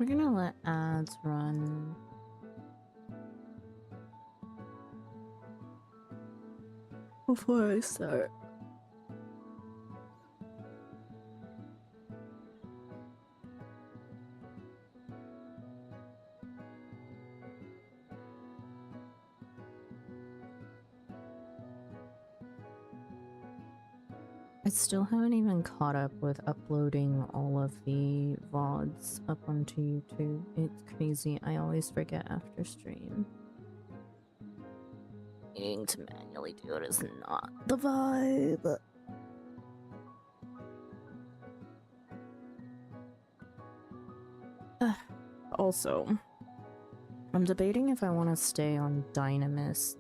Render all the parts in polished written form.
We're gonna let ads run. Before I start. I still haven't even caught up with uploading all of the VODs up onto YouTube. It's crazy. I always forget after stream. Needing to manually do it is not the vibe. Also, I'm debating if I want to stay on Dynamis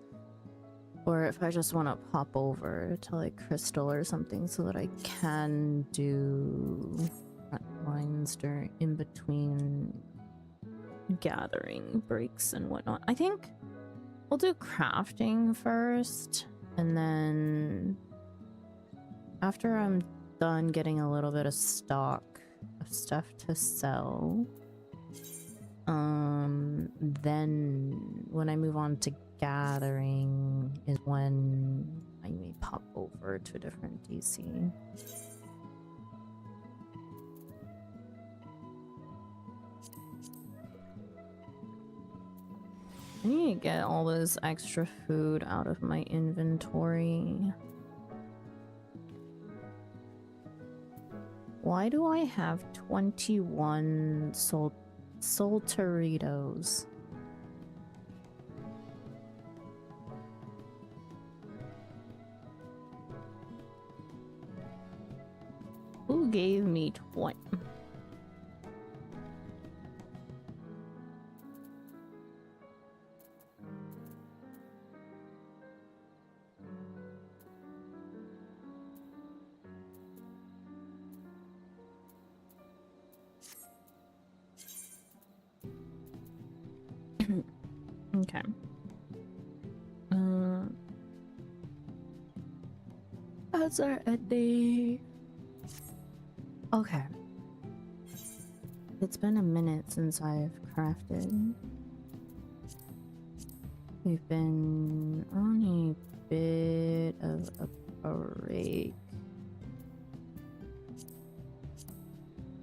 or if I just want to pop over to like Crystal or something so that I can do Frontlines during in between gathering breaks and whatnot. I think we'll do crafting first, and then after I'm done getting a little bit of stock of stuff to sell, then when I move on to gathering is when I may pop over to a different DC. I need to get all this extra food out of my inventory. Why do I have 21 Solteritos? Who gave me 20? Okay. That's our ending. Okay. It's been a minute since I've crafted. We've been on a bit of a break.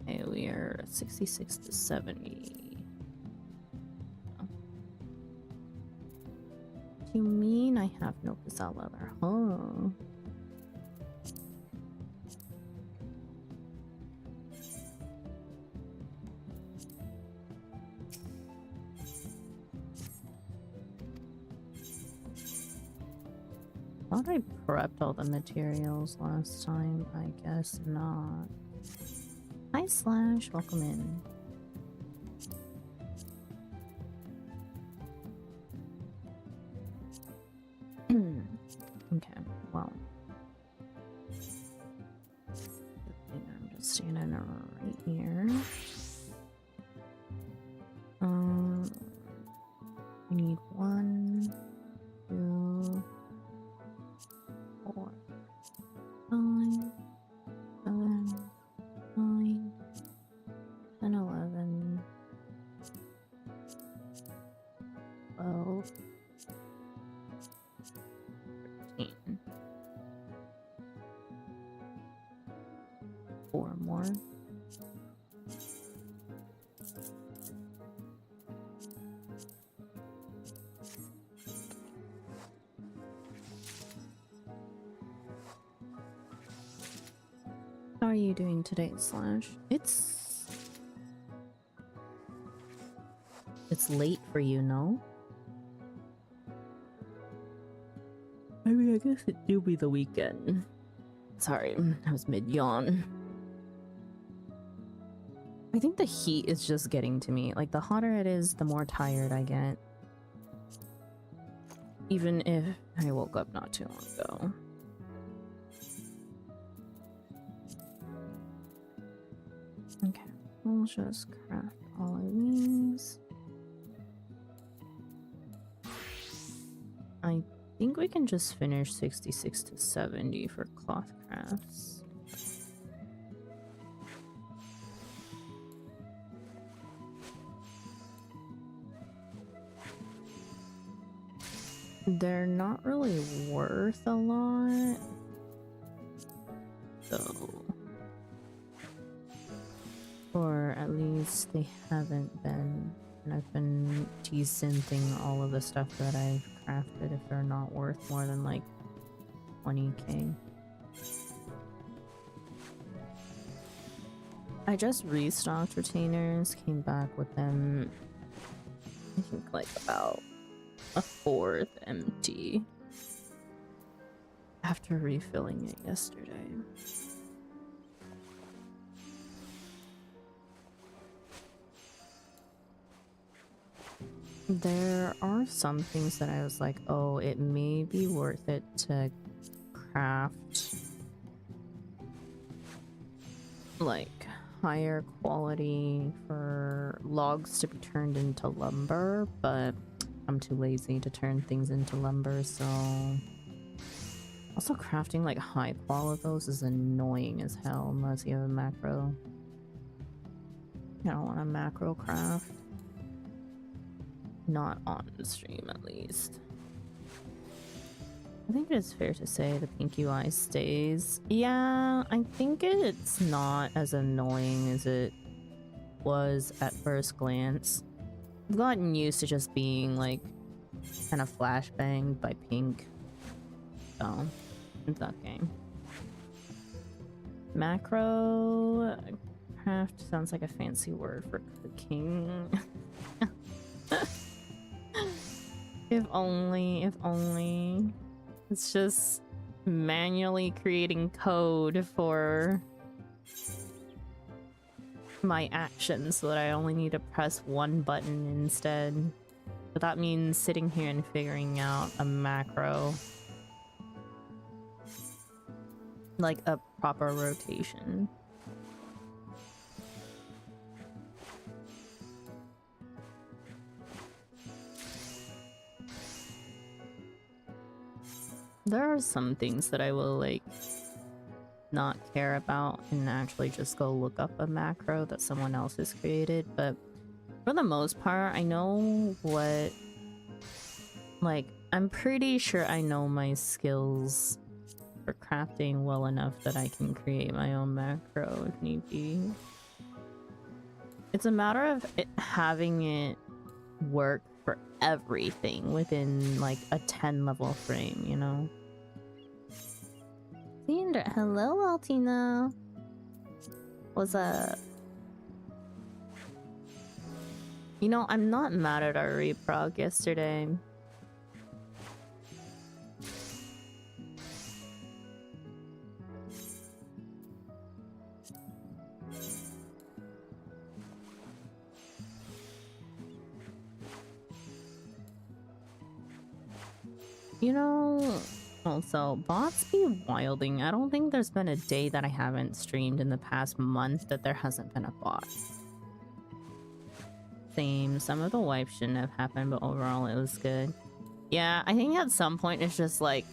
Okay, we are 66 to 70. You mean I have no gazelle leather? Oh. Thought I prepped all the materials last time. I guess not. Hi Slash, welcome in. Okay, well. I'm just standing right here. We need 1, 2, 4, 5, 7, 9, 10, 11, 12, 13. 4 more. How are you doing today, Slash? It's late for you, no? I mean, I guess it do be the weekend. Sorry, I was mid-yawn. I think the heat is just getting to me. Like, the hotter it is, the more tired I get. Even if I woke up not too long ago. Okay, we'll just craft all of these. I think we can just finish 66 to 70 for cloth crafts. they're not really worth a lot. So, or at least they haven't been. And I've been decenting all of the stuff that I've crafted if they're not worth more than like 20k. I just restocked retainers, came back with them, I think like about a fourth empty after refilling it yesterday. There are some things that I was like, oh, it may be worth it to craft like higher quality for logs to be turned into lumber, but I'm too lazy to turn things into lumber, so also crafting like high qual of those is annoying as hell unless you have a macro. I don't want a macro craft. Not on the stream, at least. I think it's fair to say the pink UI stays. Yeah, I think it's not as annoying as it was at first glance. I've gotten used to just being like kind of flashbanged by pink. So it's okay. Macro craft sounds like a fancy word for cooking. If only, if only. It's just manually creating code for my actions so that I only need to press one button instead. But that means sitting here and figuring out a macro. Like a proper rotation. There are some things that I will like not care about and actually just go look up a macro that someone else has created, but for the most part I know what, like, I'm pretty sure I know my skills for crafting well enough that I can create my own macro if need be. It's a matter of having it work for everything within like a 10 level frame, you know? Hello, Altina. What's up? You know, I'm not mad at our reprog yesterday. You know, also, bots be wilding. I don't think there's been a day that I haven't streamed in the past month that there hasn't been a bot. Same, some of the wipes shouldn't have happened, but overall it was good. Yeah, I think at some point it's just like...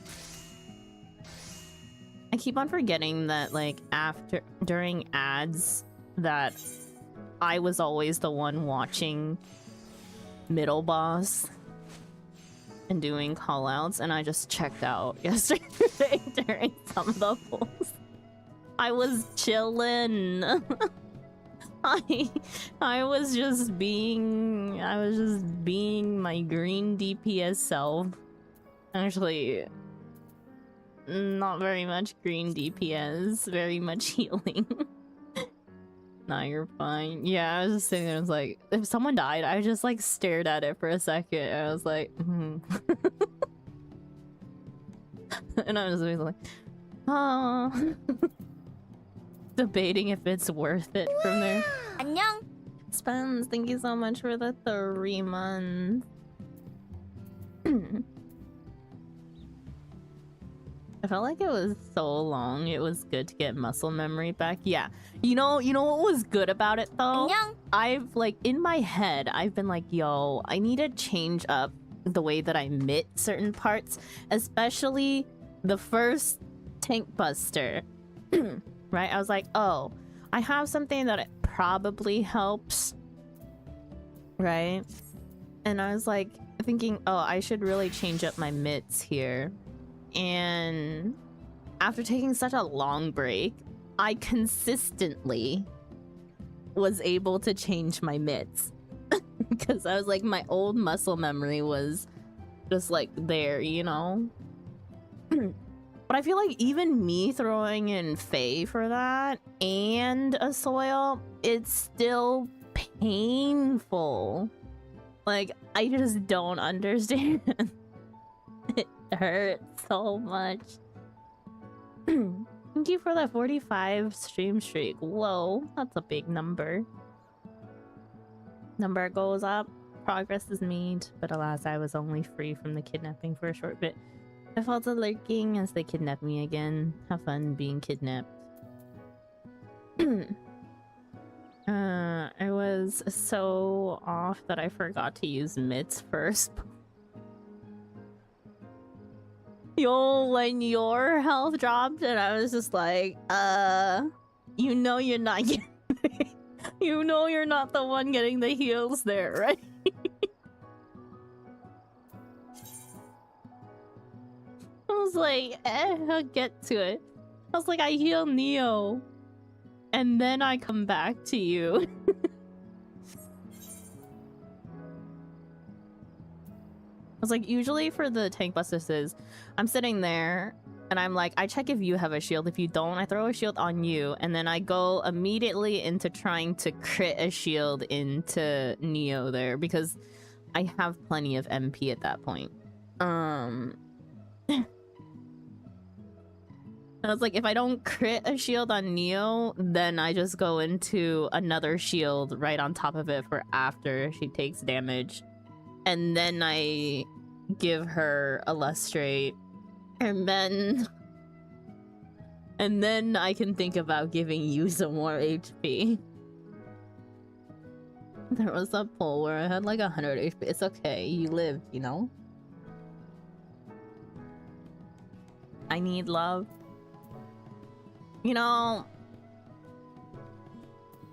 I keep on forgetting that, like, during ads, that I was always the one watching middle boss and doing callouts, and I just checked out yesterday during some of the polls. I was chillin'. I was just being my green DPS self. Actually, not very much green DPS, very much healing. Nah, you're fine. Yeah, I was just sitting there, I was like, if someone died, I just like stared at it for a second, and I was like, and I was like, oh. Debating if it's worth it from there. Annyeong! Spence, thank you so much for the 3 months. I felt like it was so long. It was good to get muscle memory back. Yeah. You know what was good about it though? Annyeong. I've like in my head, I've been like, yo, I need to change up the way that I mitt certain parts, especially the first tank buster. Right? I was like, oh, I have something that it probably helps. Right? And I was like, if thinking, oh, I should really change up my mitts here. And after taking such a long break, I consistently was able to change my mitts. Because I was like, my old muscle memory was just like there, you know? But I feel like even me throwing in Faye for that and a soil, it's still painful. Like, I just don't understand. It hurts so much. Thank you for that 45 stream streak. Whoa, that's a big number. Number goes up, progress is made, but alas, I was only free from the kidnapping for a short bit. I felt a lurking as they kidnapped me again. Have fun being kidnapped. I was so off that I forgot to use mitts first. Yo, when your health dropped and I was just like, you know you're not getting you know you're not the one getting the heals there, right? I was like, I'll get to it. I was like, I heal Neo. And then I come back to you. I was like, usually for the tank busters, I'm sitting there and I'm like, I check if you have a shield. If you don't, I throw a shield on you. And then I go immediately into trying to crit a shield into Neo there because I have plenty of MP at that point. I was like, if I don't crit a shield on Neo, then I just go into another shield right on top of it for after she takes damage. And then I give her a lustrate. And then I can think about giving you some more HP. There was a pull where I had like 100 HP. It's okay, you lived, you know? I need love. You know,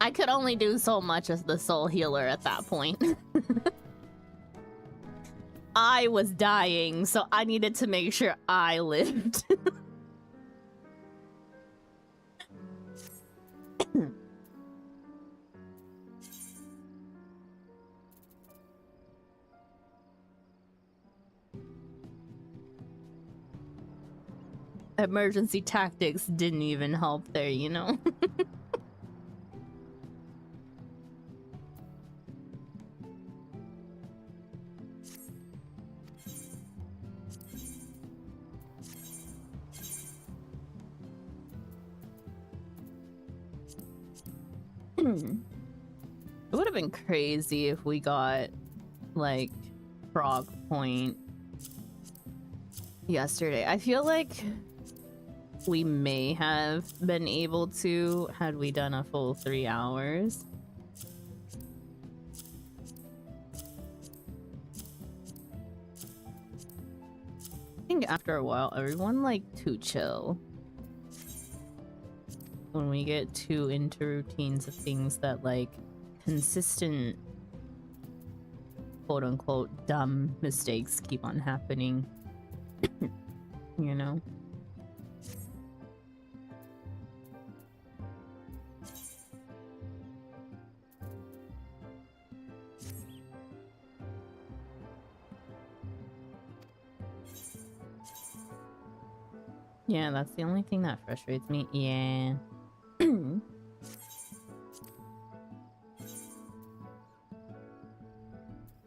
I could only do so much as the soul healer at that point. I was dying, so I needed to make sure I lived. Emergency tactics didn't even help there, you know? It would have been crazy if we got, like, Frog Point yesterday. I feel like we may have been able to had we done a full 3 hours. I think after a while, everyone like too chill. When we get too into routines of things that like consistent quote unquote dumb mistakes keep on happening. You know? Yeah, that's the only thing that frustrates me. Yeah.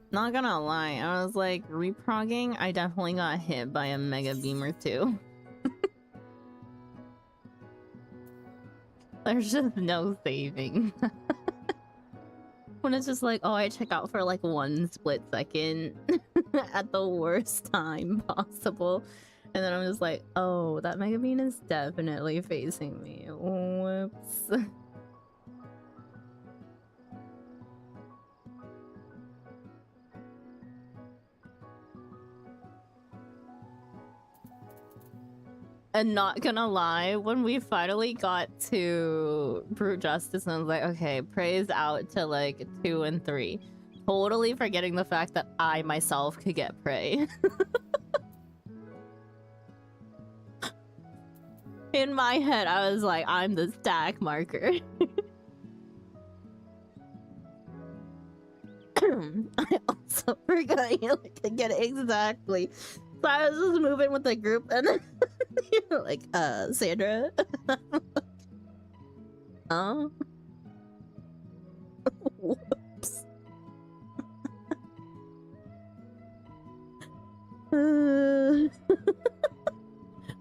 Not gonna lie, I was like, reprogging, I definitely got hit by a mega beamer too. There's just no saving. When it's just like, oh, I check out for like 1 split second at the worst time possible. And then I'm just like, oh, that mega beam is definitely facing me. Whoops. And not gonna lie, when we finally got to Brute Justice, and I was like, okay, praise out to like 2 and 3. totally forgetting the fact that I myself could get prey. In my head, I was like, I'm the stack marker. I also forgot you could get it exactly. So I was just moving with the group and then you're like, Sandra? Oh? Whoops.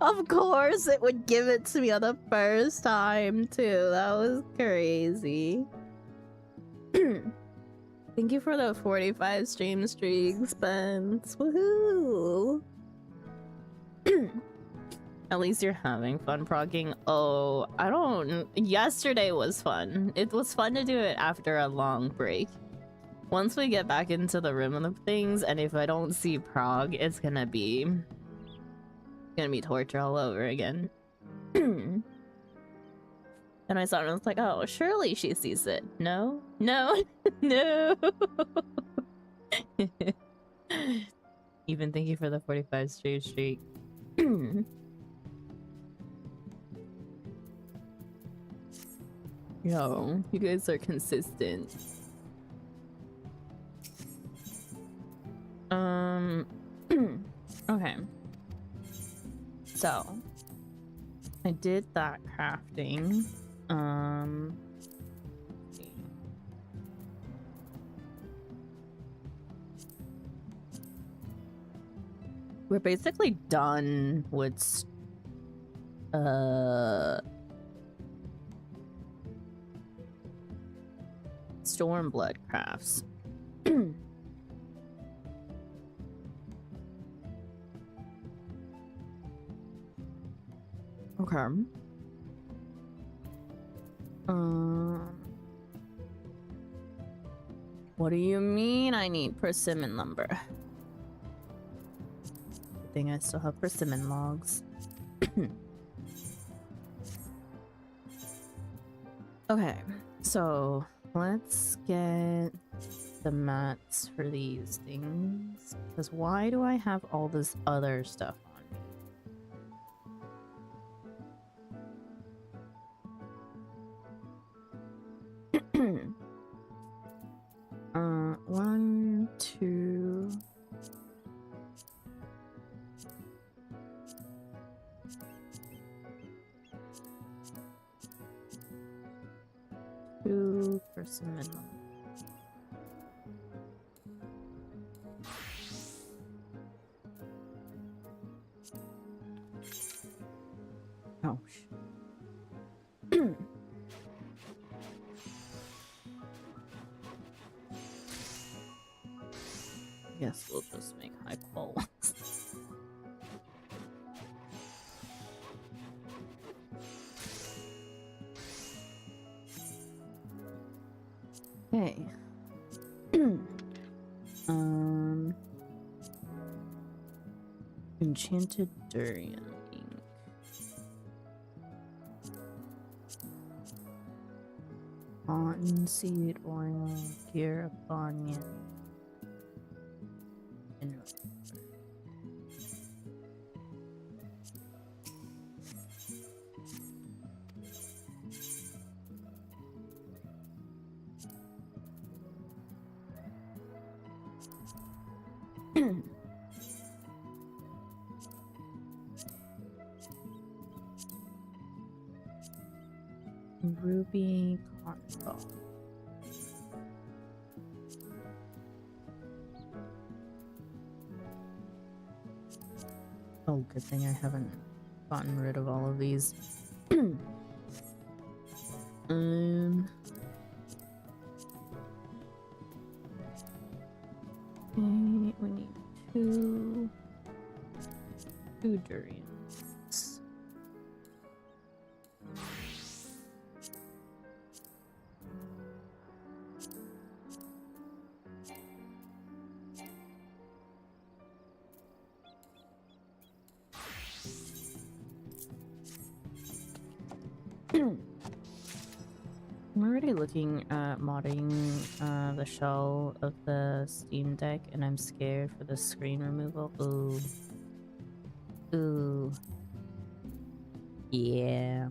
Of course it would give it to me on the first time too. That was crazy. Thank you for the 45 stream streak, Spence. Woohoo! At least you're having fun progging. Oh, I don't... Yesterday was fun. It was fun to do it after a long break. Once we get back into the rhythm of things, and if I don't see prog, it's gonna be torture all over again. And I saw it and I was like, oh, surely she sees it. No? No? No! Even thank you for the 45 stream streak. Yo, you guys are consistent. Okay. So, I did that crafting. Let's see. We're basically done with Stormblood crafts. Okay. What do you mean I need persimmon lumber? Good thing I still have persimmon logs. Okay, so let's get the mats for these things. Because why do I have all this other stuff on me? 1, 2... Two persimmon. Oh, Guess we'll just make high qual ones. Okay. Enchanted durian ink. Cottonseed oil, gear of onion. And ruby cotton ball. Oh, good thing I haven't gotten rid of all of these. Okay, we need two durians. I'm already looking at modding the shell of the Steam Deck, and I'm scared for the screen removal. Ooh. Ooh. Yeah.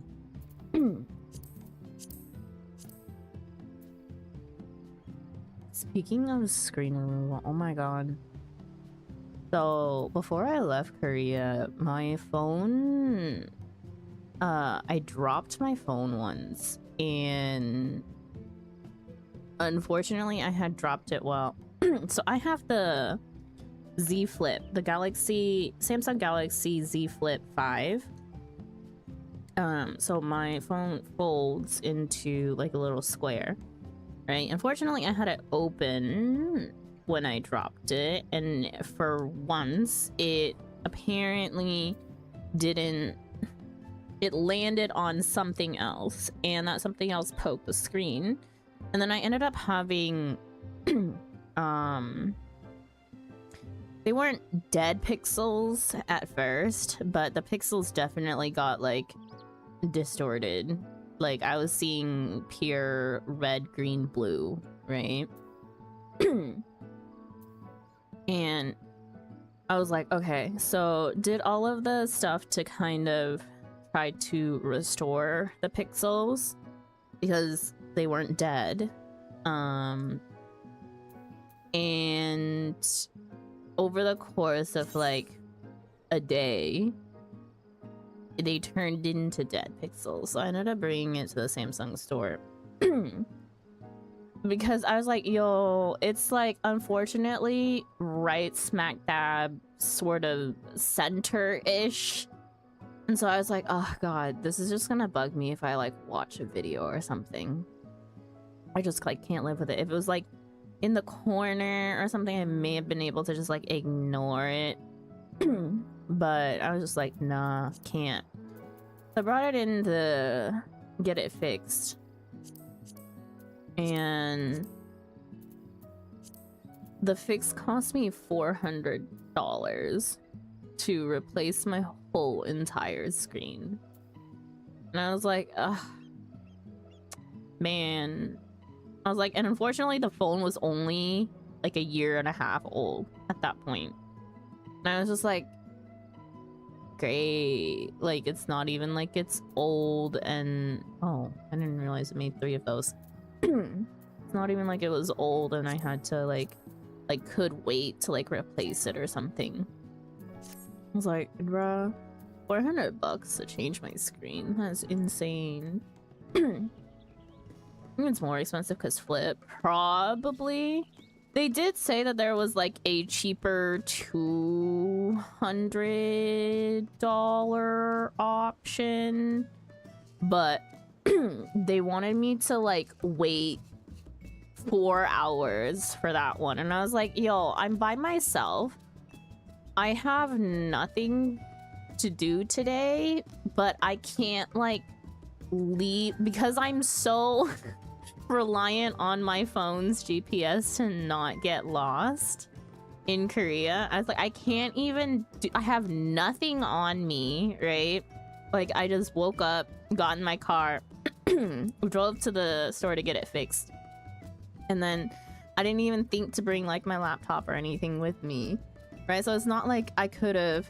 Speaking of screen removal, oh my god. So, before I left Korea, my phone... I dropped my phone once, and... unfortunately, I had dropped it while... so I have the Z Flip, the Samsung Galaxy Z Flip 5. So my phone folds into like a little square, right? Unfortunately, I had it open when I dropped it, and for once, it apparently didn't... it landed on something else, and that something else poked the screen, and then I ended up having they weren't dead pixels at first, but the pixels definitely got like distorted. Like I was seeing pure red, green, blue, right? And I was like, okay, so did all of the stuff to kind of try to restore the pixels because they weren't dead. And over the course of like a day, they turned into dead pixels. So I ended up bringing it to the Samsung store. Because I was like, yo, it's like unfortunately right smack dab sort of center-ish. And so I was like, oh god, this is just gonna bug me if I like watch a video or something. I just like can't live with it. If it was like in the corner or something, I may have been able to just like ignore it. But I was just like, nah, can't. So I brought it in to get it fixed. And the fix cost me $400 to replace my whole entire screen. And I was like, ugh, man. I was like, and unfortunately the phone was only like a year and a half old at that point. And I was just like, great. Like, it's not even like it's old and... oh, I didn't realize it made 3 of those. It's not even like it was old and I had to like could wait to like replace it or something. I was like, bruh, $400 to change my screen? That's insane. I think it's more expensive because Flip, probably. They did say that there was like a cheaper $200 option, but they wanted me to like wait 4 hours for that one, and I was like, yo, I'm by myself, I have nothing to do today, but I can't like leave because I'm so reliant on my phone's GPS to not get lost in Korea. I was like, I can't even do, I have nothing on me, right? Like, I just woke up, got in my car, drove to the store to get it fixed. And then I didn't even think to bring like my laptop or anything with me, right? So it's not like I could have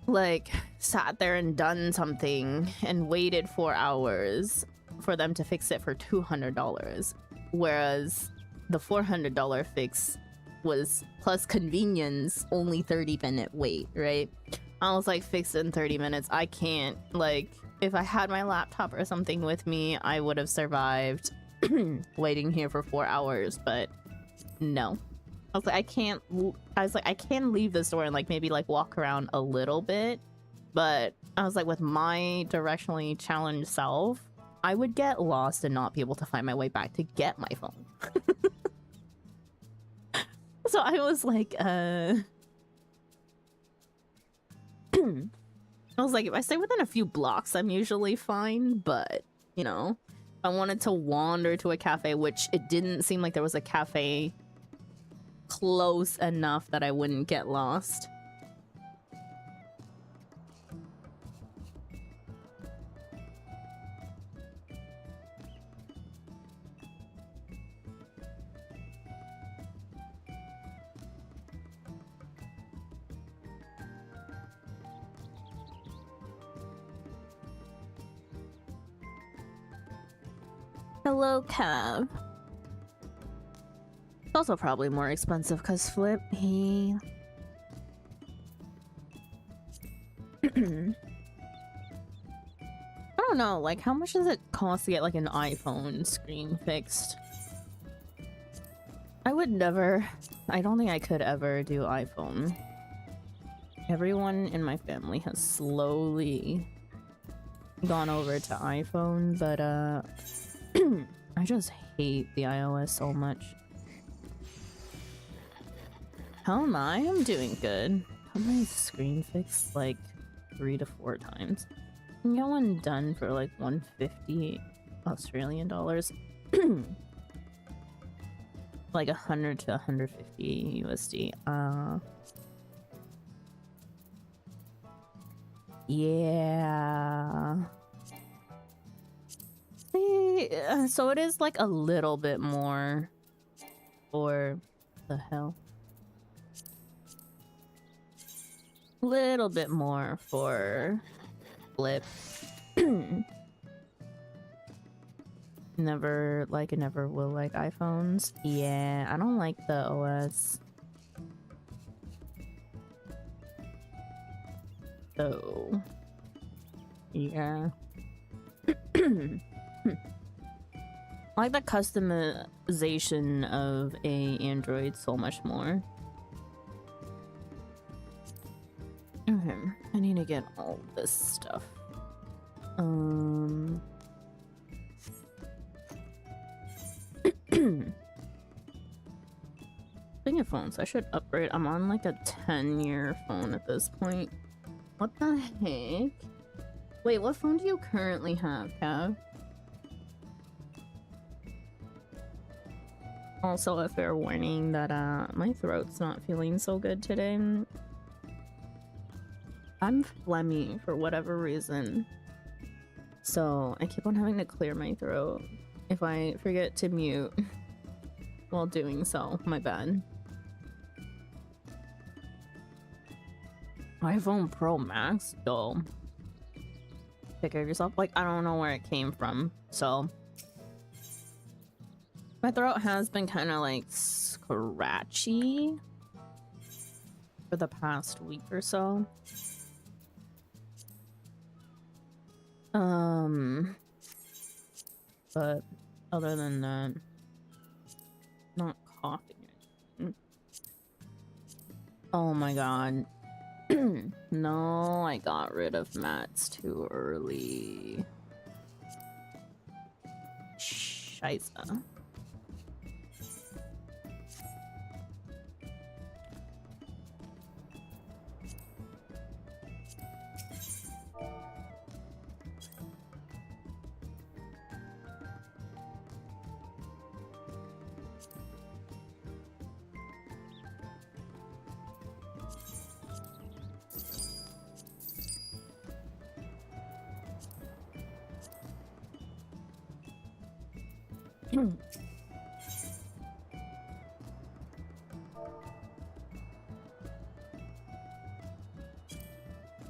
like sat there and done something and waited 4 hours for them to fix it for $200. Whereas the $400 fix was plus convenience, only 30-minute wait, right? I was like, fixed in 30 minutes. I can't, like, if I had my laptop or something with me, I would have survived waiting here for 4 hours, but no. I was like, I can leave the store and like maybe like walk around a little bit, but I was like, with my directionally challenged self, I would get lost and not be able to find my way back to get my phone. So I was like, I was like, if I stay within a few blocks, I'm usually fine, but, you know, I wanted to wander to a cafe, which it didn't seem like there was a cafe close enough that I wouldn't get lost. Hello, Cav. It's also probably more expensive because Flip, he... I don't know, like, how much does it cost to get, like, an iPhone screen fixed? I would never... I don't think I could ever do iPhone. Everyone in my family has slowly gone over to iPhone, but, I just hate the iOS so much. How am I? I'm doing good. How many screen fixed? Like 3 to 4 times. I can get one done for like 150 Australian dollars. Like 100 to 150 USD. Yeah. So it is like a little bit more for the hell. Little bit more for Flip. Never like, it never will like iPhones. Yeah, I don't like the OS. So yeah. I like the customization of a Android so much more. Okay, I need to get all this stuff. Speaking of phones, I should upgrade. I'm on like a 10-year phone at this point. What the heck? Wait, what phone do you currently have, Cav? Also, a fair warning that my throat's not feeling so good today. I'm phlegmy for whatever reason, so I keep on having to clear my throat if I forget to mute while doing so. My bad. iPhone Pro Max? Yo. Take care of yourself. Like, I don't know where it came from, so... My throat has been kind of like scratchy for the past week or so. But other than that, not coughing. Oh my god. No, I got rid of mats too early. Scheisse.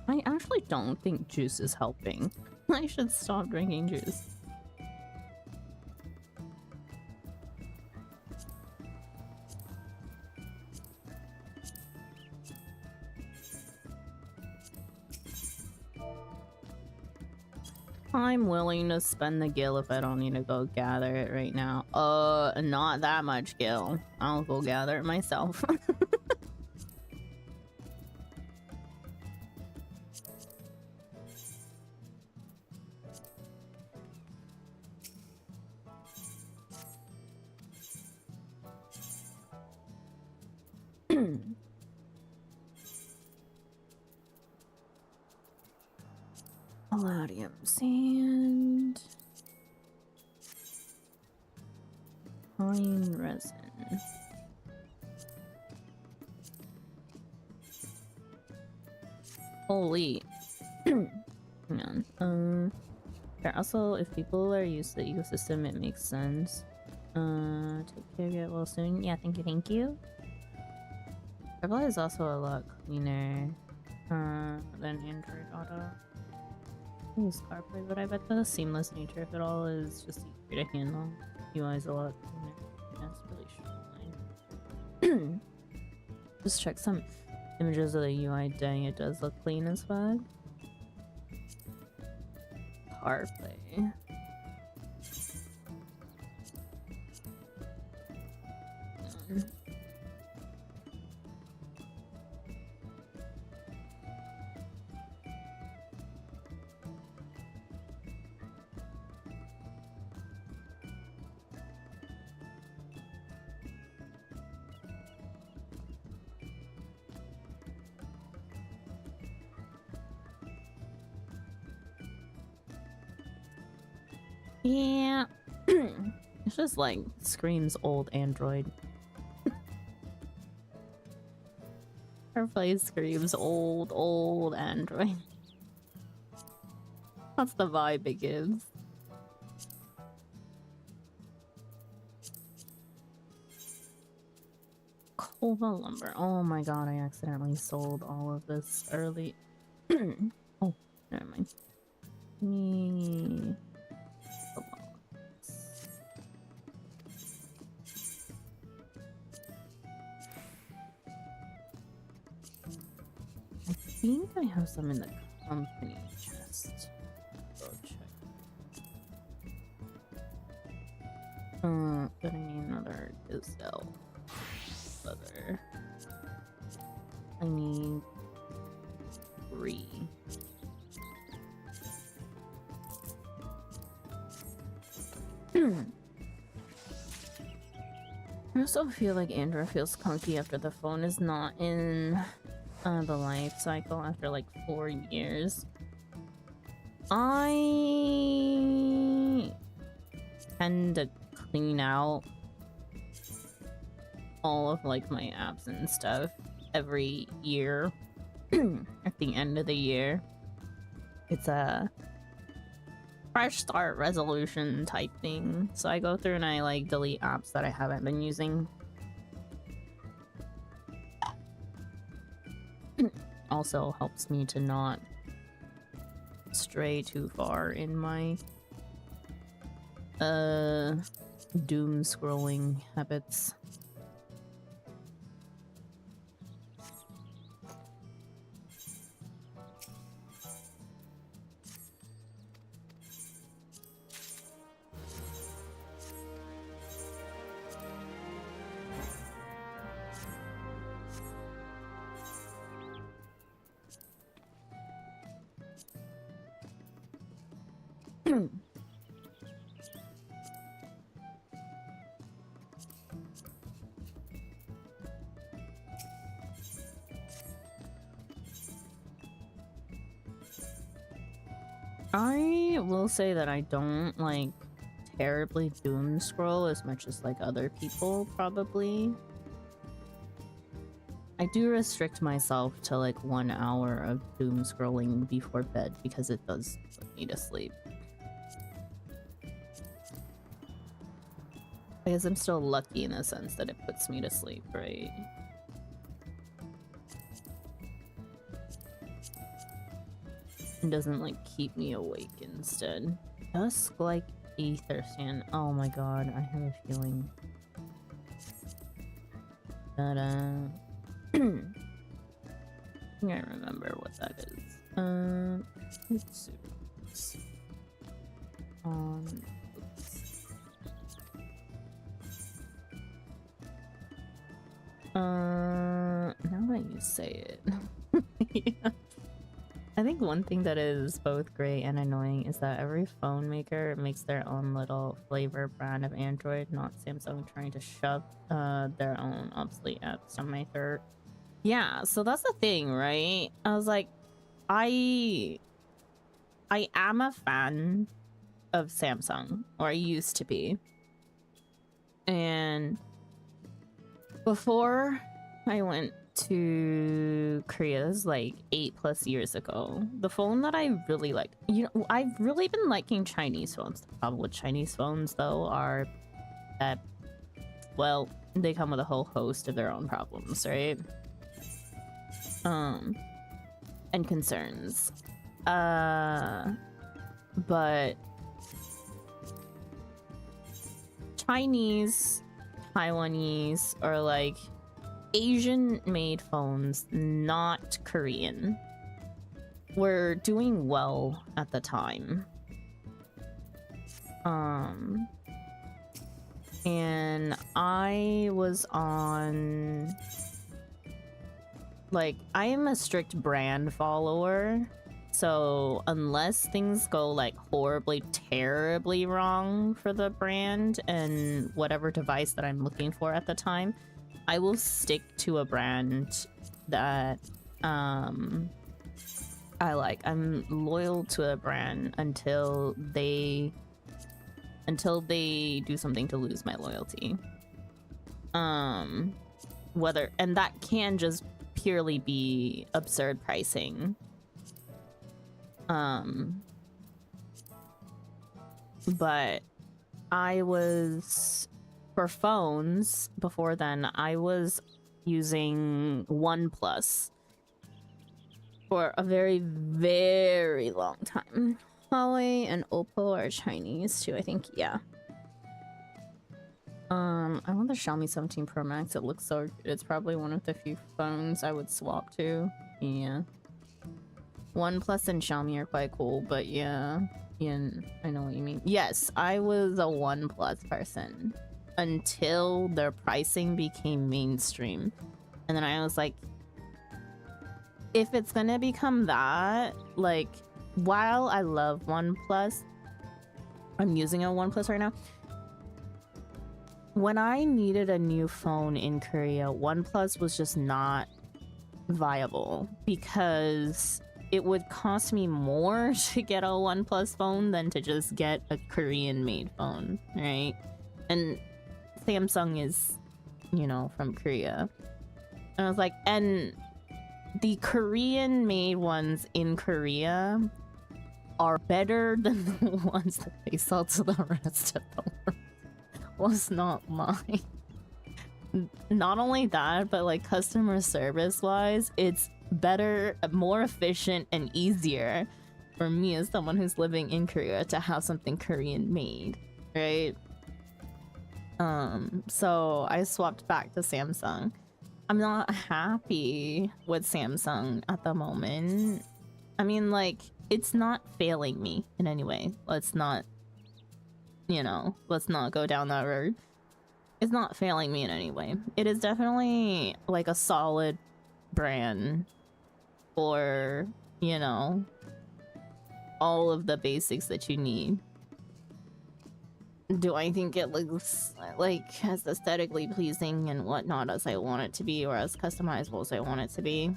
I actually don't think juice is helping. I should stop drinking juice. I'm willing to spend the gil if I don't need to go gather it right now. Not that much gil. I'll go gather it myself. Palladium sand. Pine resin. Holy. Man. Also, if people are used to the ecosystem, it makes sense. Take care, get well soon. Yeah, thank you, thank you. Purple is also a lot cleaner than Android Auto. I use CarPlay, but I bet the seamless nature of it all is just to handle. UI's a lot cleaner. That's really streamlined. Just check some images of the UI. Dang, it does look clean as fuck. CarPlay. Yeah. It's just like screams old Android. CarPlay screams old Android. That's the vibe it gives. Cova lumber. Oh my god, I accidentally sold all of this early. Oh, never mind. Me. I think I have some in the company chest. Go check. But I need another gazelle. Leather. I need 3. I also feel like Android feels clunky after the phone is not in the life cycle after like 4 years. I tend to clean out all of like my apps and stuff every year. At the end of the year, it's a fresh start resolution type thing, so I go through and I like delete apps that I haven't been using. Also helps me to not stray too far in my doom scrolling habits. I will say that I don't like terribly doom scroll as much as like other people probably. I do restrict myself to like 1 hour of doom scrolling before bed because it does put me to sleep. Because I'm still lucky in the sense that it puts me to sleep, right? It doesn't like keep me awake instead. Dusk like ether sand. Oh my god, I have a feeling that I think I remember what that is. Oops. Oops. Now that you say it. Yeah. I think one thing that is both great and annoying is that every phone maker makes their own little flavor brand of Android, not Samsung trying to shove their own obsolete apps down my throat. Yeah, so that's the thing, right? I was like, I am a fan of Samsung, or I used to be. And before I went to Korea's like 8+ years ago, the phone that I really liked, you know, I've really been liking Chinese phones. The problem with Chinese phones though are that, well, they come with a whole host of their own problems, right? And concerns. But Chinese, Taiwanese, or like Asian made phones, not Korean, were doing well at the time. And I was on, like, I am a strict brand follower, so unless things go like horribly, terribly wrong for the brand and whatever device that I'm looking for at the time, I will stick to a brand that I like. I'm loyal to a brand until they do something to lose my loyalty. And that can just purely be absurd pricing. But I was, for phones before then, I was using OnePlus for a very, very long time. Huawei and Oppo are Chinese too, I think. Yeah. I want the Xiaomi 17 Pro Max. It looks so good. It's probably one of the few phones I would swap to. Yeah. OnePlus and Xiaomi are quite cool, but yeah. Yeah, I know what you mean. Yes, I was a OnePlus person until their pricing became mainstream. And then I was like, if it's gonna become that, like, while I love OnePlus, I'm using a OnePlus right now. When I needed a new phone in Korea, OnePlus was just not viable because it would cost me more to get a OnePlus phone than to just get a Korean-made phone, right? And Samsung is, you know, from Korea. And I was like, and the Korean-made ones in Korea are better than the ones that they sell to the rest of the world. Was not mine. Not only that, but like customer service wise, it's better, more efficient, and easier for me as someone who's living in Korea to have something Korean made, right? So I swapped back to Samsung. I'm not happy with Samsung at the moment. I mean, like, it's not failing me in any way. Let's not, you know, let's not go down that road. It's not failing me in any way. It is definitely like a solid brand for, you know, all of the basics that you need. Do I think it looks like as aesthetically pleasing and whatnot as I want it to be, or as customizable as I want it to be?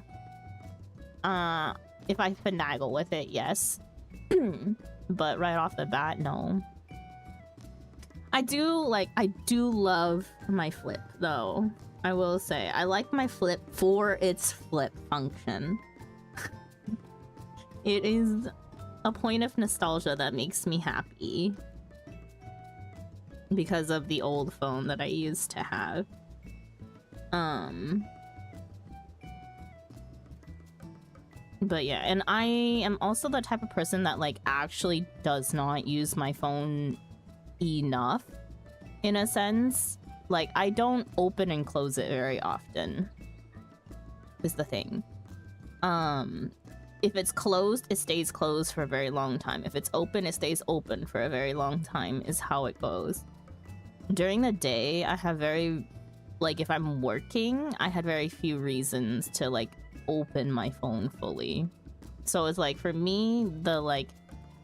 If I finagle with it, yes. But right off the bat, no. I do love my flip, though. I will say, I like my flip for its flip function. It is a point of nostalgia that makes me happy. Because of the old phone that I used to have. But yeah, and I am also the type of person that like actually does not use my phone enough, in a sense. Like, I don't open and close it very often, is the thing. If it's closed, it stays closed for a very long time. If it's open, it stays open for a very long time, is how it goes. During the day, I have very, like, if I'm working, I had very few reasons to like open my phone fully. So it's like, for me, the like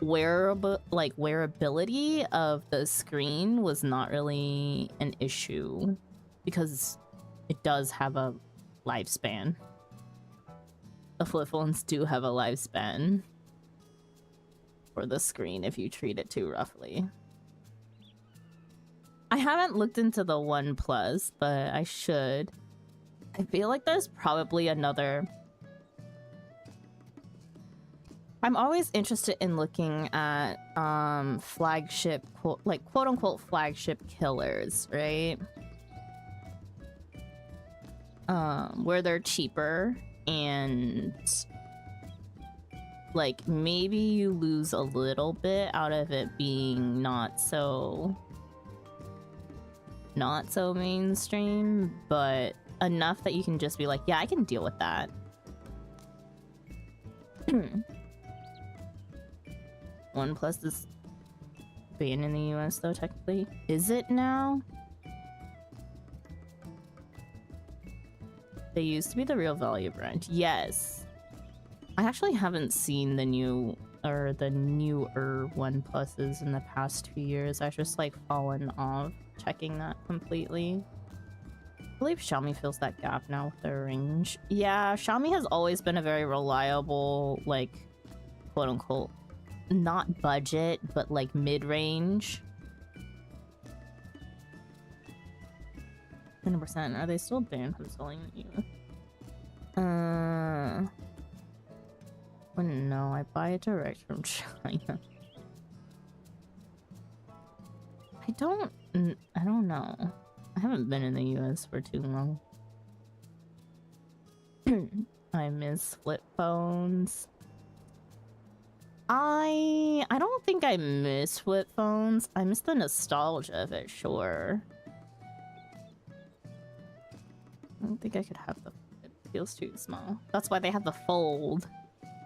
wearability of the screen was not really an issue because it does have a lifespan. The flip phones do have a lifespan for the screen if you treat it too roughly. I haven't looked into the OnePlus, but I should. I feel like there's probably another. I'm always interested in looking at flagship, like quote-unquote flagship killers, right? Where they're cheaper and like maybe you lose a little bit out of it being not so not so mainstream, but enough that you can just be like, yeah, I can deal with that. OnePlus is banned in the US though, technically. Is it now? They used to be the real value brand. Yes. I actually haven't seen the new or the newer OnePluses in the past 2 years. I've just like fallen off checking that completely. I believe Xiaomi fills that gap now with their range. Yeah, Xiaomi has always been a very reliable, like, quote unquote, not budget, but like mid-range. 100%. Are they still banned from selling you? Wouldn't know. I buy it direct from China. I don't know. I haven't been in the US for too long. I miss flip phones. I don't think I miss flip phones. I miss the nostalgia of it, sure. I don't think I could have the... It feels too small. That's why they have the fold.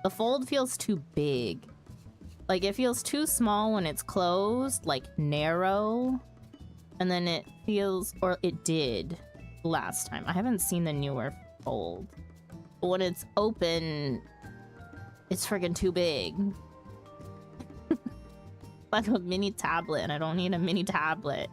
The fold feels too big. Like, it feels too small when it's closed, like, narrow. And then it feels... Or it did last time. I haven't seen the newer fold. But when it's open, it's friggin' too big. Like a mini tablet, and I don't need a mini tablet.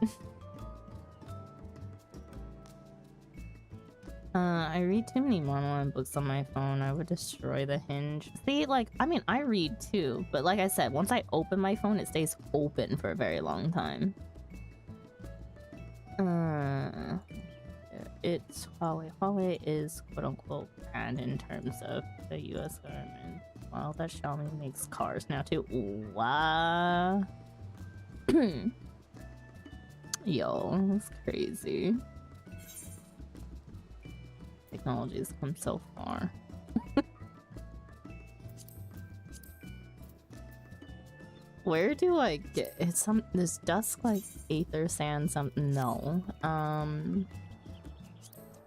I read too many monoline books on my phone. I would destroy the hinge. See, like, I mean, I read too, but like I said, once I open my phone, it stays open for a very long time. It's Huawei. Huawei is quote-unquote banned in terms of the US government. Well, that Xiaomi makes cars now too. Wow. Yo, that's crazy. Technology has come so far. Where do I get it's some this dusk like aether sand something? No.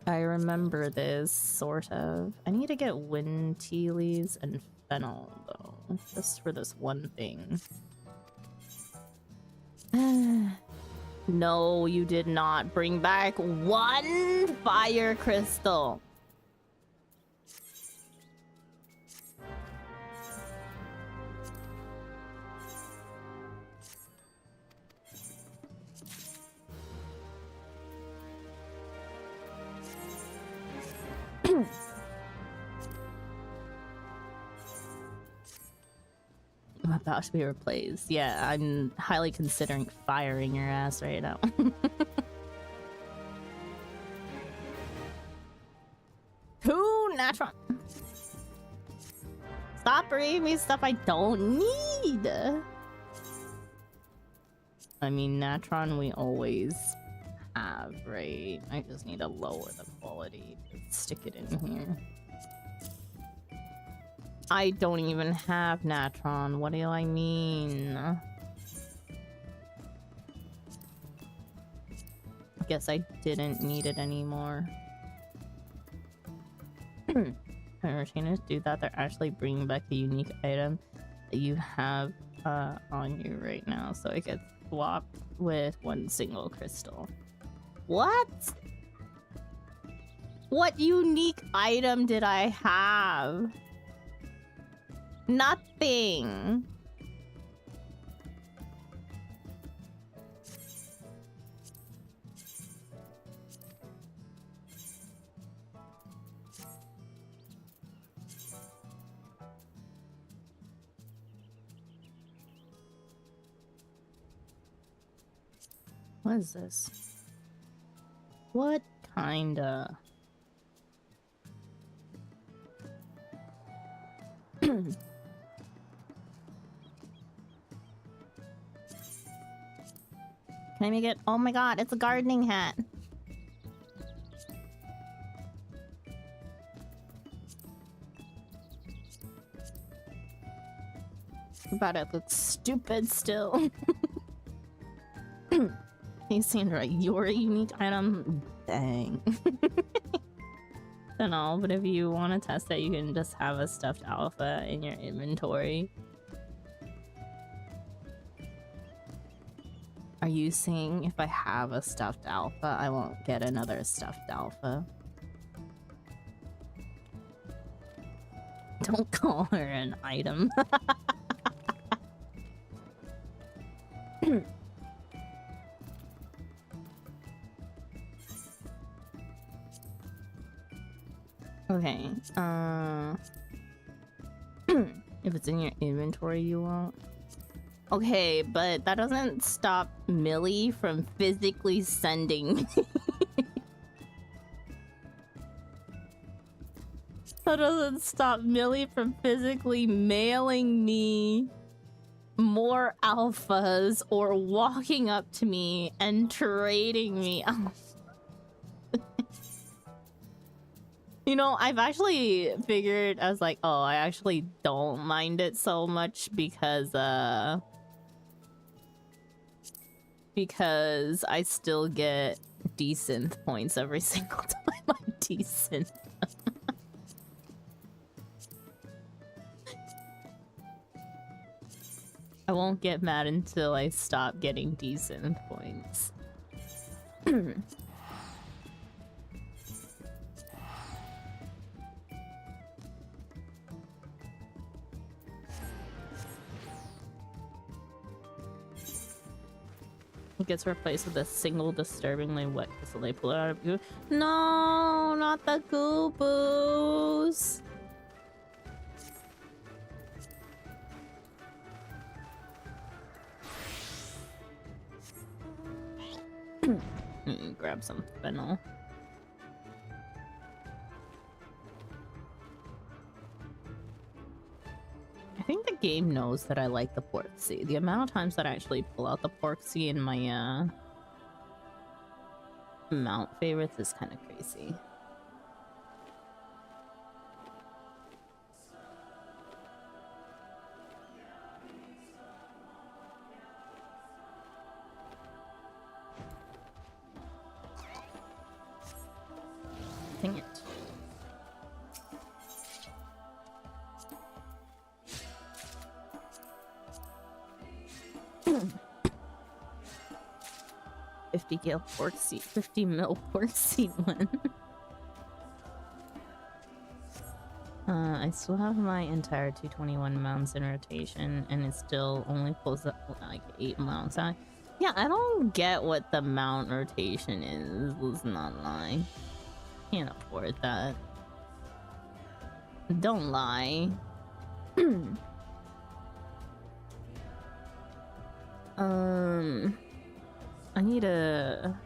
I remember this sort of. I need to get wind tea leaves and fennel though, just for this one thing. No, you did not bring back one fire crystal. I'm about to be replaced. Yeah, I'm highly considering firing your ass right now. Who? Natron. Stop bringing me stuff I don't need. I mean, Natron we always have, right? I just need to lower the quality to stick it in here. I don't even have Natron. What do I mean? I guess I didn't need it anymore. When retainers do that, they're actually bringing back a unique item that you have on you right now, so it gets swapped with one single crystal. What? What unique item did I have? Nothing. What is this? What kinda? Can I make it? Oh my god, it's a gardening hat. But it looks stupid still. Hey Sandra, your unique item? Dang. Don't know, but if you want to test it, you can just have a stuffed alpha in your inventory. Are you saying if I have a stuffed alpha, I won't get another stuffed alpha? Don't call her an item. Okay, if it's in your inventory, you won't. Okay, but that doesn't stop Millie from physically sending. That doesn't stop Millie from physically mailing me more alphas or walking up to me and trading me. You know, I've actually figured, I was like, oh, I actually don't mind it so much because I still get decent points every single time I'm decent. I won't get mad until I stop getting decent points. It gets replaced with a single disturbingly wet crystal. They pull it out of goo. No, not the goo boos. Grab some fennel. I think the game knows that I like the porksy. The amount of times that I actually pull out the porksy in my mount favorites is kind of crazy. Dang it. $50 mil pork seat one. I still have my entire 221 mounts in rotation, and it still only pulls up like 8 mounts. Yeah, I don't get what the mount rotation is. Let's not lie. Can't afford that. Don't lie. I need a...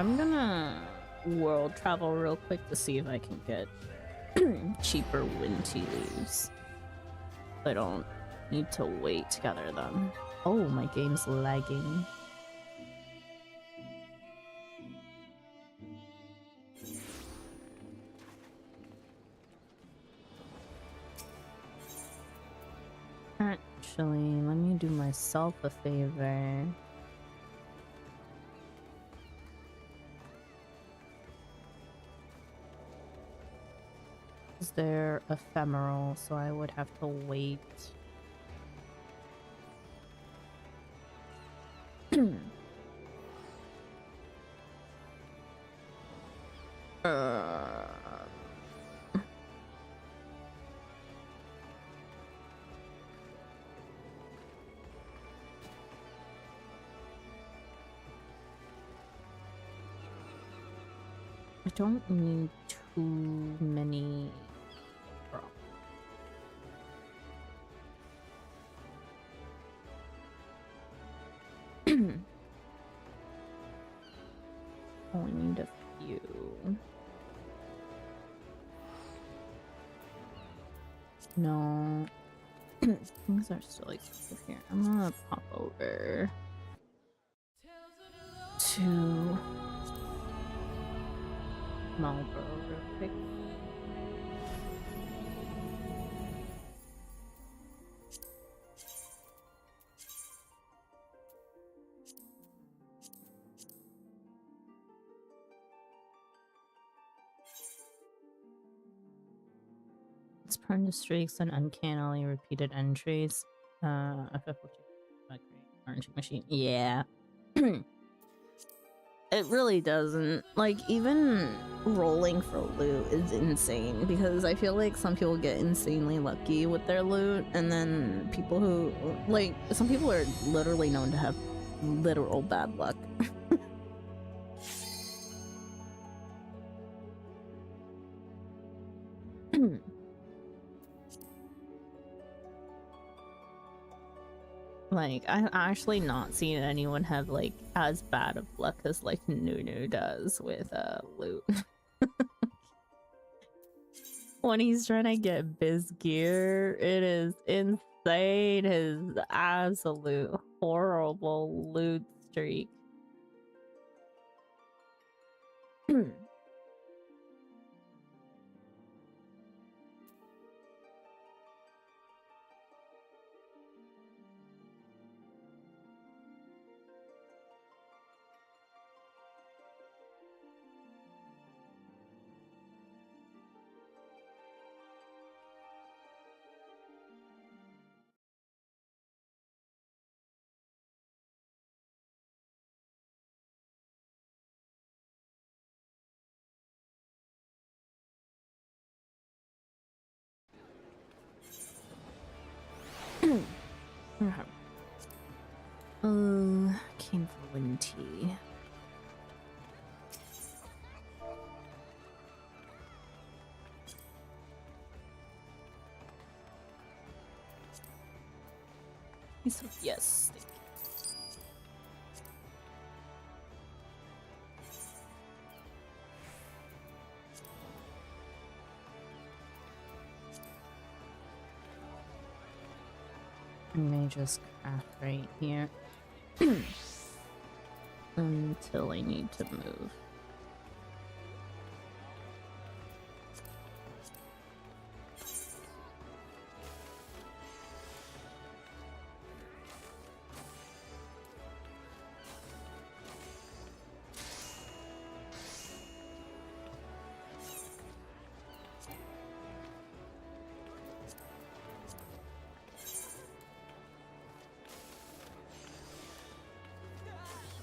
I'm gonna world travel real quick to see if I can get cheaper wind tea leaves. I don't need to wait to gather them. Oh, my game's lagging. Actually, let me do myself a favor. They're ephemeral, so I would have to wait. I don't need too many. Only need a few. No. Things are still like here. I'm gonna pop over to Marlboro real quick. It's prone to streaks and uncannily repeated entries. Orange machine. Yeah. It really doesn't. Like, even rolling for loot is insane because I feel like some people get insanely lucky with their loot, and then people who, like, some people are literally known to have literal bad luck. Like, I've actually not seen anyone have, like, as bad of luck as, like, Nunu does with, loot. When he's trying to get biz gear, it is insane, his absolute horrible loot streak. Came for wind tea. Yes, thank you. I may just craft right here until I need to move.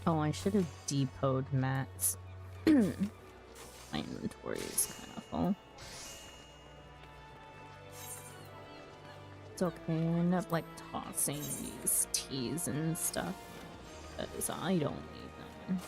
Oh, I should have depoted mats. My inventory is kind of full. It's okay, I end up like tossing these teas and stuff because I don't need them.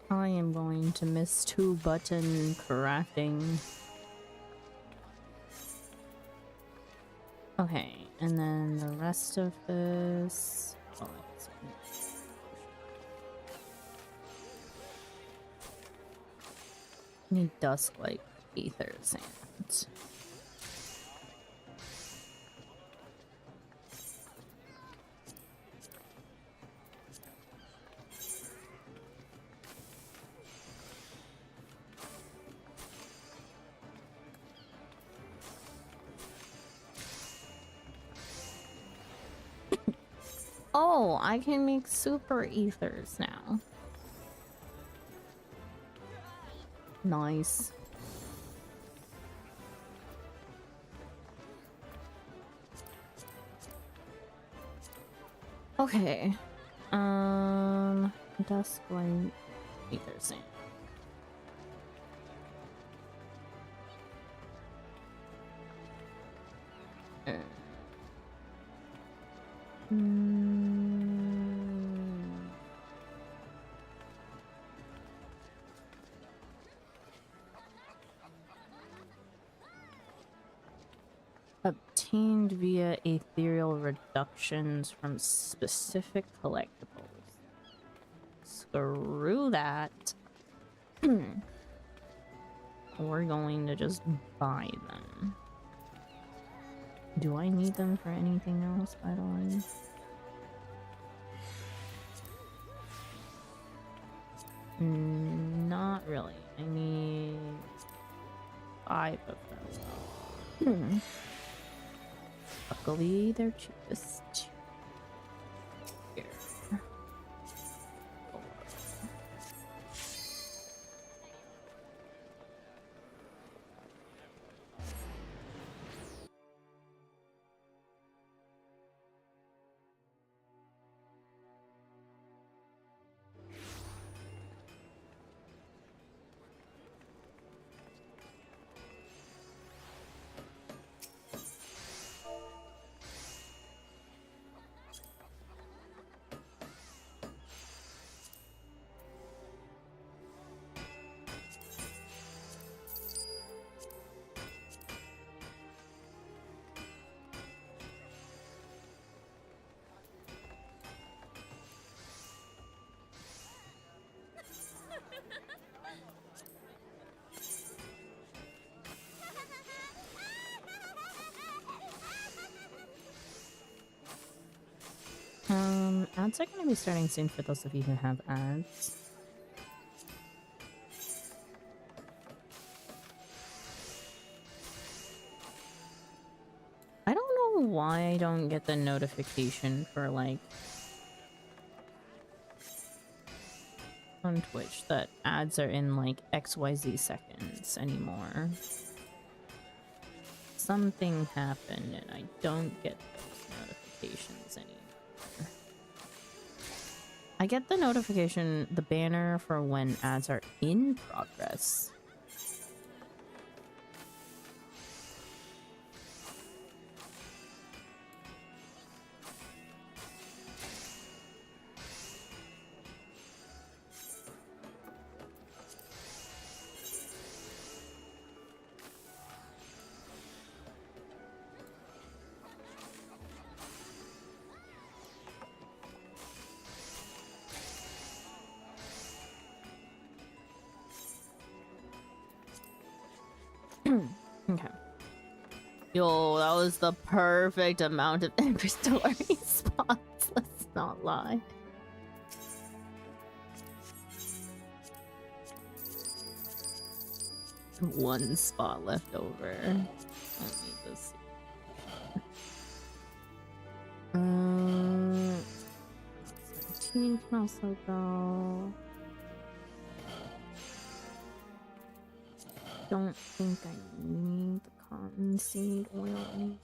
I am going to miss 2-button crafting. Okay, and then the rest of this... Oh, Need dusk like ether sand. Oh, I can make super ethers now. Nice. Okay. Dusk light ether sand. Obtained via ethereal reductions from specific collectibles. Screw that. We're going to just buy them. Do I need them for anything else, by the way? Not really. I need 5 of them. Luckily, they're cheapest. Here. Ads are going to be starting soon for those of you who have ads. I don't know why I don't get the notification for, like, on Twitch that ads are in, like, XYZ seconds anymore. Something happened and I don't get those notifications anymore. I get the notification, the banner for when ads are in progress. Okay. Yo, that was the perfect amount of inventory spots. Let's not lie. One spot left over. I need this. 17 can also go. Don't think I need the cottonseed oil either.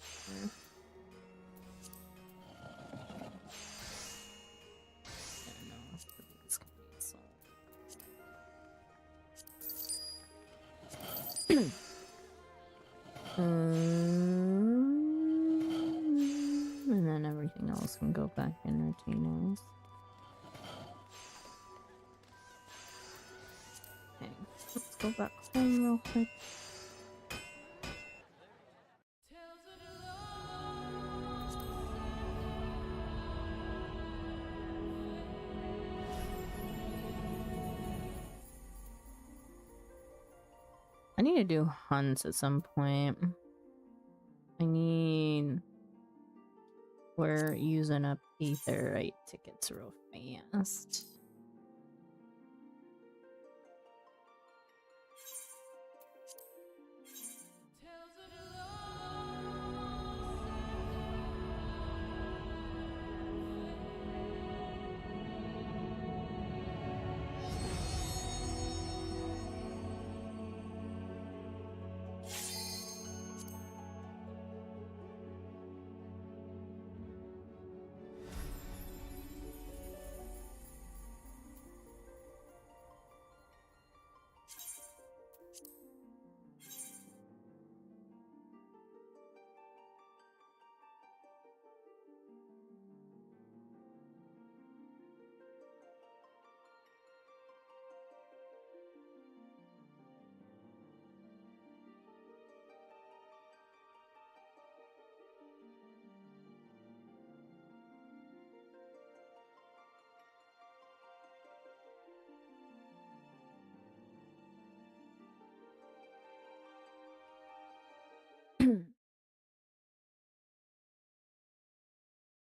And then everything else can go back in retainers. Okay, let's go back home real quick. I need to do hunts at some point. I need... We're using up Aetherite tickets real fast.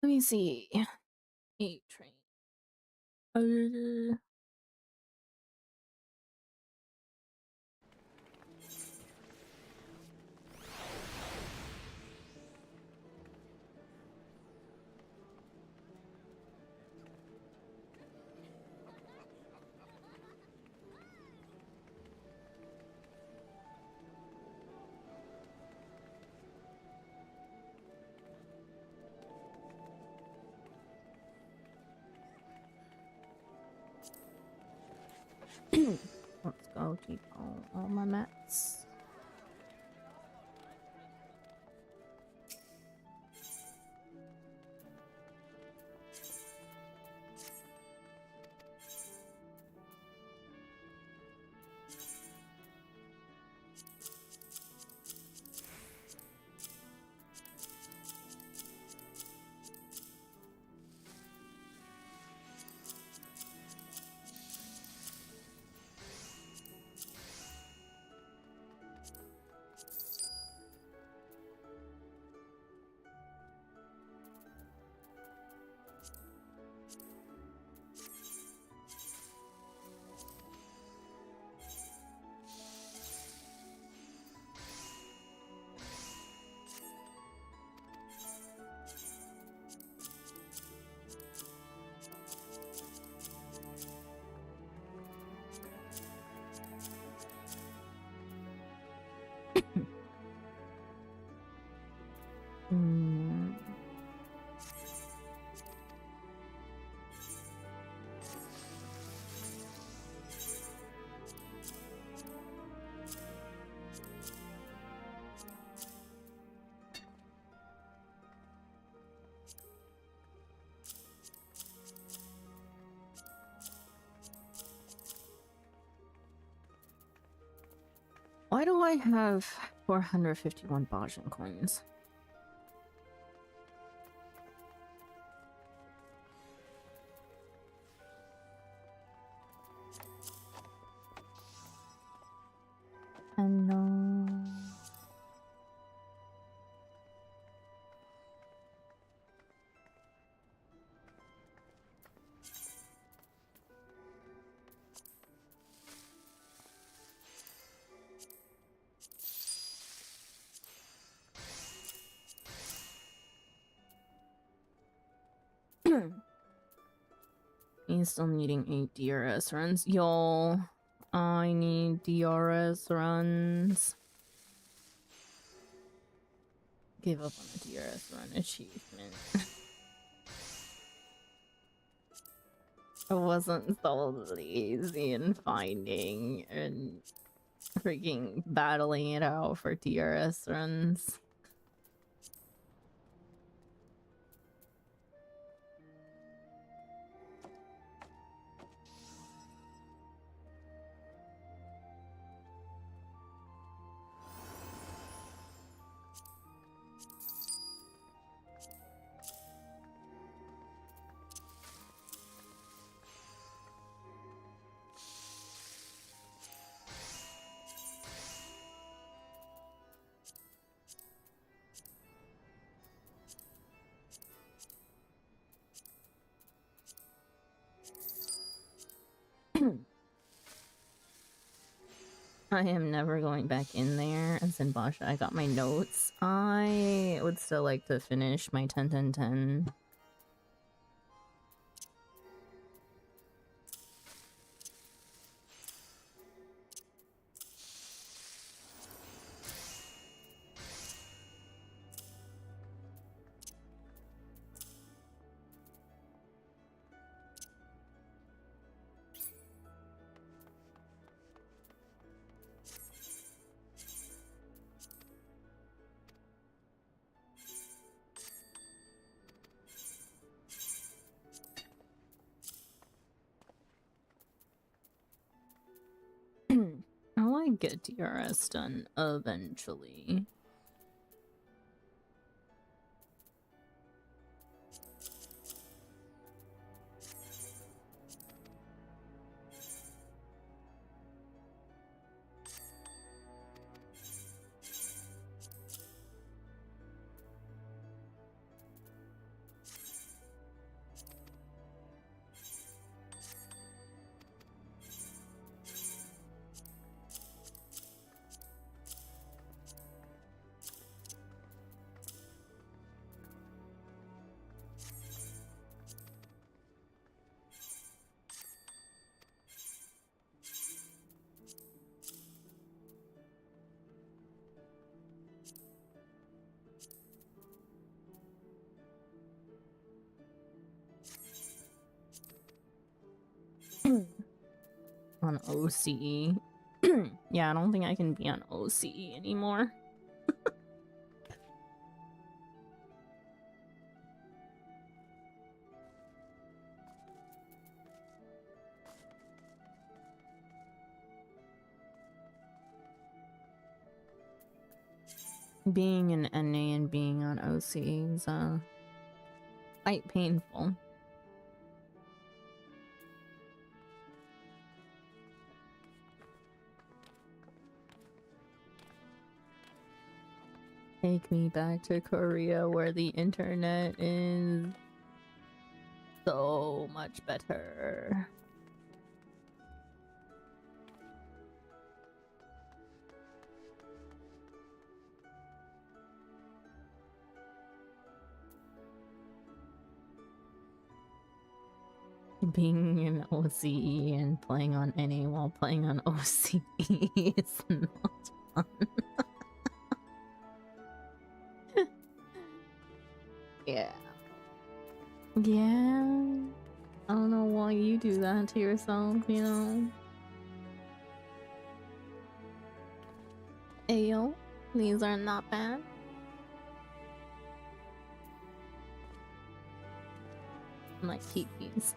Let me see. 8 train. Let's go keep all my mats. Mm. Why do I have 451 Bajan coins? And he's still needing 8 DRS runs. Yo, I need DRS runs. Give up on a DRS run achievement. I wasn't so lazy in finding and freaking battling it out for DRS runs. I am never going back in there. As in Basha, I got my notes. I would still like to finish my 10-10-10. I'll like get DRS done eventually. On OCE. Yeah, I don't think I can be on OCE anymore. Being an NA and being on OCE is quite painful. Take me back to Korea where the internet is so much better. Being in OCE and playing on NA while playing on OCE is not fun. Yeah. Yeah. I don't know why you do that to yourself, you know? Ayo, these are not bad. I might keep these.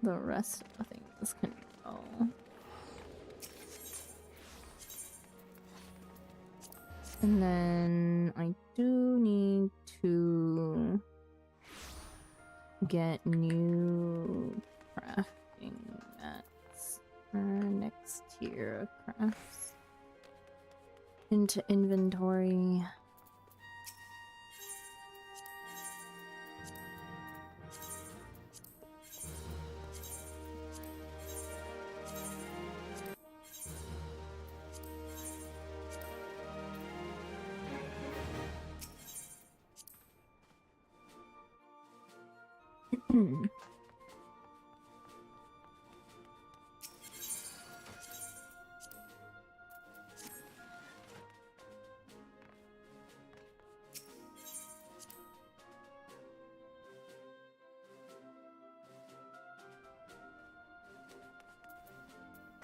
The rest of the things can go. And then I do need to get new crafting mats for next tier of crafts into inventory.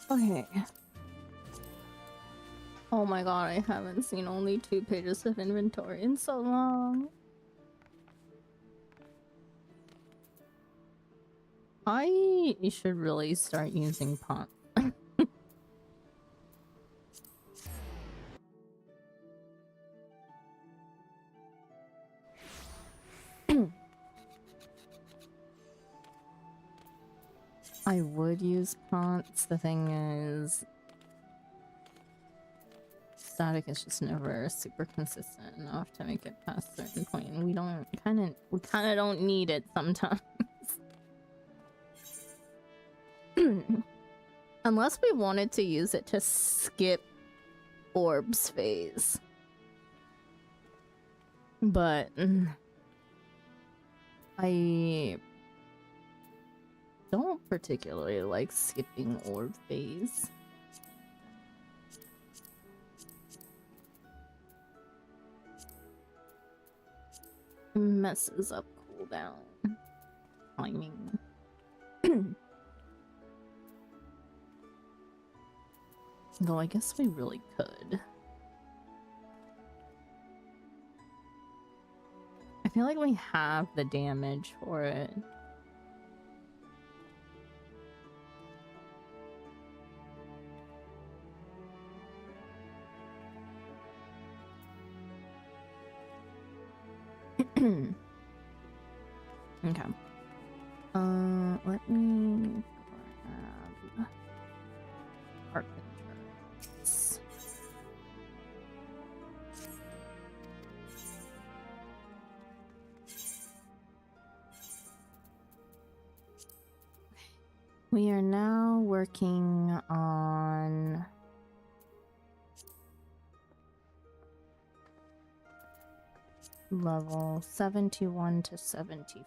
Okay. Oh my god, I haven't seen only 2 pages of inventory in so long. I should really start using pot. I would use pots. The thing is, static is just never super consistent enough to make it past a certain point, and we kind of don't need it sometimes. Unless we wanted to use it to skip orbs phase. But I don't particularly like skipping orb phase. Messes up cooldown timing. Though I guess we really could. I feel like we have the damage for it. Okay. Let me grab Architects. We are now working on level 71 to 75.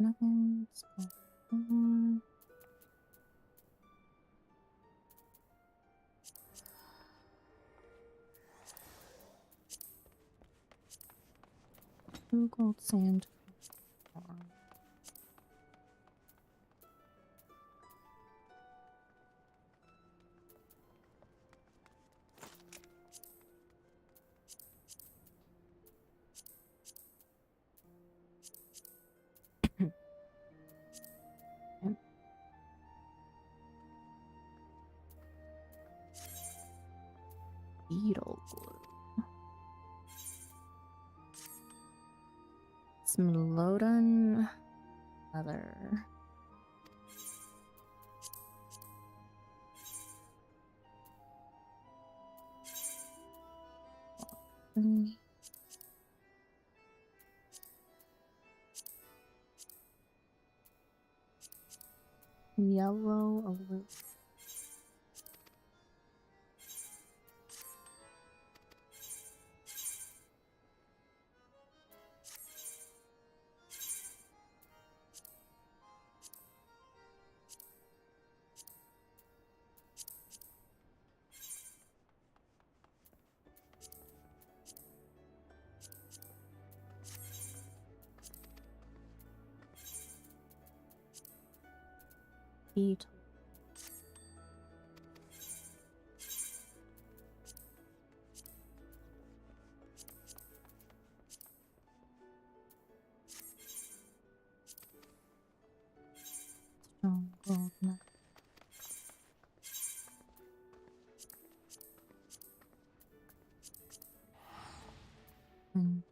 Nuggets. Two gold sand. Beetle glue. Smilodon leather. Yellow alert. Beetle. Strong gold nut. And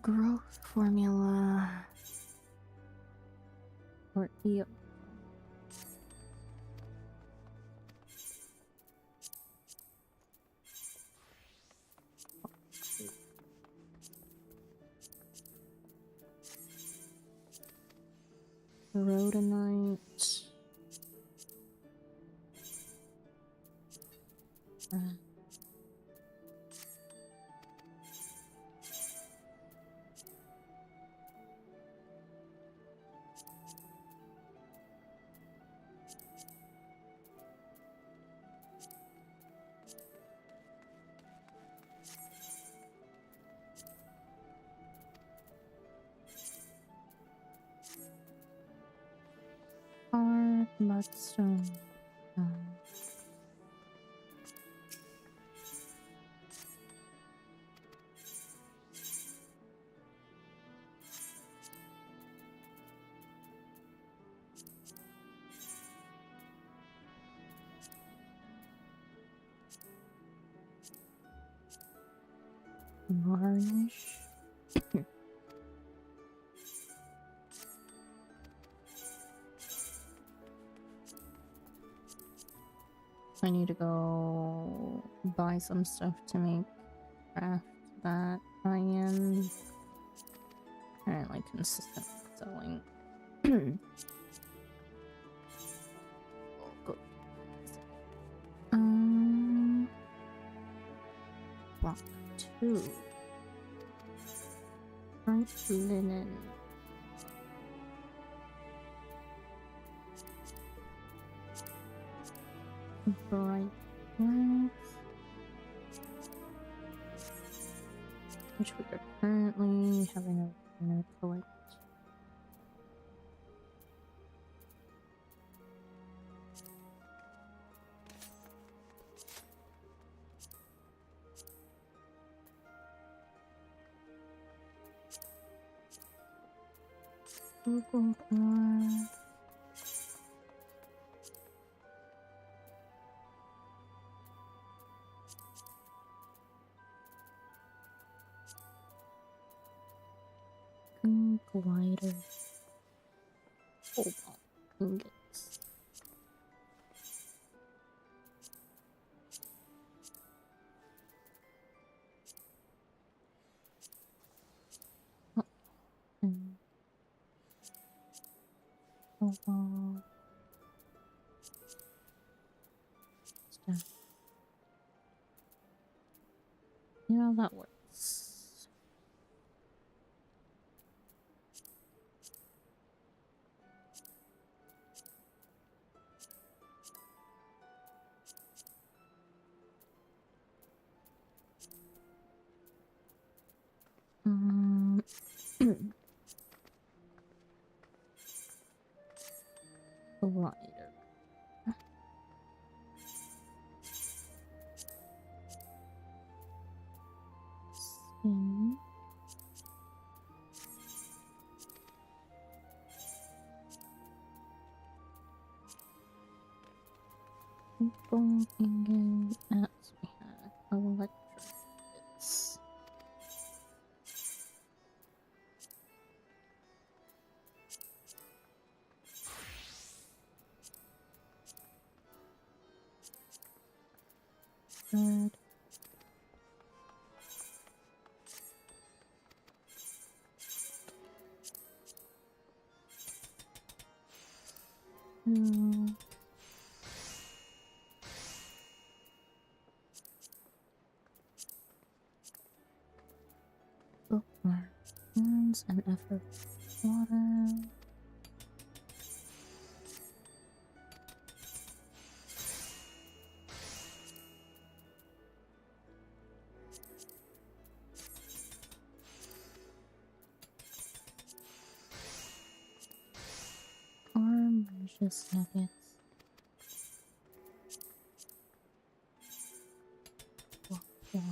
growth formula or E. Rhodonite. Bloodstone. Varnish. I need to go buy some stuff to make craft that I am apparently consistent with selling. Oh, go. Block 2. Bright linen. Bright red. Which we are currently having a runner collect. Google ore. Glider. Hold on. Ingots. Oh, and cobalt. Stuff. You know, that works. Glider. Spin. Gold ingot. As we have electrics. Red. Bookmark. Hands and effort. Water. Just nuggets. Four.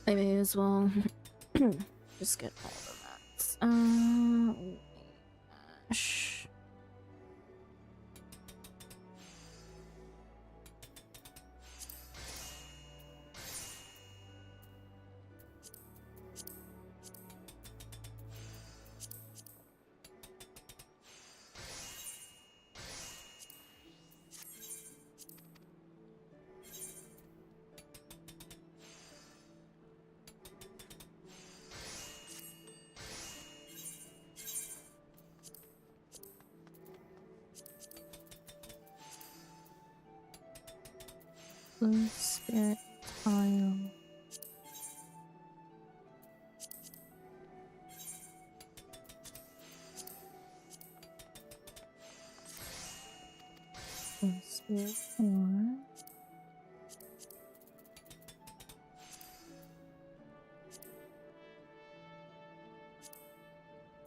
I may as well just get all the mats. Ash. Blue spirit tile. Steel ore.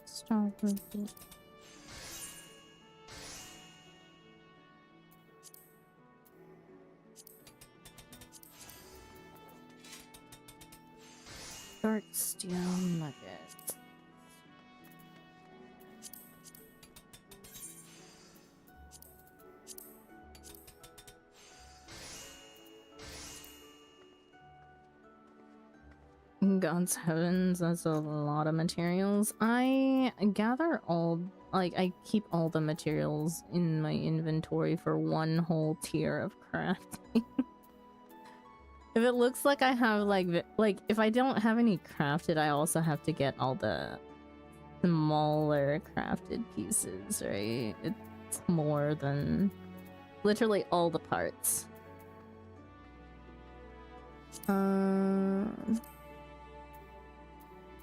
Star ruby. Dark steel nugget. God's heavens, that's a lot of materials. I gather all, like, I keep all the materials in my inventory for one whole tier of crafting. If it looks like I have, like, if I don't have any crafted, I also have to get all the smaller crafted pieces, right? It's more than literally all the parts.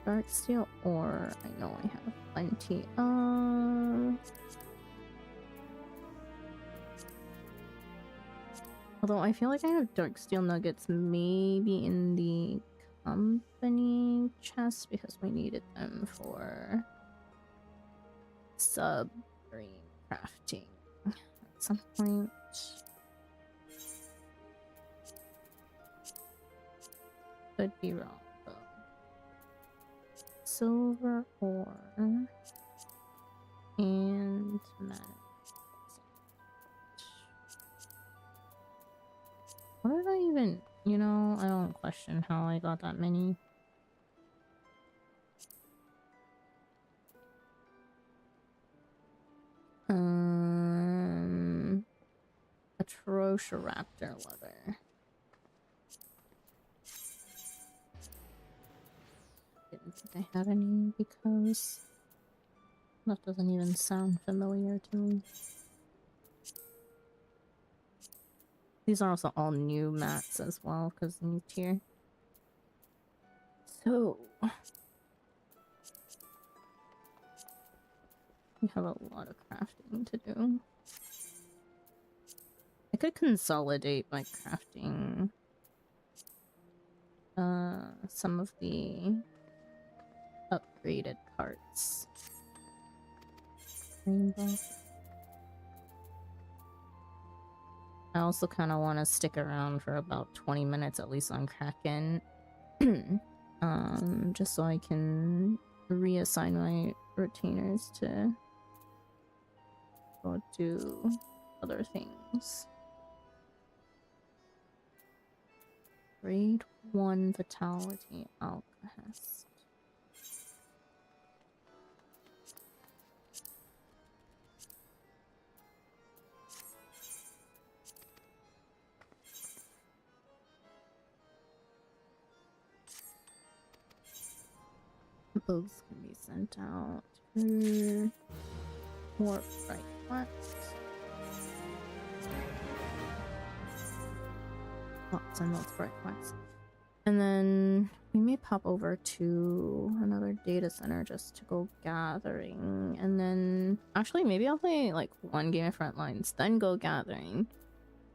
Dark steel ore, I know I have plenty of. Although I feel like I have dark steel nuggets maybe in the company chest because we needed them for submarine crafting at some point. Could be wrong. Silver ore and matte. What did I even, you know, I don't question how I got that many. Atrocioraptor leather. Didn't think I had any because that doesn't even sound familiar to me. These are also all new mats as well because new tier. So we have a lot of crafting to do. I could consolidate by crafting some of the upgraded parts. Rainbow. I also kind of want to stick around for about 20 minutes at least on Kraken. Just so I can reassign my retainers to go do other things. Grade 1 Vitality Alchemist. Both can be sent out. More bright wax. Lots and lots of bright wax. And then we may pop over to another data center just to go gathering. And then actually maybe I'll play like one game of Frontlines, then go gathering.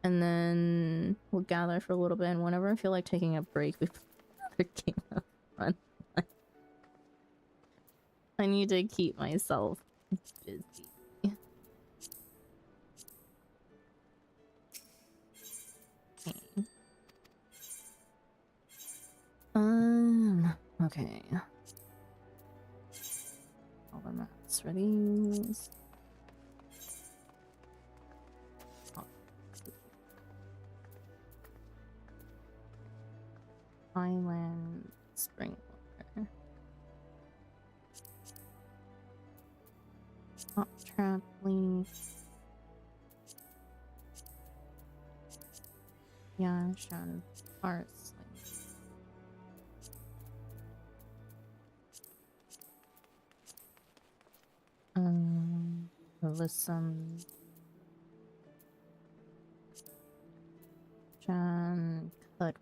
And then we'll gather for a little bit, and whenever I feel like taking a break, we play another game of Frontlines. I need to keep myself busy. Okay. All the mats ready. Oh. Island spring water. Hot trap leaf. Yash and parsley. Listen. Jan cut.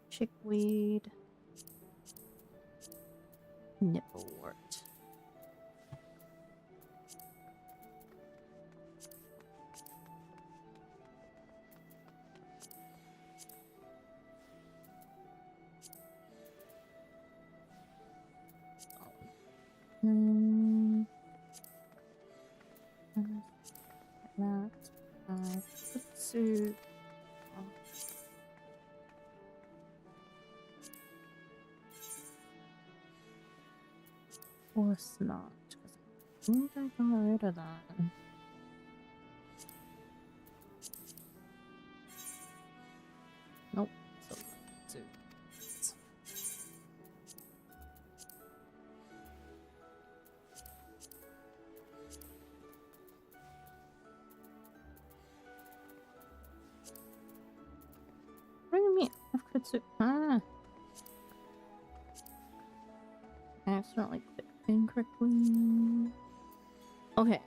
Chickweed. Nipplewort. Mm, that. Kutsu. Of course not, because I think I got rid of that. Nope. So, two. Bring me of Kutsu. Ah! I accidentally clicked incorrectly. Okay.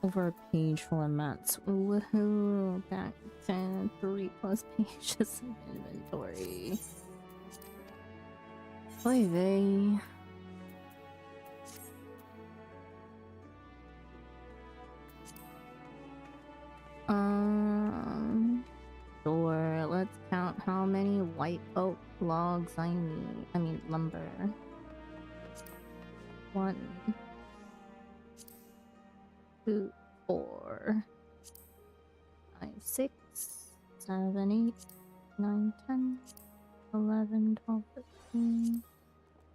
Over a page full of mats. Woohoo! Back to 3+ pages of inventory. Oy vey. Sure. Let's count how many white oak logs I need. I mean, lumber. 1, 2, 4, 5, 6, 7, 8, 9, 10, 11, 12, 13,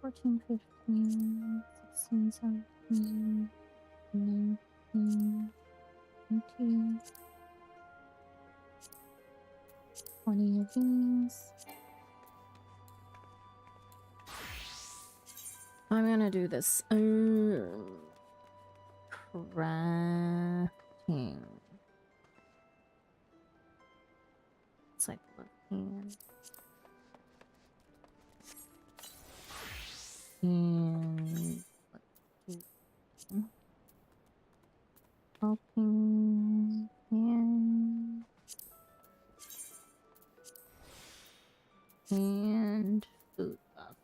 14, 15, 16, 17, 19, 20, 20 of these. I'm gonna do this. Crafting. Cycle of hand. And let's do helping hand and food buff.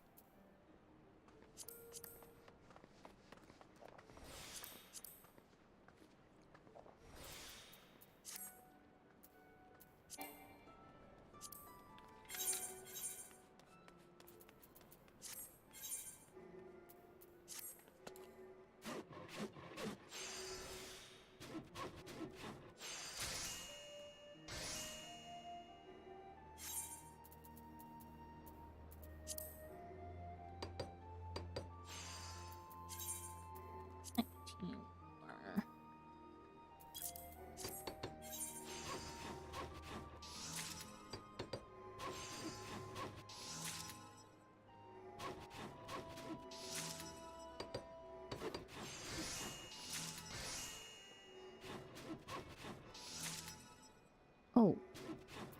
Oh,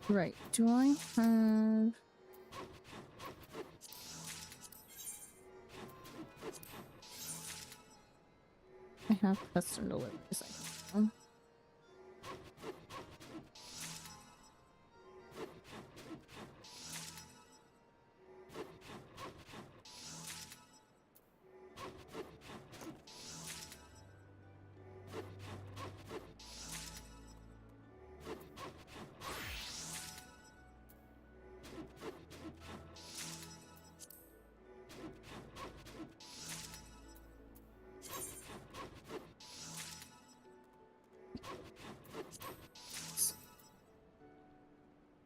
right. Do I have... I have custom deliveries, I think.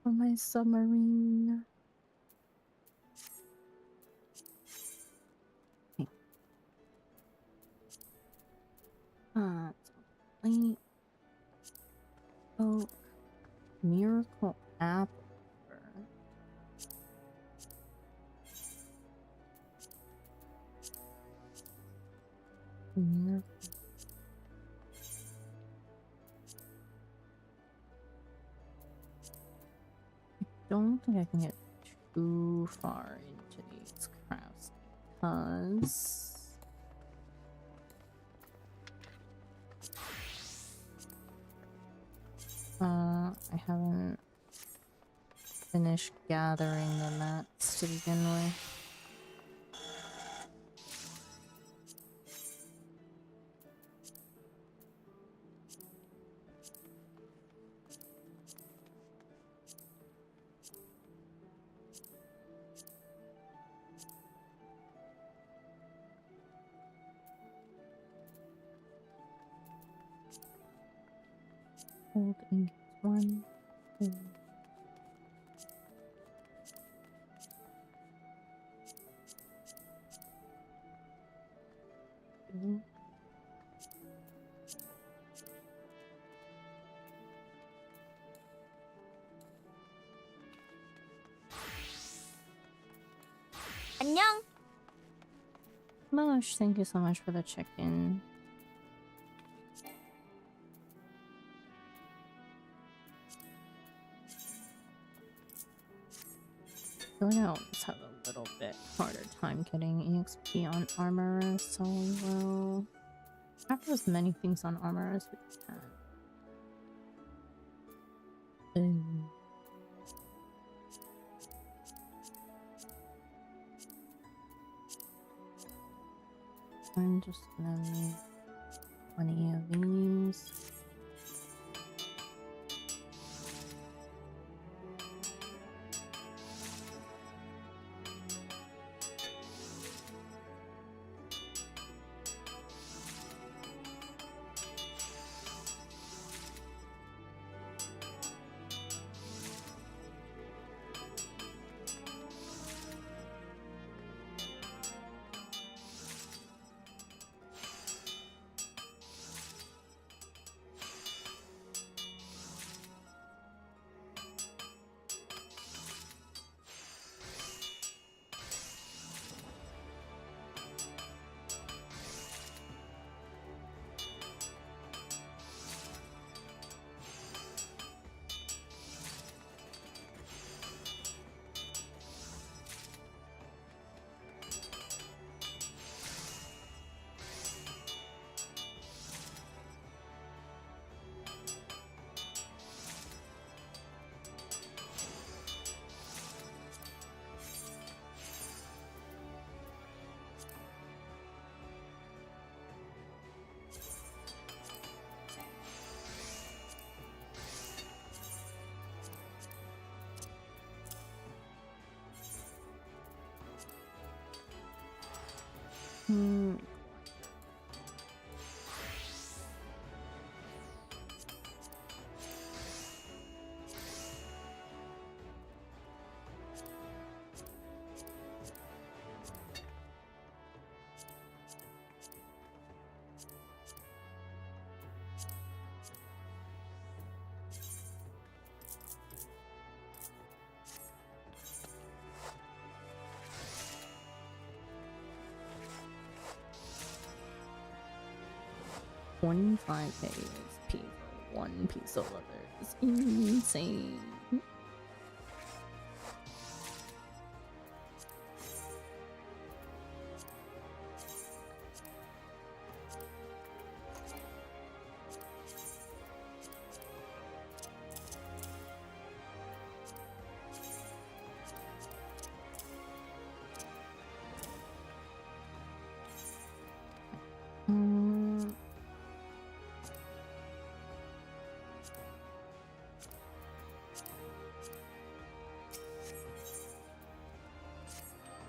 For my submarine. Okay. Wait. Oh, miracle apple. Miracle. I don't think I can get too far into these crafts because I haven't finished gathering the mats to begin with. Gold ingots. 1, 2, 2. 안녕. Mush, thank you so much for the check-in. I feel like I always have a little bit harder time getting EXP on Armorer, so we'll have as many things on Armorer as we can. I'm just gonna make 20 of these. Hmm. $25 ASP for one piece of leather is insane.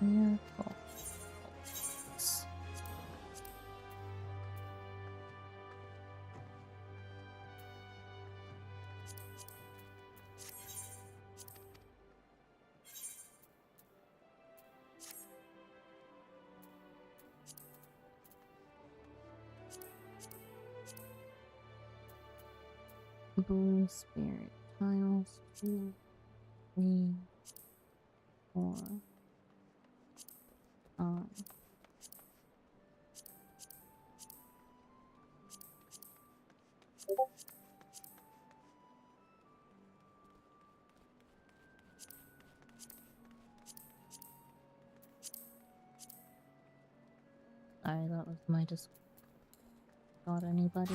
Miracle. Blue spirit tiles 2, 3, 4, 5. Sorry, that was my just got anybody.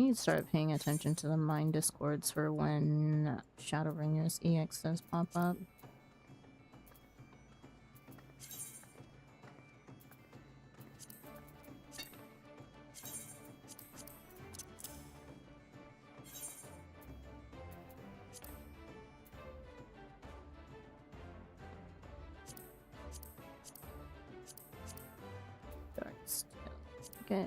need to start paying attention to the mine discords for when Shadowbringers EXs pop up. Okay.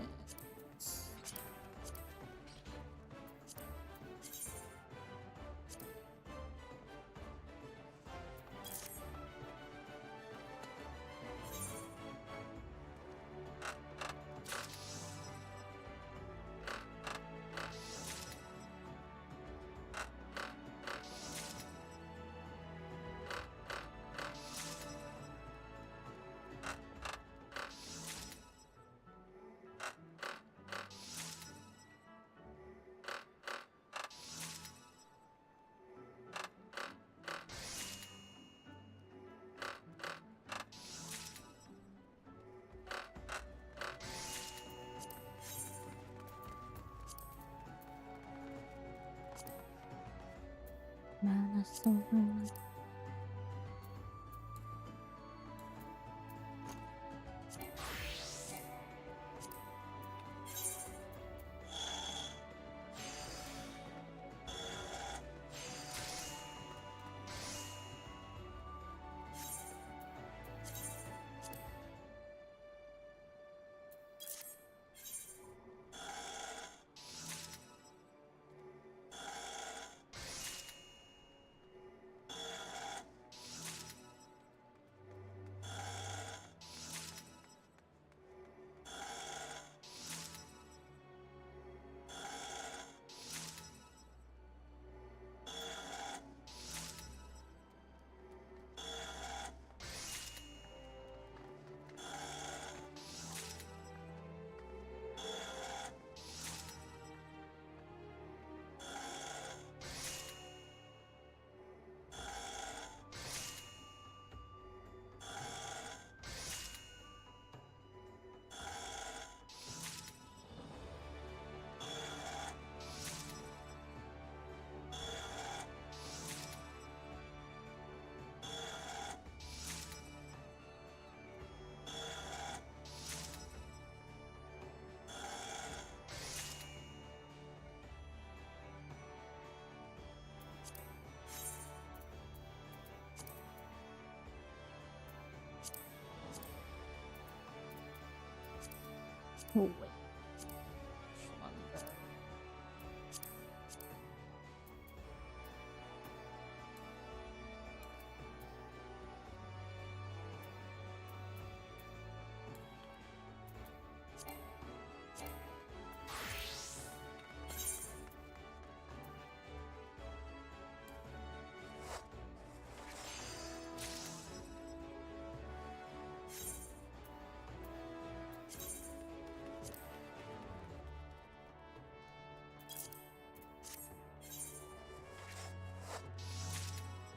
Oh, wait.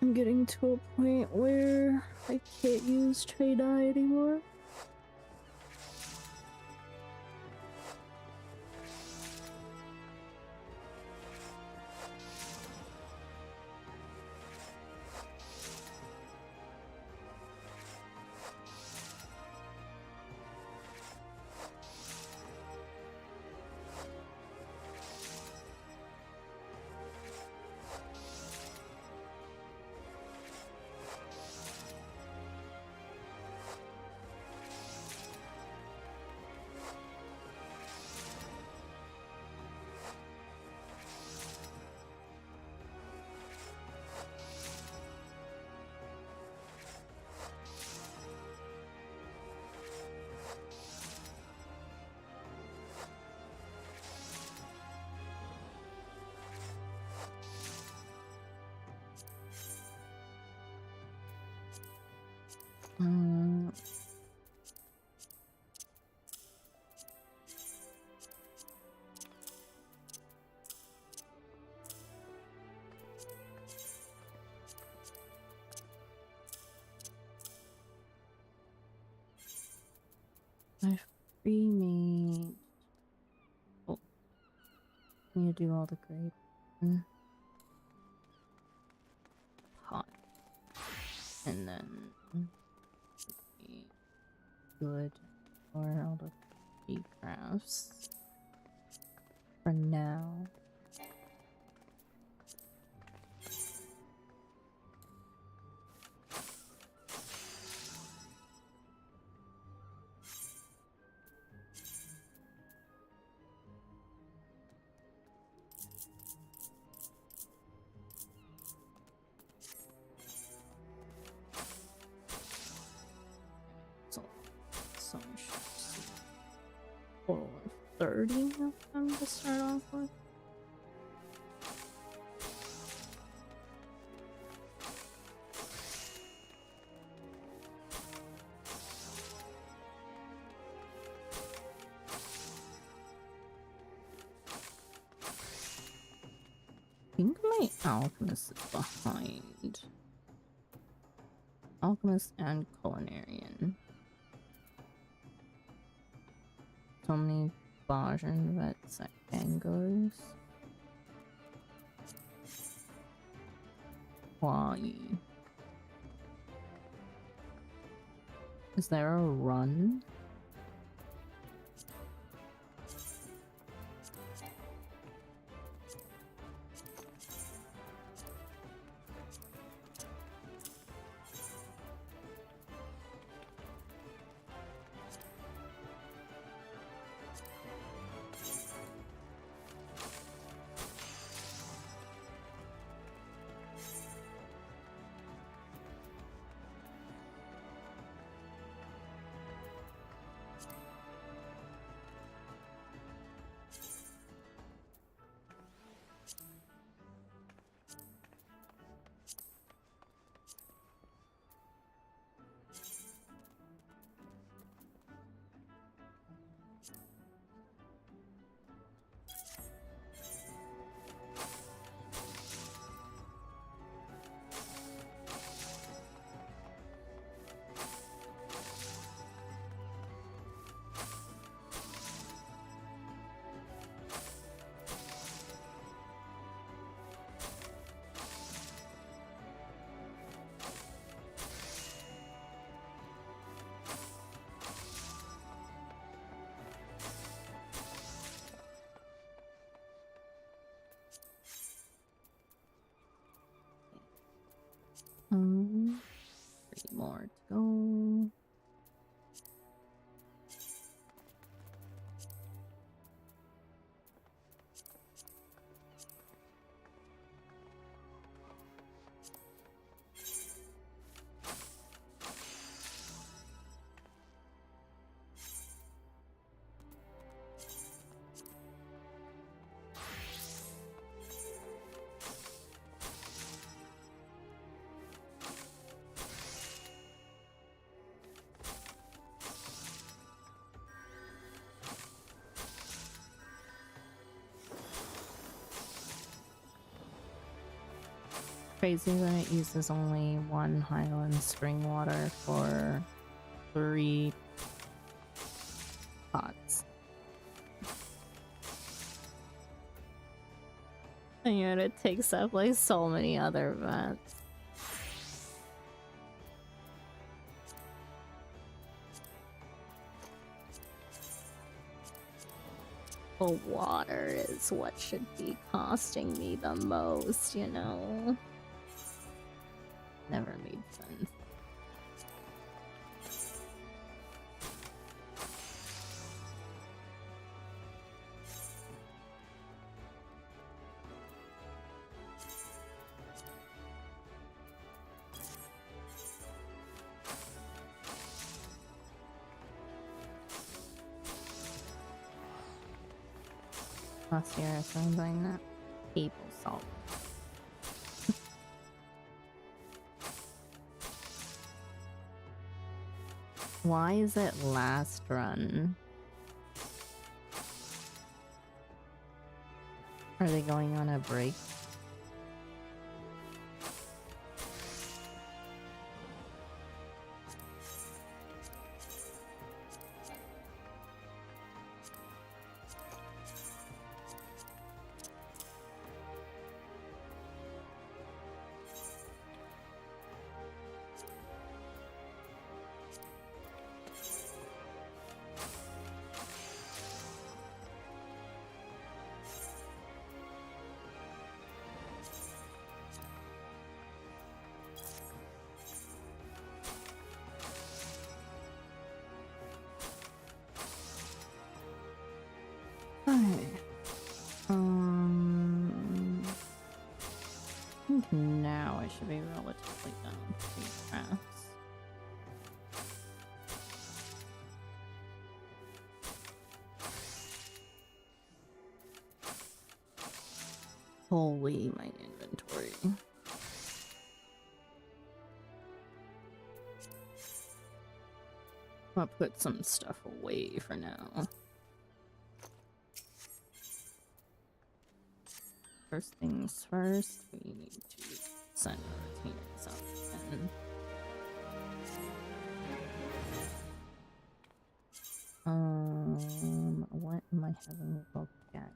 I'm getting to a point where I can't use trade eye anymore. My free me. Oh. You do all the great pot. And then be good for all the free crafts for now. So I should see. Oh, 30 of them to start off with. I think my alchemist is behind. Alchemist and culinarian. So many Bajan vets at Angos. Why? Is there a run? Three more to go. Crazy that it uses only one Highland spring water for 3 pots. And yet it takes up like so many other vets. The water is what should be costing me the most, you know? Never made sense. Last year I was buying that table salt. Why is it last run? Are they going on a break? Okay. I think now I should be relatively done with these crafts. Holy, my inventory. I'll put some stuff away for now. First things first, we need to send our retainers up and what am I having a look at?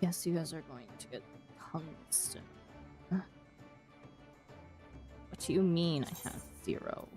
Yes, you guys are going to get tungsten. What do you mean I have 0?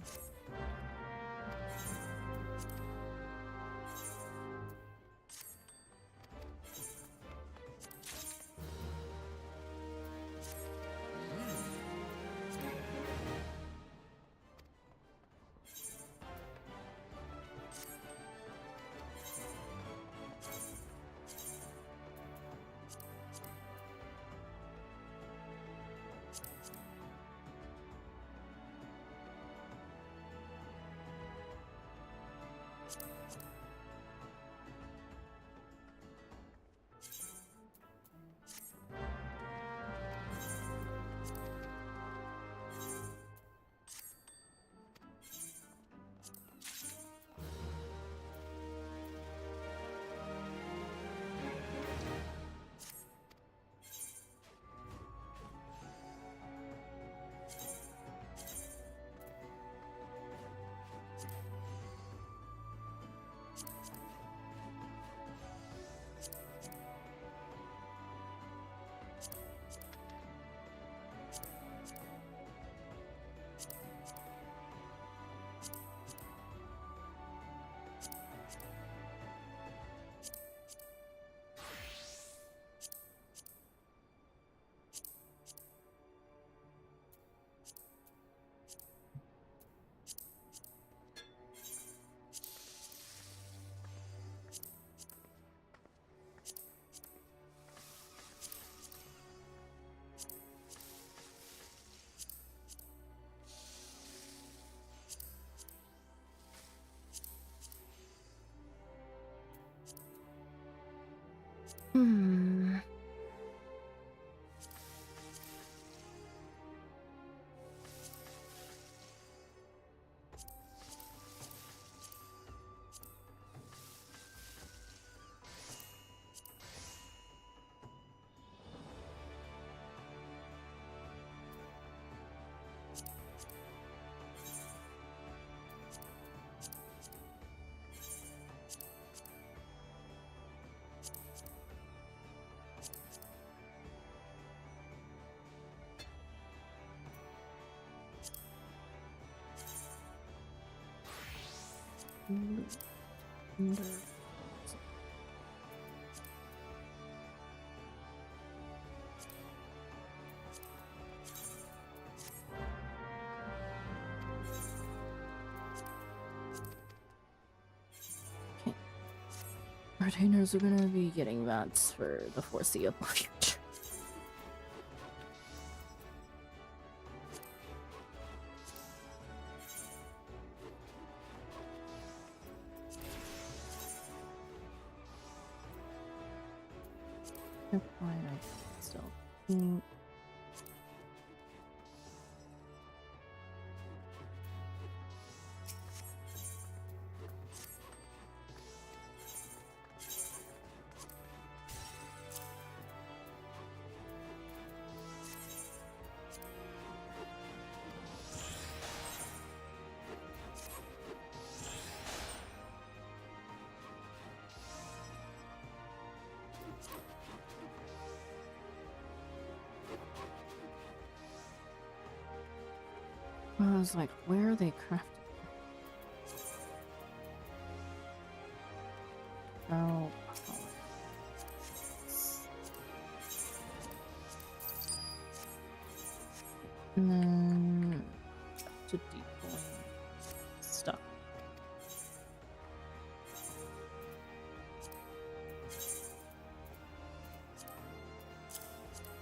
Hmm. Retainers are gonna be getting that for the foreseeable future. Tripwire, I still think. I was like, where are they crafted? Oh, and then to deploy stuff.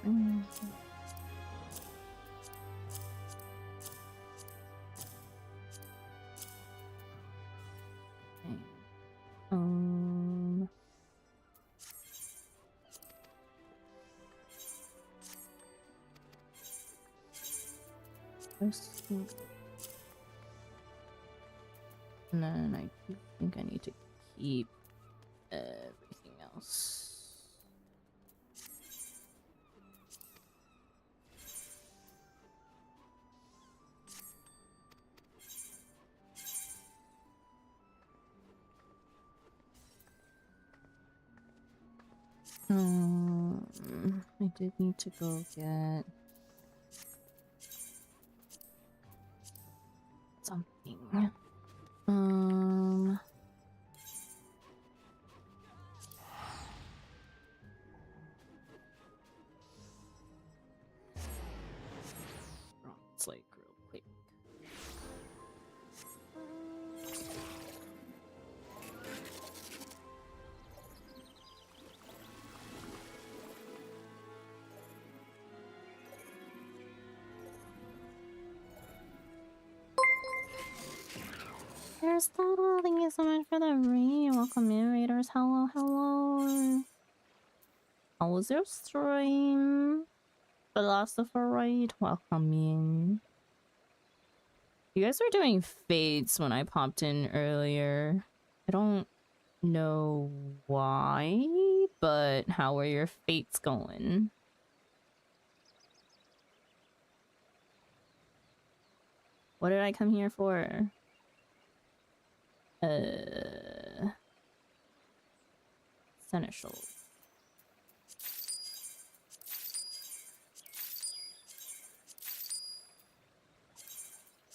Okay. This thing. And then I do think I need to keep everything else. I did need to go get something. It's like real quick. There's Total. Thank you so much for the raid. Welcome in, raiders. Hello, hello. How was your stream? Philosopherite, welcome in. You guys were doing fades when I popped in earlier. I don't know why, but how are your fates going? What did I come here for? Seneschal.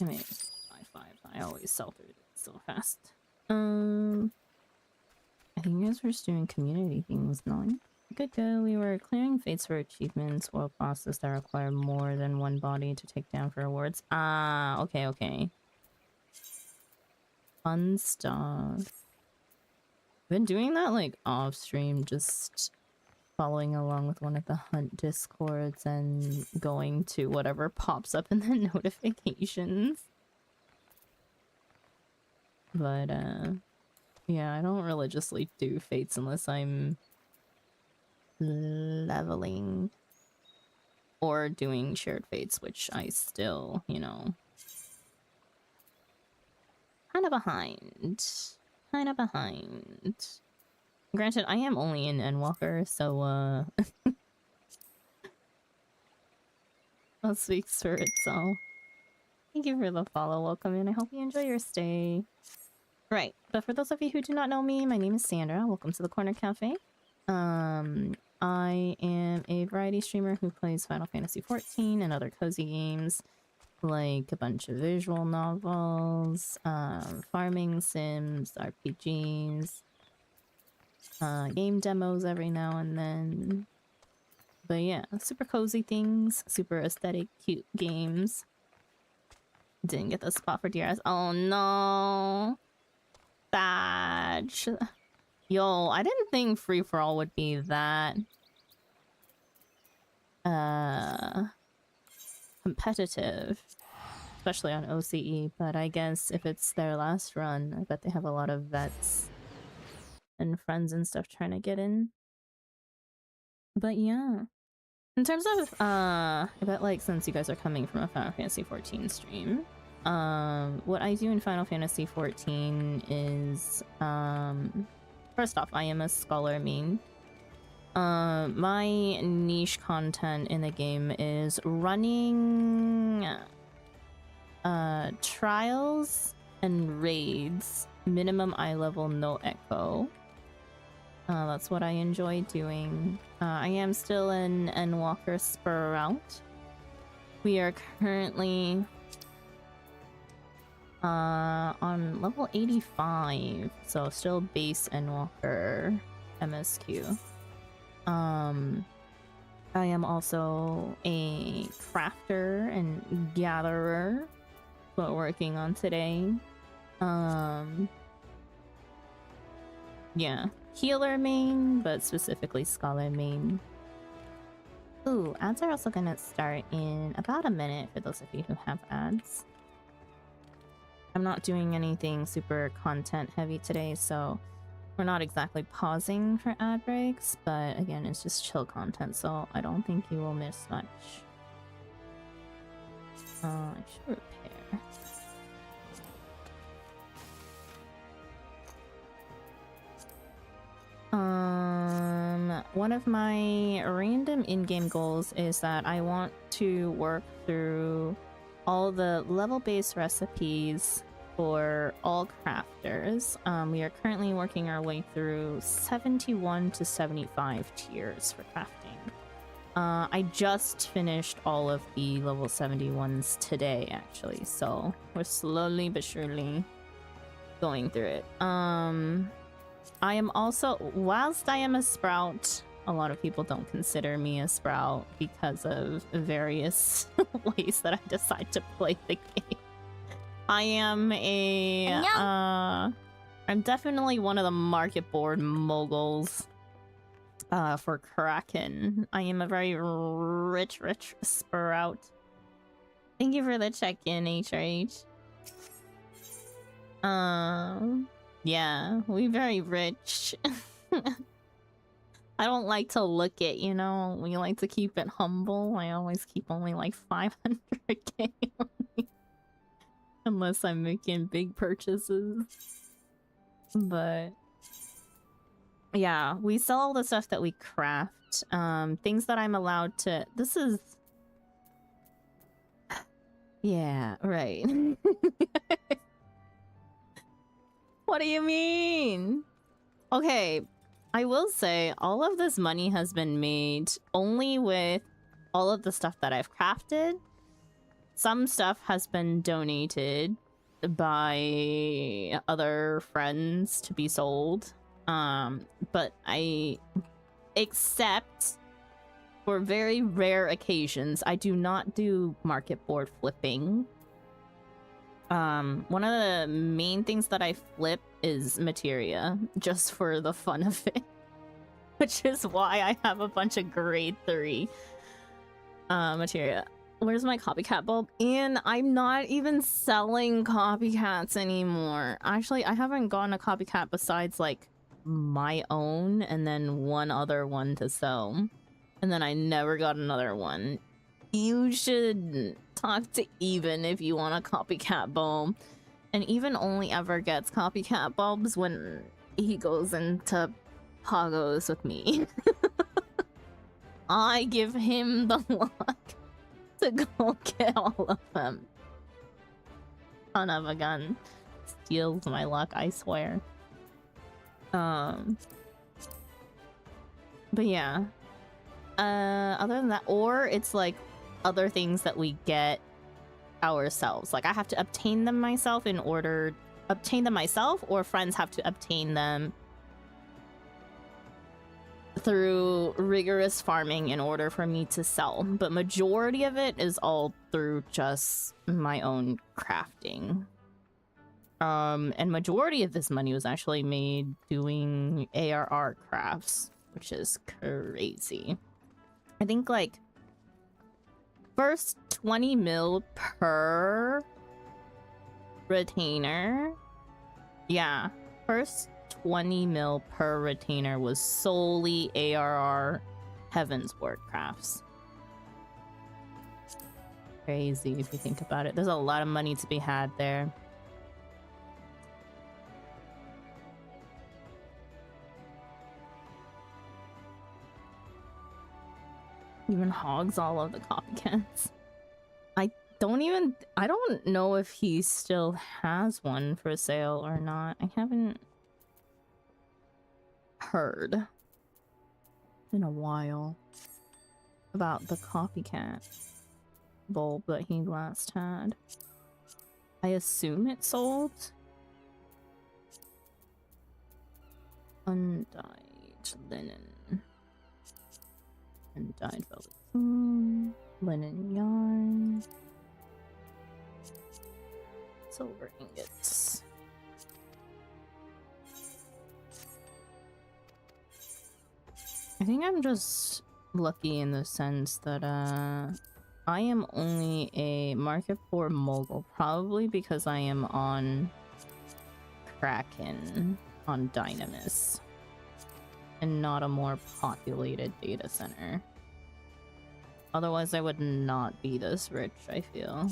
I mean, I always sell through it so fast. I think you guys were just doing community things, no? Good go. We were clearing fates for achievements or bosses that require more than one body to take down for awards. Ah, okay, okay. Fun stuff. Been doing that like off stream, just following along with one of the hunt discords and going to whatever pops up in the notifications. But yeah, I don't religiously do fates unless I'm leveling or doing shared fates, which I still, you know, kind of behind. Kind of behind. Granted, I am only in Endwalker, so that speaks for itself. Thank you for the follow. Welcome in. I hope you enjoy your stay. Right, but for those of you who do not know me, my name is Sandra. Welcome to the Corner Cafe. I am a variety streamer who plays Final Fantasy XIV and other cozy games, like a bunch of visual novels, farming sims, RPGs, game demos every now and then. But yeah, super cozy things, super aesthetic, cute games. Didn't get the spot for DRS. Oh no! Badge. Yo, I didn't think free-for-all would be that competitive, especially on OCE, but I guess if it's their last run, I bet they have a lot of vets and friends and stuff trying to get in. But yeah. In terms of, I bet, like, since you guys are coming from a Final Fantasy 14 stream, what I do in Final Fantasy 14 is, first off, I am a scholar main. My niche content in the game is running, trials and raids, minimum eye level, no echo. That's what I enjoy doing. I am still in Endwalker Sprout. We are currently on level 85, so still base Endwalker MSQ. I am also a crafter and gatherer, what we're working on today. Yeah. Healer main, but specifically scholar main. Ooh, ads are also gonna start in about a minute for those of you who have ads. I'm not doing anything super content heavy today, so we're not exactly pausing for ad breaks, but again, it's just chill content, so I don't think you will miss much. I should repair. One of my random in-game goals is that I want to work through all the level-based recipes for all crafters. We are currently working our way through 71 to 75 tiers for crafting. I just finished all of the level 71s today, actually, so we're slowly but surely going through it. I am also, whilst I am a Sprout, a lot of people don't consider me a Sprout because of various ways that I decide to play the game. I am I'm definitely one of the market board moguls for Kraken. I am a very rich Sprout. Thank you for the check-in, HRH. Yeah, we very rich. I don't like to look it, you know? We like to keep it humble. I always keep only like 500k unless I'm making big purchases. But yeah, we sell all the stuff that we craft. Things that I'm allowed to... This is... Yeah, right. What do you mean? Okay, I will say all of this money has been made only with all of the stuff that I've crafted. Some stuff has been donated by other friends to be sold. But except for very rare occasions, I do not do market board flipping. One of the main things that I flip is materia, just for the fun of it. Which is why I have a bunch of grade 3 materia. Where's my copycat bulb? And I'm not even selling copycats anymore. Actually, I haven't gotten a copycat besides like my own and then one other one to sell. And then I never got another one. You should talk to Even if you want a copycat bulb. And Even only ever gets copycat bulbs when he goes into poggos with me. I give him the luck to go get all of them. Son of a gun. Steals my luck, I swear. But yeah. Other than that, or it's like other things that we get ourselves. Like I have to obtain them myself or friends have to obtain them through rigorous farming in order for me to sell. But majority of it is all through just my own crafting. And majority of this money was actually made doing ARR crafts, which is crazy. I think like first 20 mil per retainer. Yeah, first 20 mil per retainer was solely ARR Heaven's Ward crafts. Crazy if you think about it. There's a lot of money to be had there. Even hogs all of the copycats. I don't know if he still has one for sale or not. I haven't heard in a while about the copycat bulb that he last had. I assume it sold. Undyed linen. Undyed velvet. Linen yarn. Silver ingots. I think I'm just lucky in the sense that I am only a Market 4 mogul, probably because I am on Kraken on Dynamis and not a more populated data center. Otherwise I would not be this rich, I feel.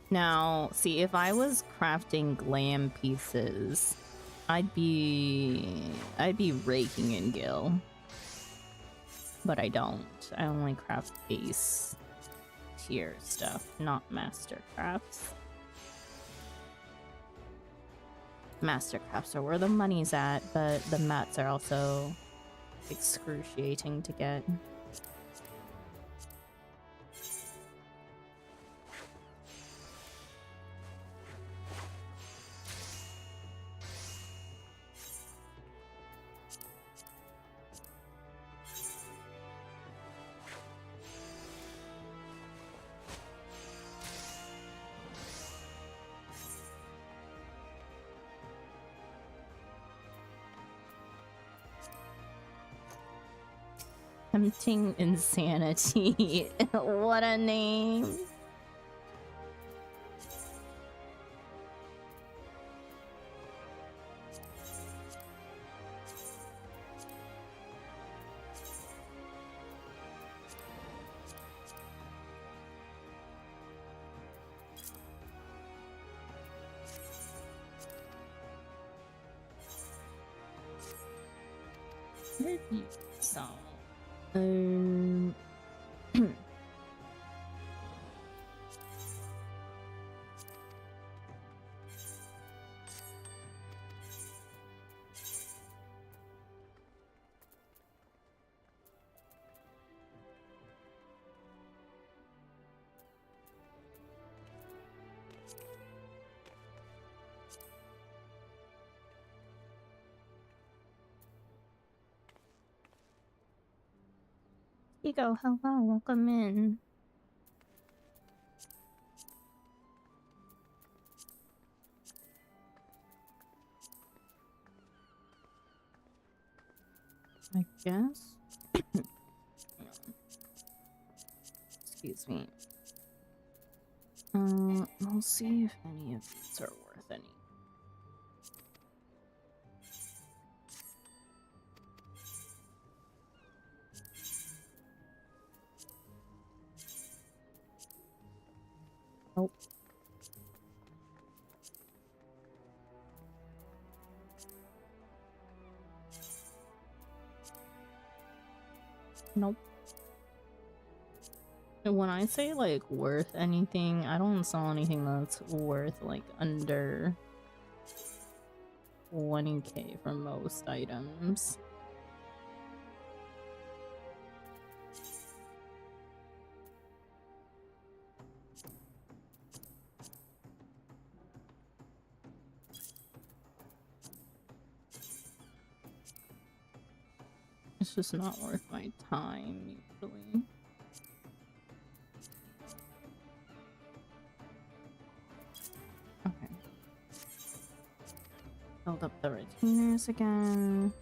Now, see, if I was crafting glam pieces, I'd be raking in Gil. But I don't. I only craft base tier stuff, not master crafts. Master crafts are where the money's at, but the mats are also excruciating to get. Tempting insanity. What a name. So Ego, hello, welcome in. I guess. Excuse me. We'll see if any of these are worth any. Oh. Nope. When I say like worth anything, I don't sell anything that's worth like under 20k for most items. It's just not worth my time usually. Okay. Build up the retainers again.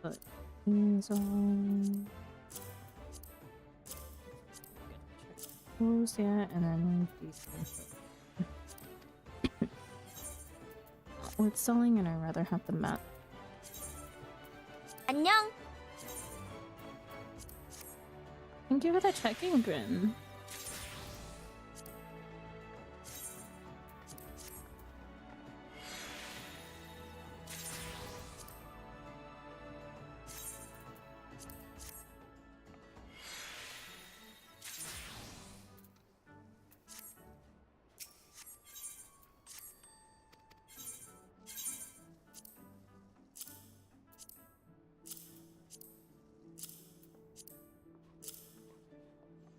Put these on. Those yet, and then these things. Worth selling, and I'd rather have the map. 안녕. Thank you for the check-in, Grim.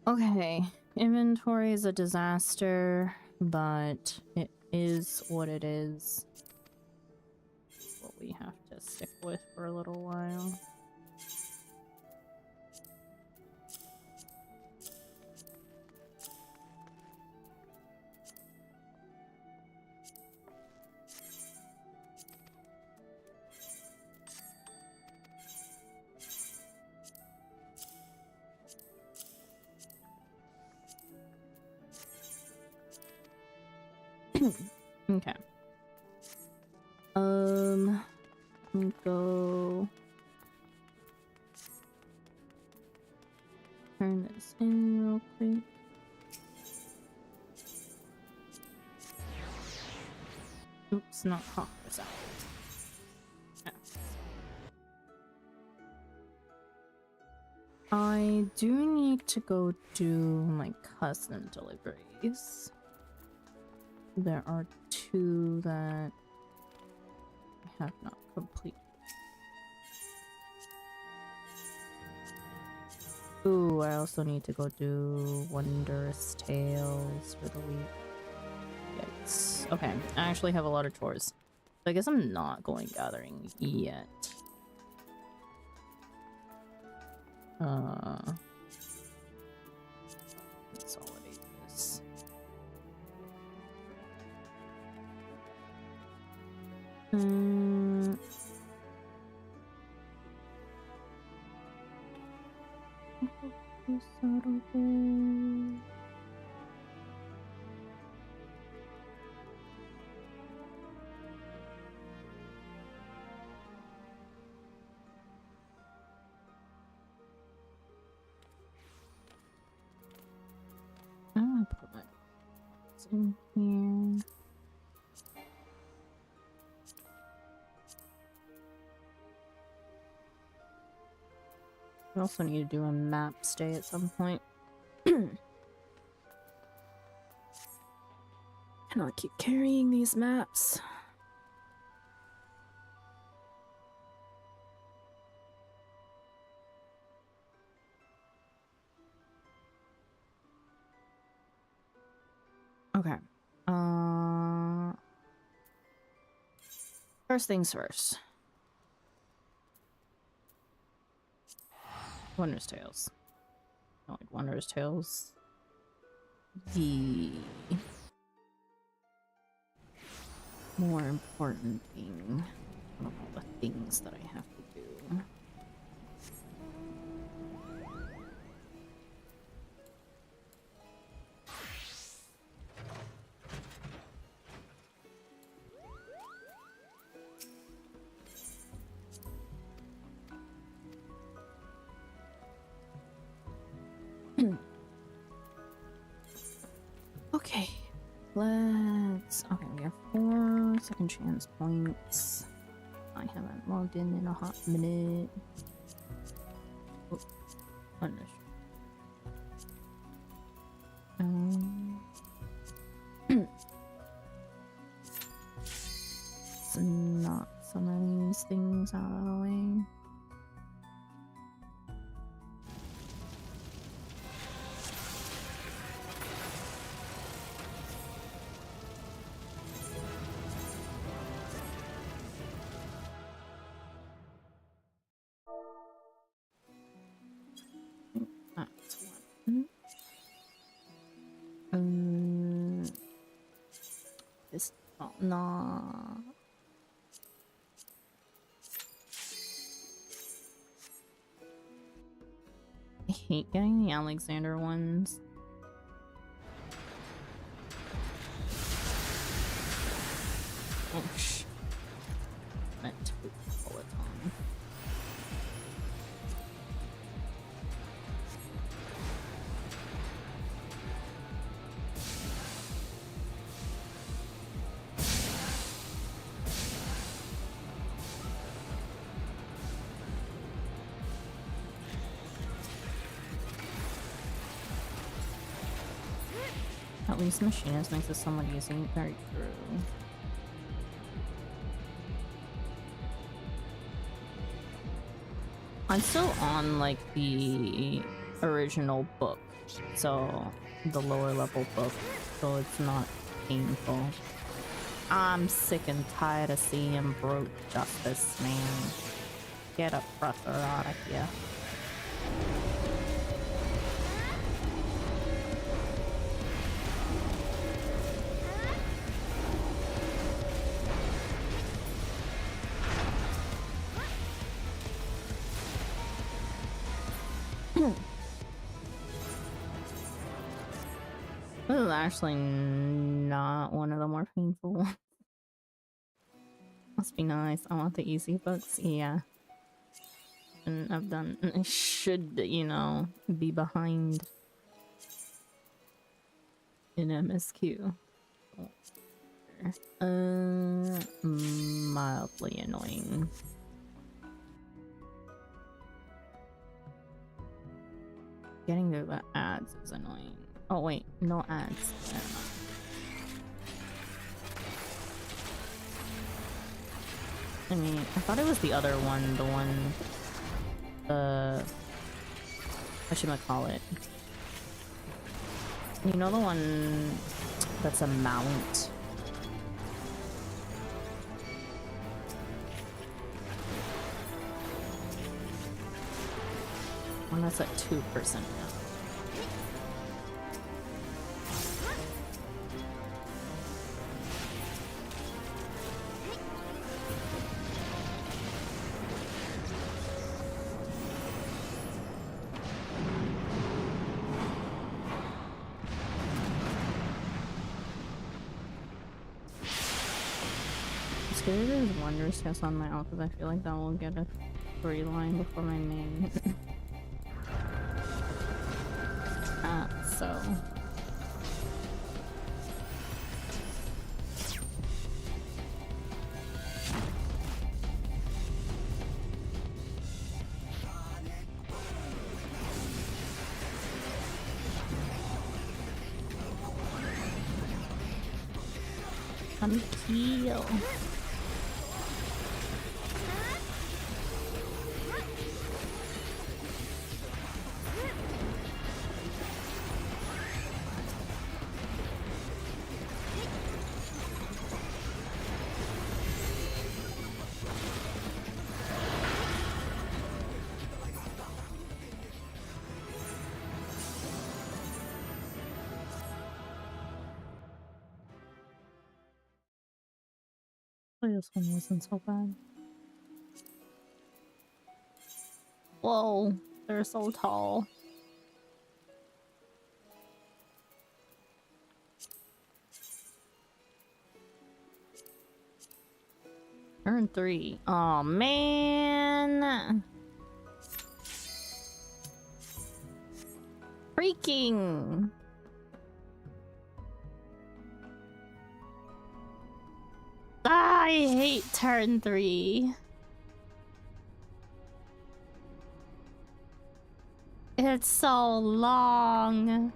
Okay, inventory is a disaster, but it is what it is. It's what we have to stick with for a little while. Okay. Let me go turn this in real quick. Oops, not Hawker's out. Yeah. I do need to go do my custom deliveries. There are 2 that I have not completed. Ooh, I also need to go do Wondrous Tales for the week. Yikes. Okay, I actually have a lot of chores. So I guess I'm not going gathering yet. Consolidate this. I'm gonna put my books in here. I also need to do a map stay at some point. Cannot keep carrying these maps. Okay. First things first. Wondrous Tales. I like Wondrous Tales. The more important thing of all the things that I have to do. Okay, let's. Okay, we have 4 second chance points. I haven't logged in a hot minute. Oh, understood. Let's knock some of these things out of the way. Nah. I hate getting the Alexander ones. Oh sh. Meant to pull it on. At least Machinist makes it somewhat easy. Very true. I'm still on like the original book, so the lower level book, so it's not painful. I'm sick and tired of seeing broke justice, man. Get a brother out of here. This is actually not one of the more painful ones. Must be nice. I want the easy books. Yeah. And I've done. I should, you know, be behind in MSQ. Mildly annoying. Getting through the ads is annoying. Oh wait, no ads. I mean, I thought it was the other one, the one, whatchamacallit. You know the one that's a mount? One that's at 2% now. There's Wonders test on my alt because I feel like that will get a storyline before my main. So. Come heal. This one wasn't so bad. Whoa, they're so tall. Turn 3. Oh man. Freaking. I hate turn 3. It's so long.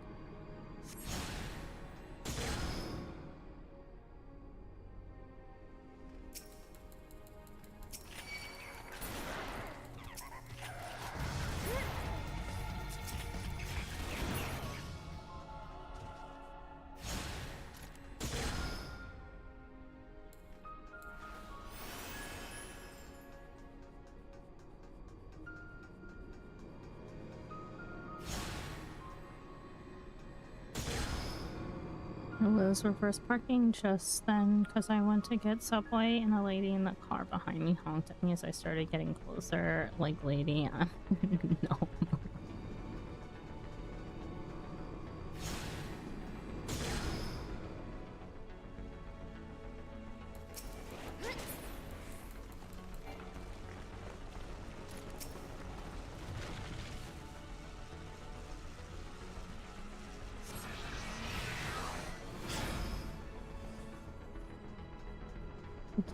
I was reverse parking just then because I went to get Subway and a lady in the car behind me honked at me as I started getting closer. Like, lady, no.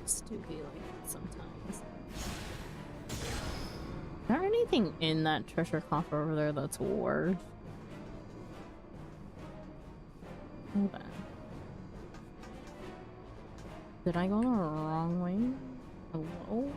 Just do be like that sometimes. Is there anything in that treasure coffer over there that's worth? Hold on. Did I go the wrong way? Hello?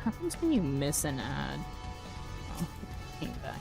What happens when you miss an ad? Oh, it came back.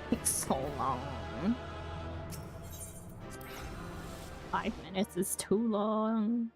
Takes so long. 5 minutes is too long.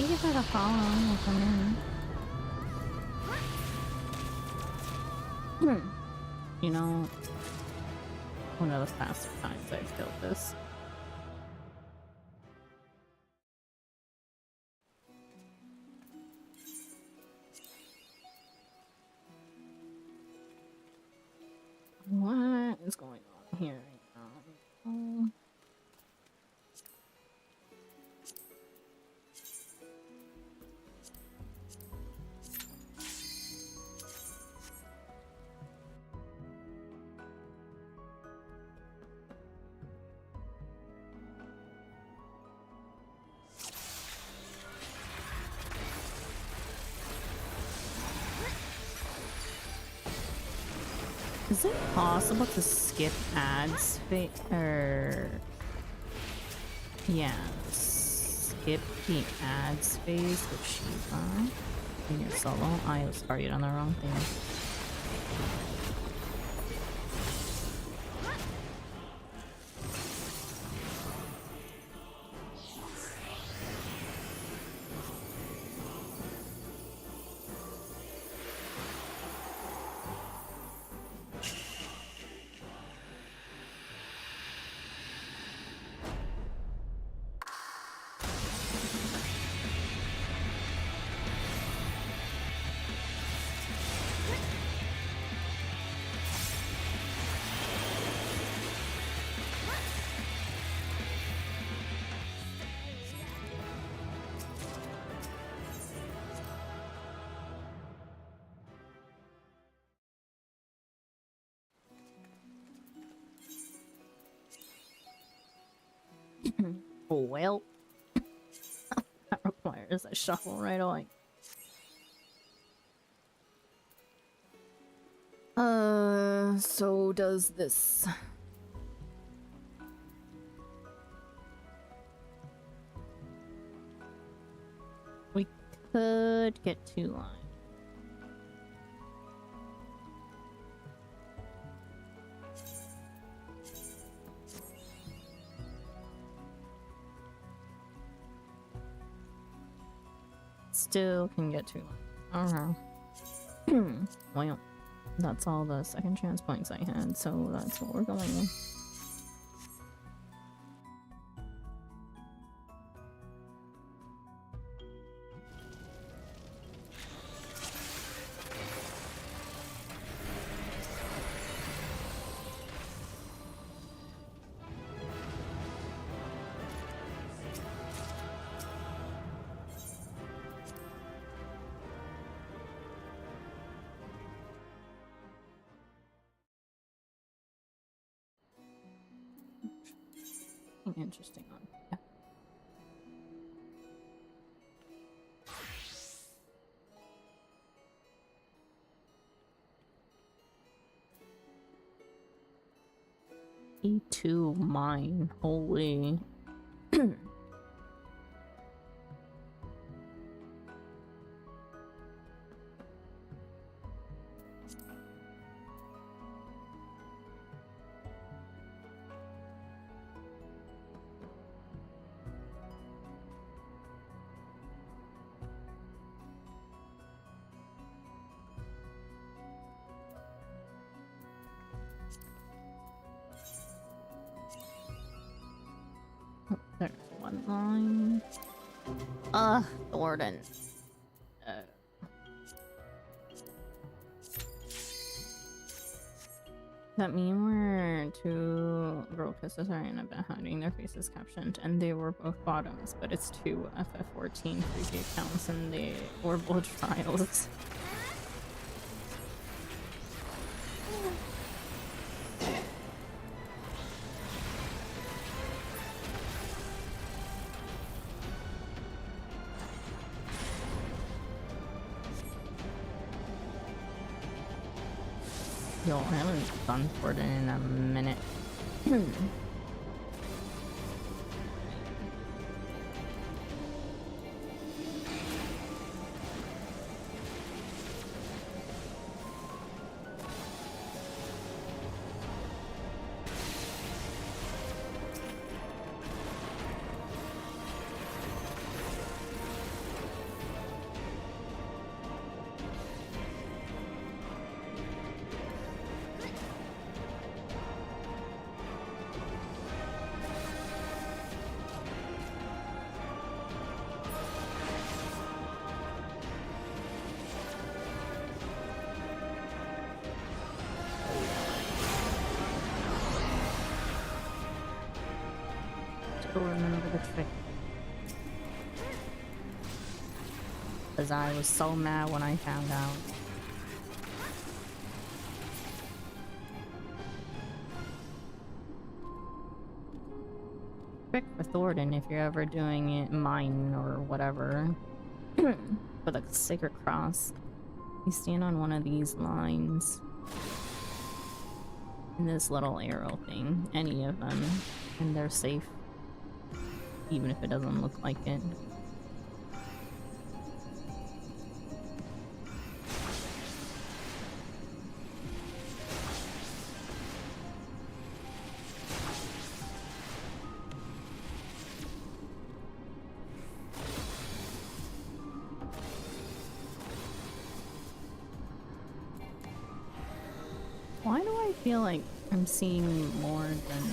you for the follow. I'll come in. You know, one of the faster times I've killed this. What is going on here right now? Is it possible to skip ads? Yeah, skip the ads phase with Shiva in your solo. I was targeted on the wrong thing. Oh, well. That requires a shuffle right away. So does this. We could get 2 lines. Still can get 2 lines. Well, that's all the second chance points I had, so that's what we're going with. Interesting one. Yeah. E2 mine. Holy. There's one line. Thornton. That mean where 2 girl kisses are in a bed hiding their faces captioned, and they were both bottoms, but it's 2 FF14 freaky accounts, and they were both trials. Yo, I haven't done Thornton in a minute. still remember the trick. Because I was so mad when I found out. Trick for Thornton if you're ever doing it mine or whatever. For the Sacred Cross. You stand on one of these lines. And this little arrow thing. Any of them. And they're safe. Even if it doesn't look like it. Why do I feel like I'm seeing more than...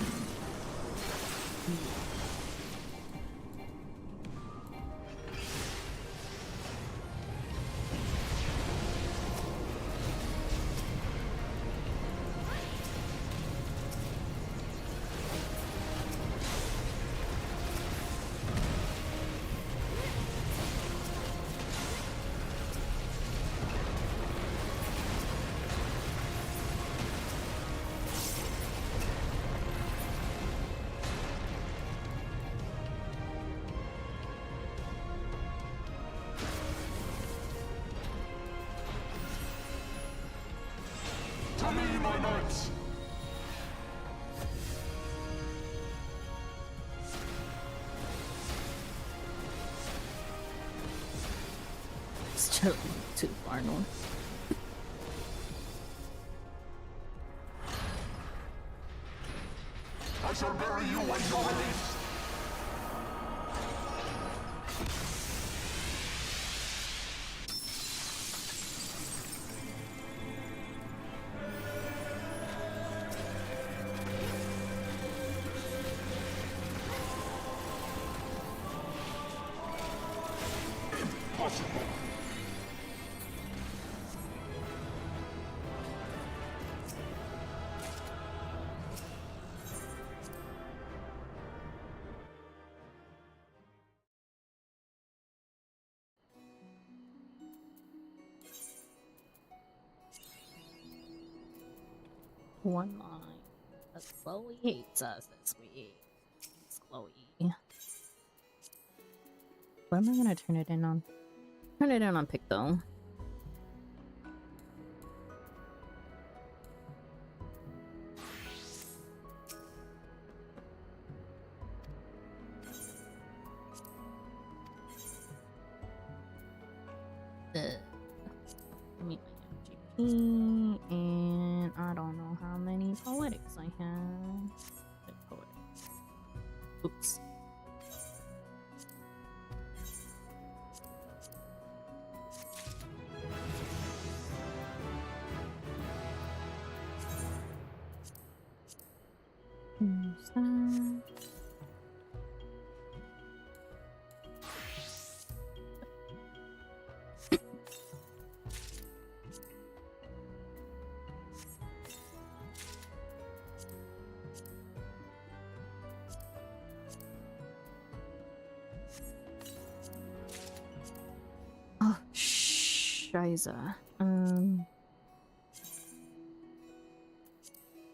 To me, my knights! It's totally too far north. I shall bury you when you're released! Impossible! One line. Because Chloe hates us this week. It's Chloe. What am I gonna turn it in on? Turn it in on pick though. Meet my MGP, and I don't know how many poetics I have. Poetics. Oops. Who's that? Oh, Shiza.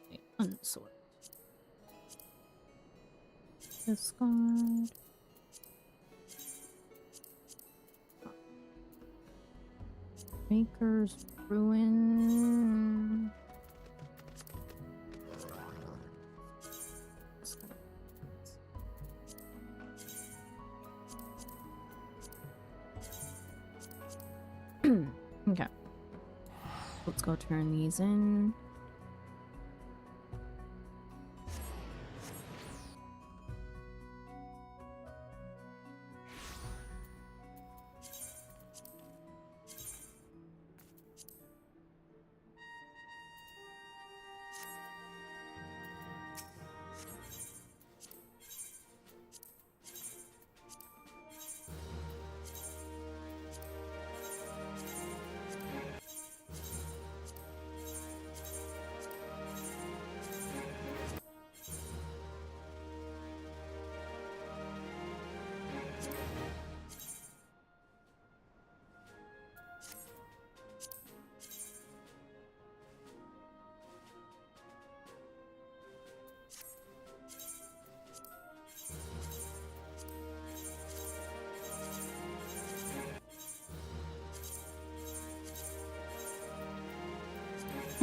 Okay, unsort. Discard. Maker's Ruin. Okay. Let's go turn these in.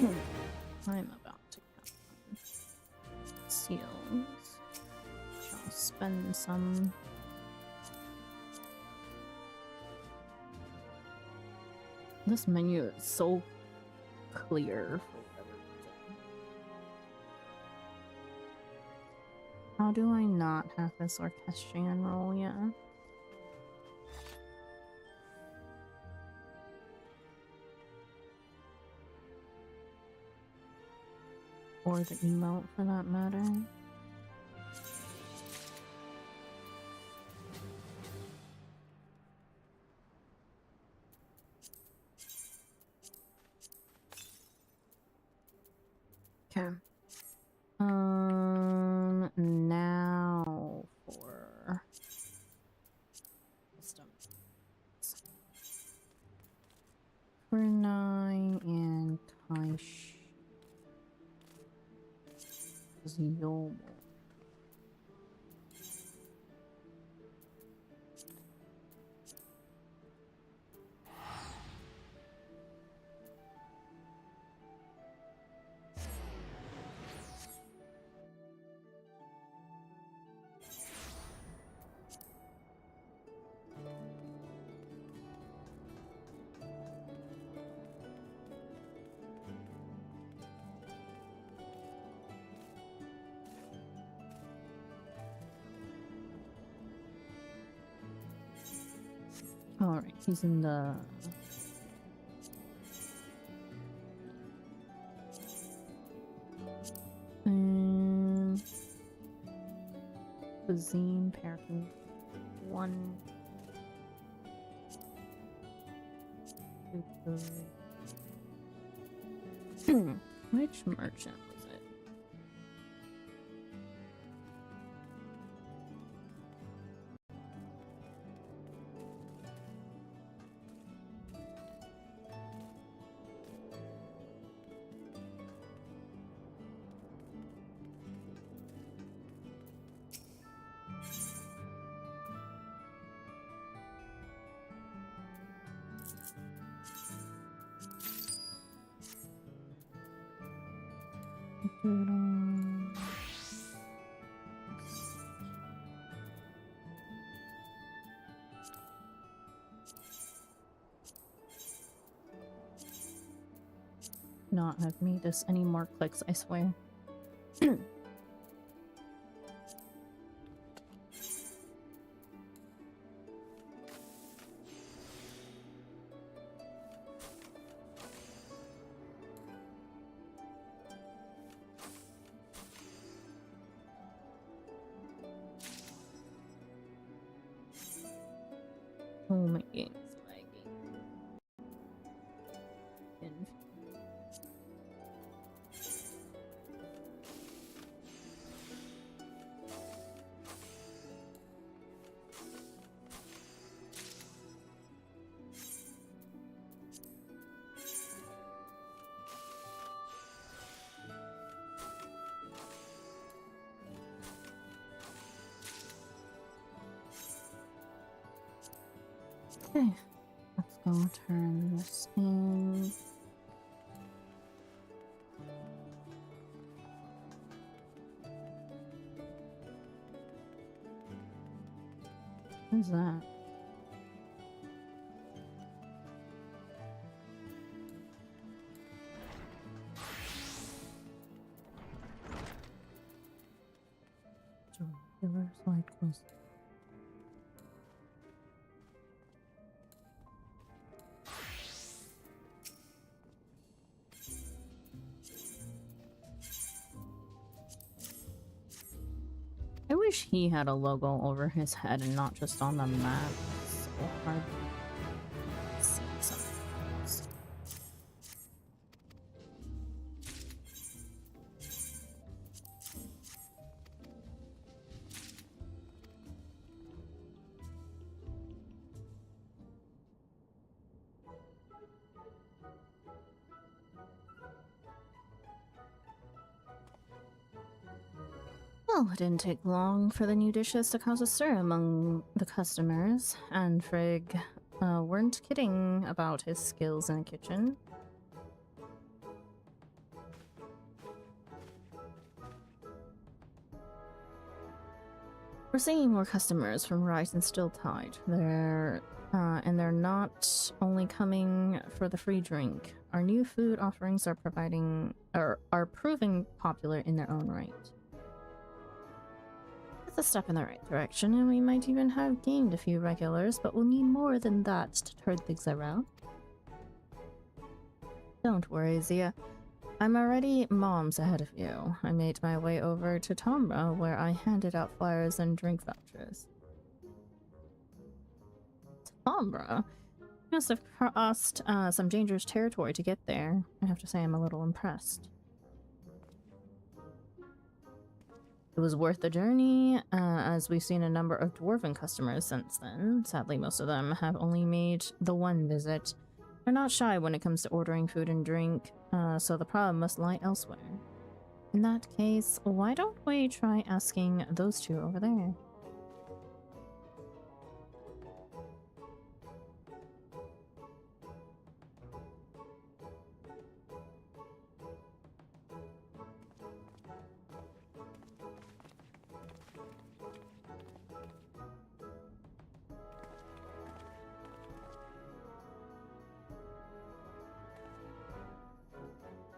I'm about to get seals. I'll spend some. This menu is so clear for whatever reason. How do I not have this orchestrion roll yet? Or the emote for that matter. Okay. Now for wisdom. Kurenai and Kaish. Yomo. Alright, he's in the... Cuisine, parking, 1... Which merchant was it? Not have made this any more clicks, I swear. Oh, my game's lagging. Okay, let's go turn this in. What is that? Regular cycles. I wish he had a logo over his head and not just on the map. It's so hard to see sometimes. Well, it didn't take long for the new dishes to cause a stir among the customers, and Frigg weren't kidding about his skills in the kitchen. We're seeing more customers from Rise and Still Tide. They're not only coming for the free drink. Our new food offerings are proving popular in their own right. It's a step in the right direction, and we might even have gained a few regulars, but we'll need more than that to turn things around. Don't worry, Zia. I'm already mom's ahead of you. I made my way over to Tomra, where I handed out flyers and drink vouchers. Tomra? You must have crossed some dangerous territory to get there. I have to say I'm a little impressed. It was worth the journey, as we've seen a number of dwarven customers since then. Sadly, most of them have only made the one visit. They're not shy when it comes to ordering food and drink, so the problem must lie elsewhere. In that case, why don't we try asking those two over there?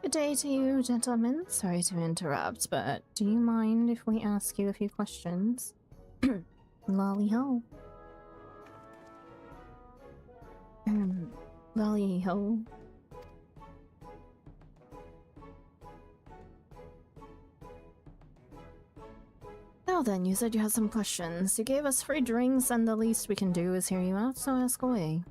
Good day to you, gentlemen. Sorry to interrupt, but do you mind if we ask you a few questions? Lolly ho. Lolly ho. Now then, you said you had some questions. You gave us free drinks, and the least we can do is hear you out, so ask away.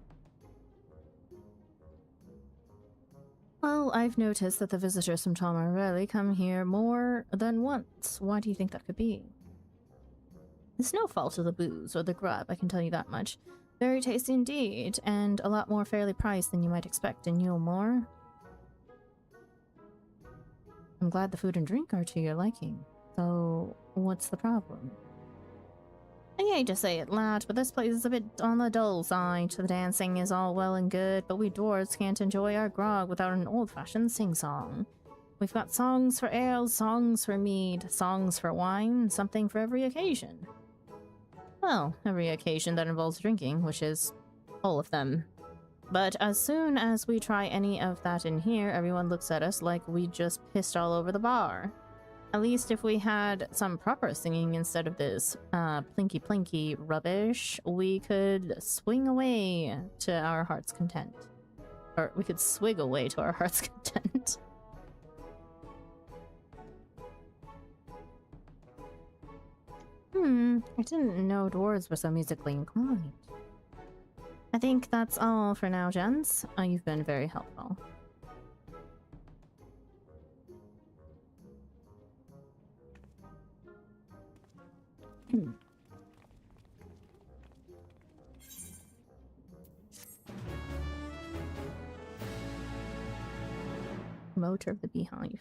Well, I've noticed that the visitors from Tomra rarely come here more than once. Why do you think that could be? It's no fault of the booze or the grub, I can tell you that much. Very tasty indeed, and a lot more fairly priced than you might expect in Yulmore. I'm glad the food and drink are to your liking. So, what's the problem? I hate to say it, lad, but this place is a bit on the dull side. The dancing is all well and good, but we dwarves can't enjoy our grog without an old-fashioned sing-song. We've got songs for ale, songs for mead, songs for wine, something for every occasion. Well, every occasion that involves drinking, which is all of them. But as soon as we try any of that in here, everyone looks at us like we just pissed all over the bar. At least if we had some proper singing instead of this plinky-plinky rubbish, we could swing away to our heart's content. Or we could swig away to our heart's content. I didn't know dwarves were so musically inclined. I think that's all for now, gents. You've been very helpful. Motor of the Beehive.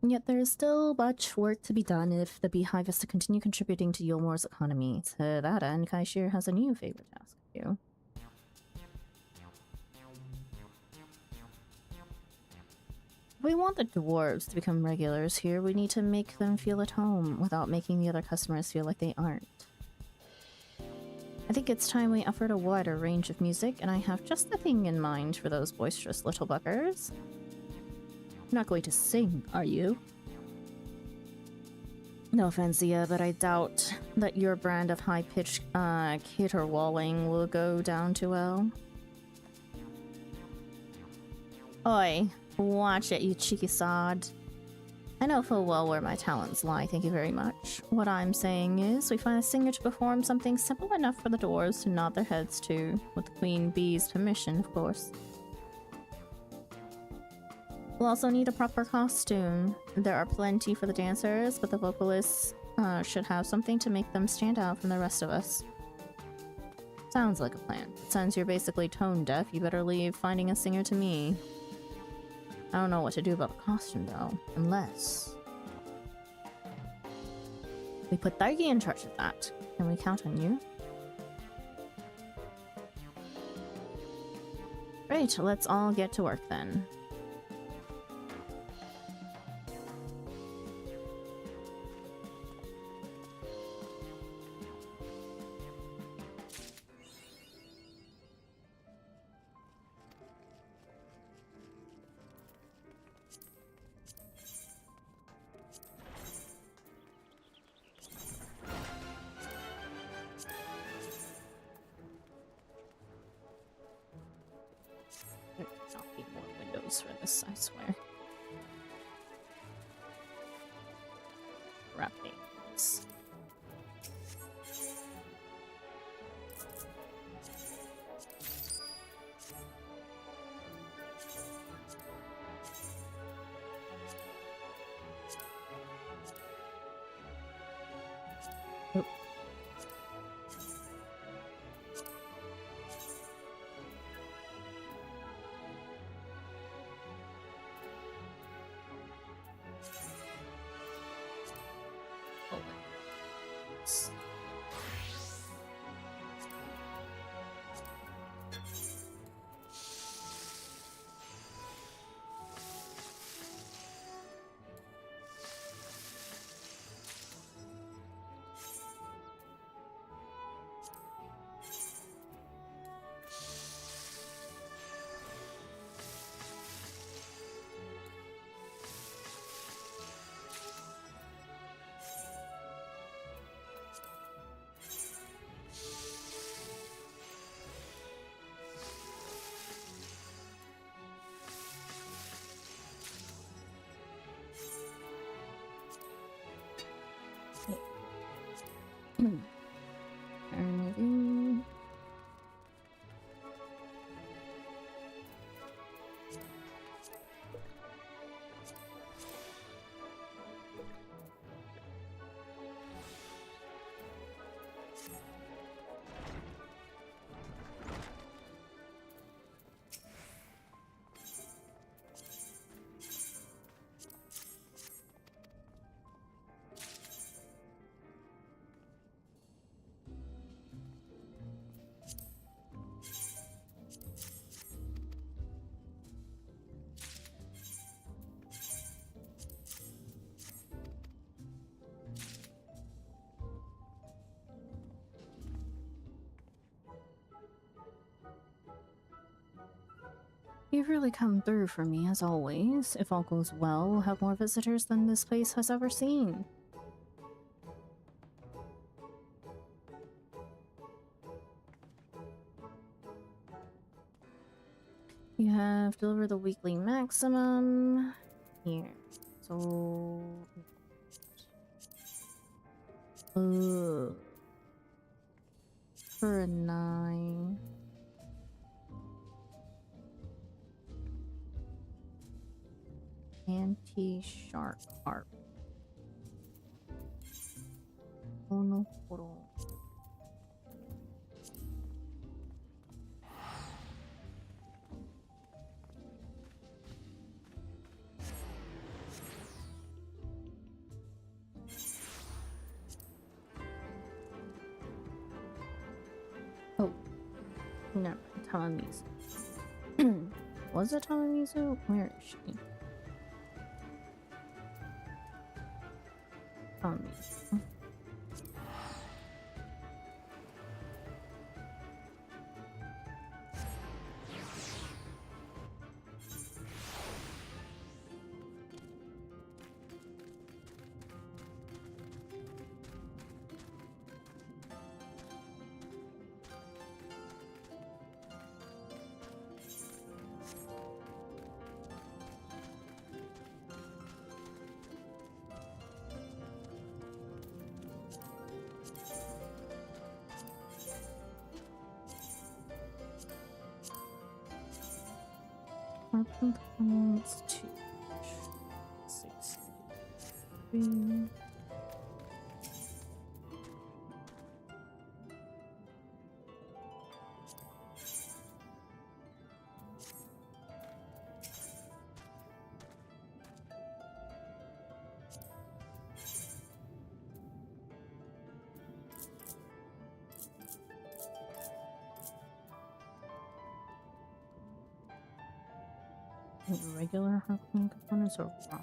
Yet there is still much work to be done if the Beehive is to continue contributing to Yulmore's economy. To that end, Kaishir has a new favor to ask of you. If we want the dwarves to become regulars here, we need to make them feel at home without making the other customers feel like they aren't. I think it's time we offered a wider range of music, and I have just the thing in mind for those boisterous little buggers. You're not going to sing, are you? No offense, Zia, but I doubt that your brand of high-pitched caterwauling will go down too well. Oi, watch it, you cheeky sod. I know full well where my talents lie, thank you very much. What I'm saying is, we find a singer to perform something simple enough for the dwarves to nod their heads to, with the Queen Bee's permission, of course. We'll also need a proper costume. There are plenty for the dancers, but the vocalists should have something to make them stand out from the rest of us. Sounds like a plan. Since you're basically tone deaf, you better leave finding a singer to me. I don't know what to do about the costume, though, unless we put Thargi in charge of that. Can we count on you? Great, let's all get to work then. use for this, I swear. Wrappings. Removing. You've really come through for me, as always. If all goes well, we'll have more visitors than this place has ever seen. You have delivered the weekly maximum. Here. So... for a 9... Anti-shark harp. Oh no, oh, no, Tamamizu. Was it Tamamizu? Where is she? Tamamizu. Harpoon components 2, 6, 3. Regular harpoon components or raw?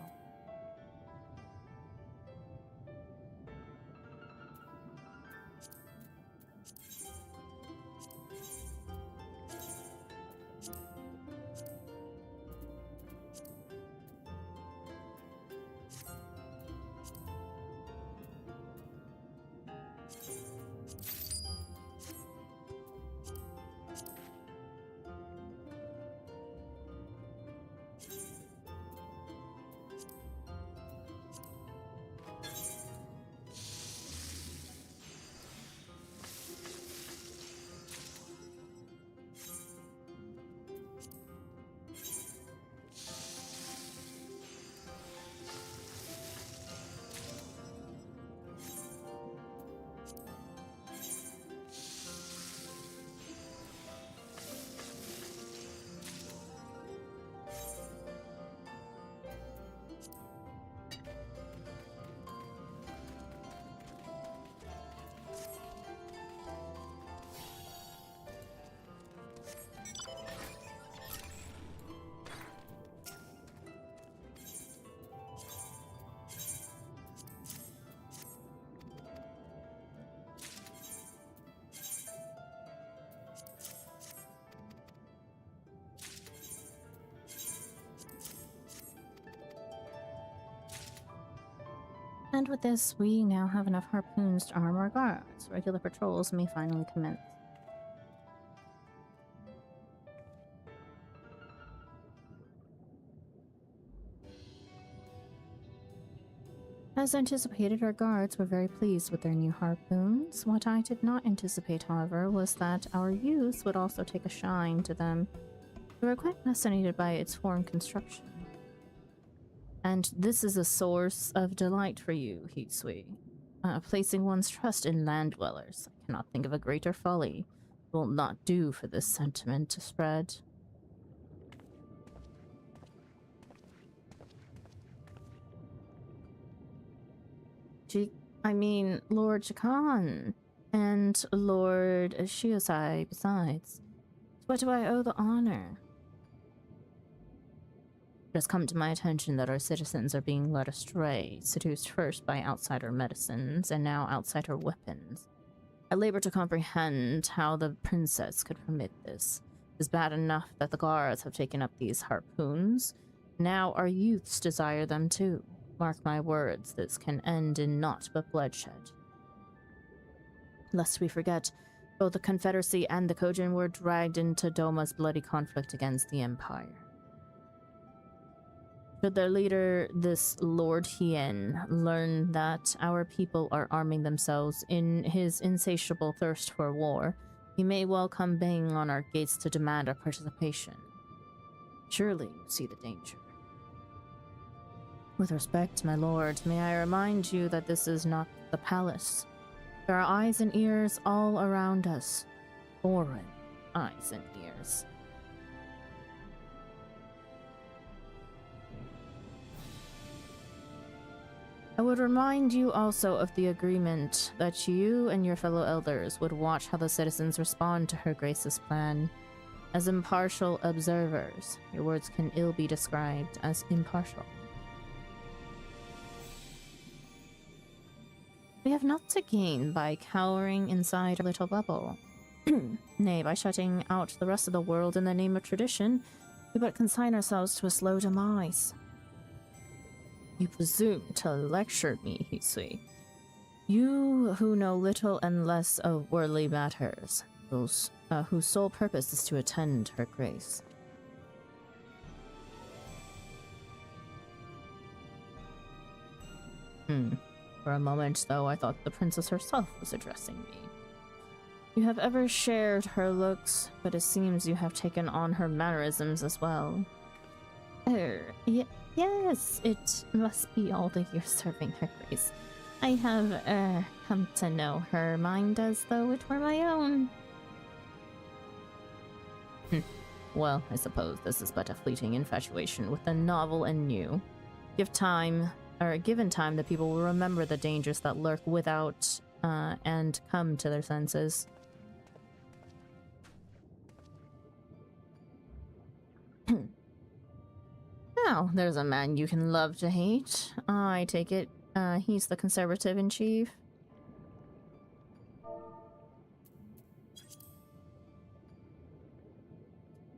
And with this, we now have enough harpoons to arm our guards. Regular patrols may finally commence. As anticipated, our guards were very pleased with their new harpoons. What I did not anticipate, however, was that our youths would also take a shine to them. They were quite fascinated by its form construction. And this is a source of delight for you, Hisui. Placing one's trust in land dwellers. I cannot think of a greater folly. It will not do for this sentiment to spread. Lord Jakan and Lord Shiosai besides. To what do I owe the honor? It has come to my attention that our citizens are being led astray, seduced first by outsider medicines, and now outsider weapons. I labor to comprehend how the princess could permit this. It is bad enough that the guards have taken up these harpoons. Now our youths desire them too. Mark my words, this can end in naught but bloodshed. Lest we forget, both the Confederacy and the Kojin were dragged into Doma's bloody conflict against the Empire. Should their leader, this Lord Hien, learn that our people are arming themselves in his insatiable thirst for war, he may well come banging on our gates to demand our participation. Surely you see the danger. With respect, my lord, may I remind you that this is not the palace. There are eyes and ears all around us. Foreign eyes and ears. I would remind you also of the agreement that you and your fellow elders would watch how the citizens respond to Her Grace's plan. As impartial observers, your words can ill be described as impartial. We have naught to gain by cowering inside a little bubble. Nay, by shutting out the rest of the world in the name of tradition, we but consign ourselves to a slow demise. You presume to lecture me, Hisui. You who know little and less of worldly matters, those whose sole purpose is to attend Her Grace. For a moment, though, I thought the princess herself was addressing me. You have ever shared her looks, but it seems you have taken on her mannerisms as well. Yes, it must be all the years serving Her Grace. I have, come to know her mind as though it were my own. Well, I suppose this is but a fleeting infatuation with the novel and new. Given time, the people will remember the dangers that lurk without, and come to their senses. Now, there's a man you can love to hate. I take it, he's the conservative-in-chief.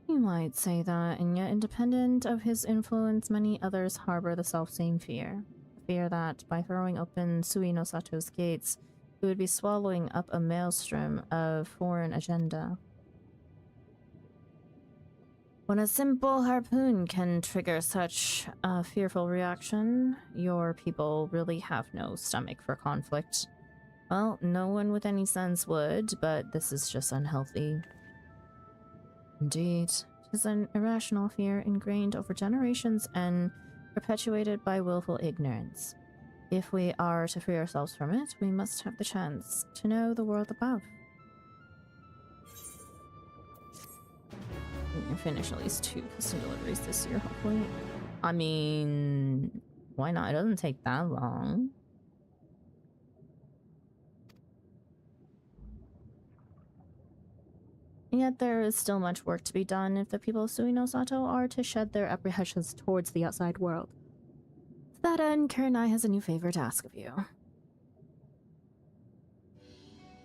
You might say that, and yet independent of his influence, many others harbor the selfsame fear. The fear that, by throwing open Sui no Sato's gates, he would be swallowing up a maelstrom of foreign agenda. When a simple harpoon can trigger such a fearful reaction, your people really have no stomach for conflict. Well, no one with any sense would, but this is just unhealthy. Indeed, it is an irrational fear ingrained over generations and perpetuated by willful ignorance. If we are to free ourselves from it, we must have the chance to know the world above. We can finish at least 2 custom deliveries this year, hopefully. I mean, why not? It doesn't take that long. Yet there is still much work to be done if the people of Sui no Sato are to shed their apprehensions towards the outside world. To that end, Kurenai has a new favor to ask of you.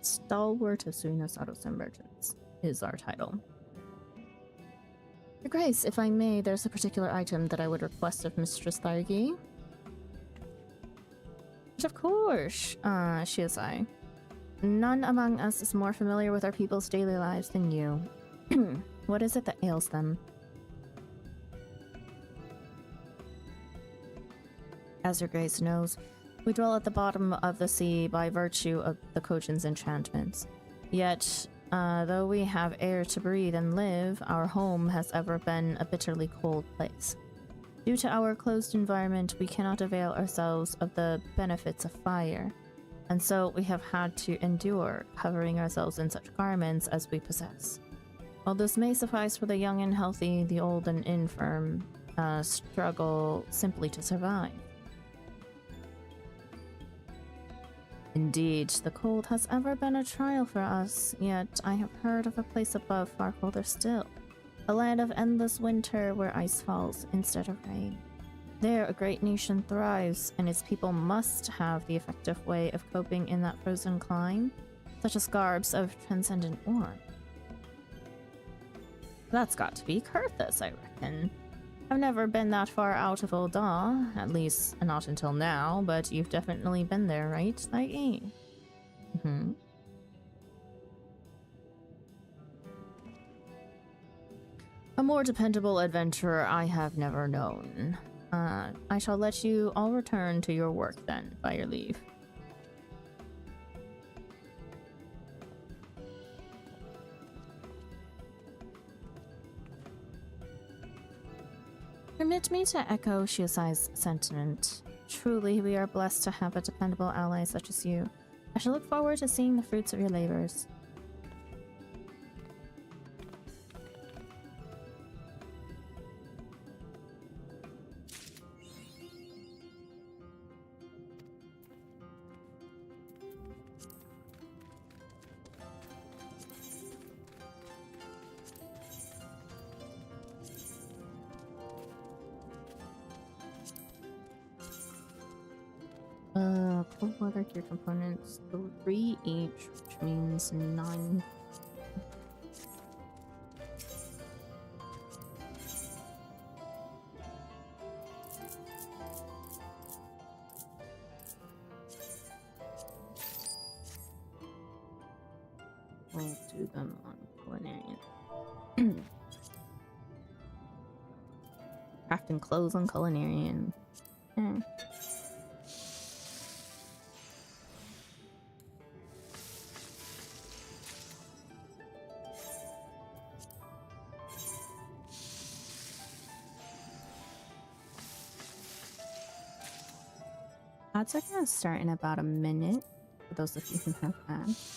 Stalwart of Sui no Sato's emergence is our title. Your Grace, if I may, there's a particular item that I would request of Mistress Thargi. But of course, Shiozai. None among us is more familiar with our people's daily lives than you. What is it that ails them? As your grace knows, we dwell at the bottom of the sea by virtue of the Kojin's enchantments. Yet, though we have air to breathe and live, our home has ever been a bitterly cold place. Due to our closed environment, we cannot avail ourselves of the benefits of fire, and so we have had to endure, covering ourselves in such garments as we possess. While this may suffice for the young and healthy, the old and infirm struggle simply to survive. Indeed, the cold has ever been a trial for us, yet I have heard of a place above far colder still. A land of endless winter where ice falls instead of rain. There, a great nation thrives, and its people must have the effective way of coping in that frozen clime, such as garbs of transcendent warmth. That's got to be Kurthus, I reckon. I've never been that far out of Ul'dah, at least not until now, but you've definitely been there, right, Lightly? Mm-hmm. A more dependable adventurer I have never known. I shall let you all return to your work then, by your leave. Permit me to echo Shiozai's sentiment. Truly, we are blessed to have a dependable ally such as you. I shall look forward to seeing the fruits of your labors. Cold water gear components, 3 each, which means 9. We'll do them on culinarian. Crafting clothes on culinarian. Eh. Ads are gonna start in about a minute, for those of you who have ads.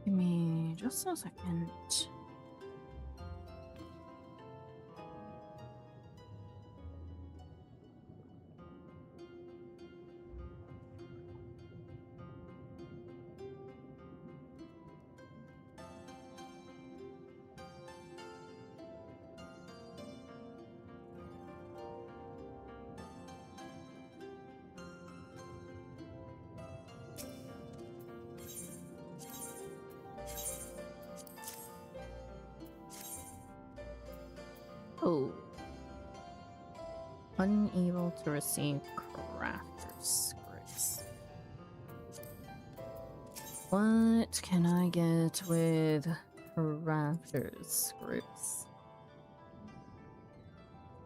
Give me just a second. Oh. Unable to receive crafter's grace. What can I get with crafter's grace?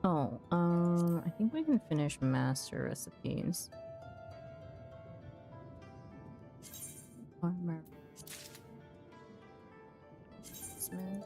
Oh, I think we can finish master recipes. Armor. Smith.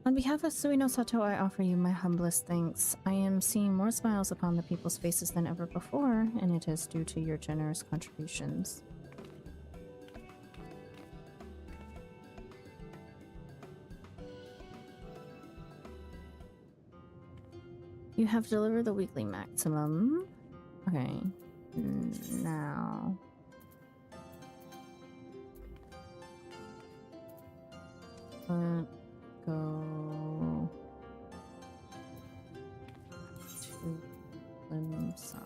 On behalf of Suino Sato, I offer you my humblest thanks. I am seeing more smiles upon the people's faces than ever before, and it is due to your generous contributions. You have delivered the weekly maximum. Okay. Now... let's go... to Limsa.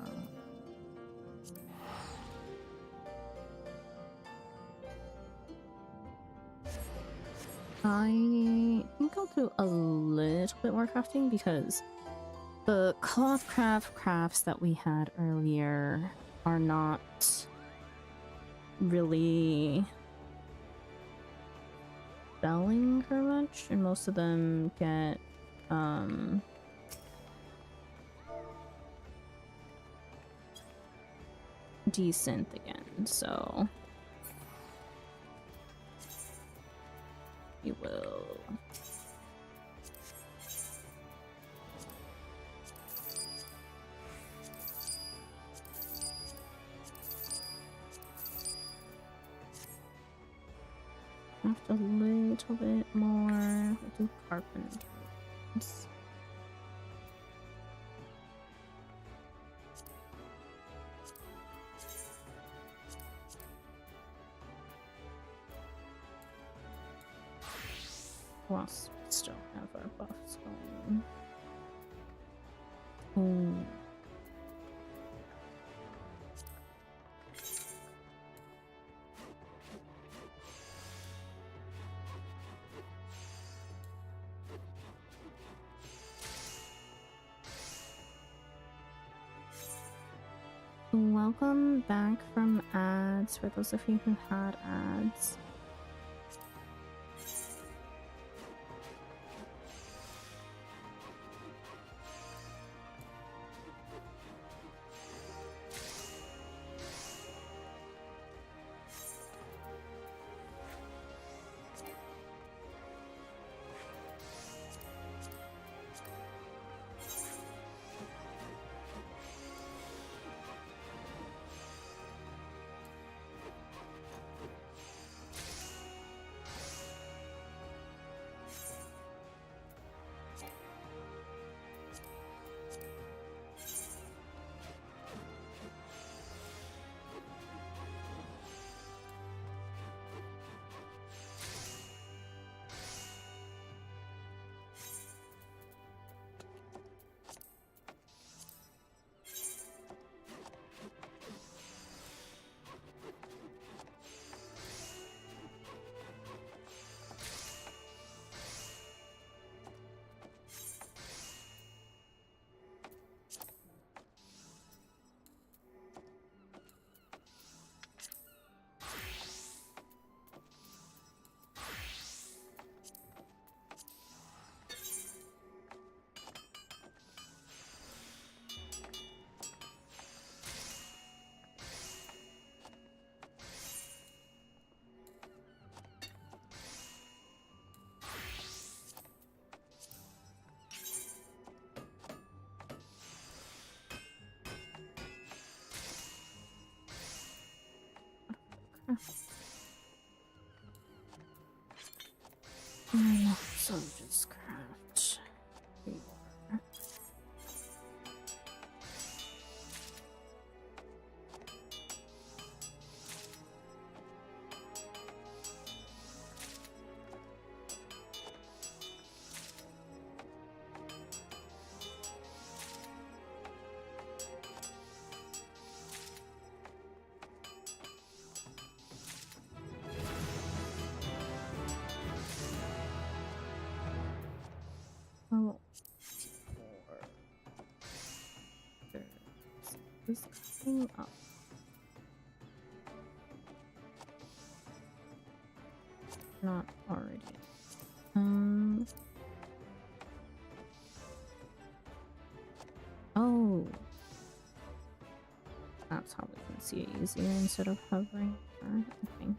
I think I'll do a little bit more crafting because the cloth crafts that we had earlier are not really selling very much, and most of them get decent again, so you will have a little bit more. We'll do carpenters. Plus, we still have our buffs going. Oh. Welcome back from ads for those of you who had ads. So just craft. Oh, is coming up. Not already. Oh, that's how we can see it easier instead of hovering. Okay.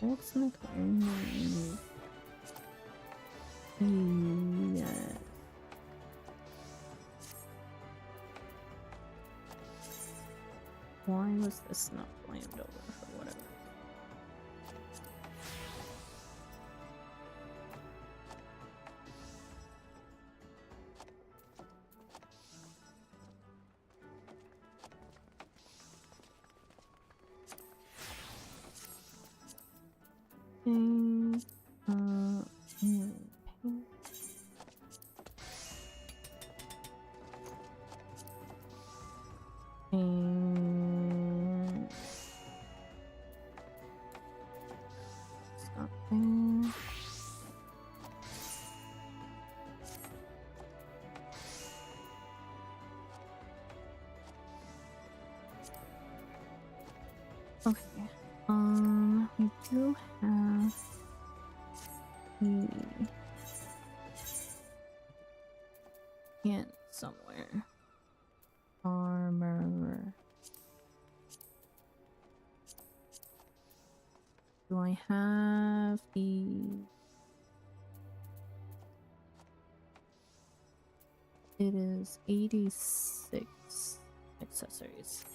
Goldsmith only. Yeah. Why was this not blamed over for whatever? Stop there. Okay. We do have the hint somewhere. Armor. Do I have the... It is 86 accessories.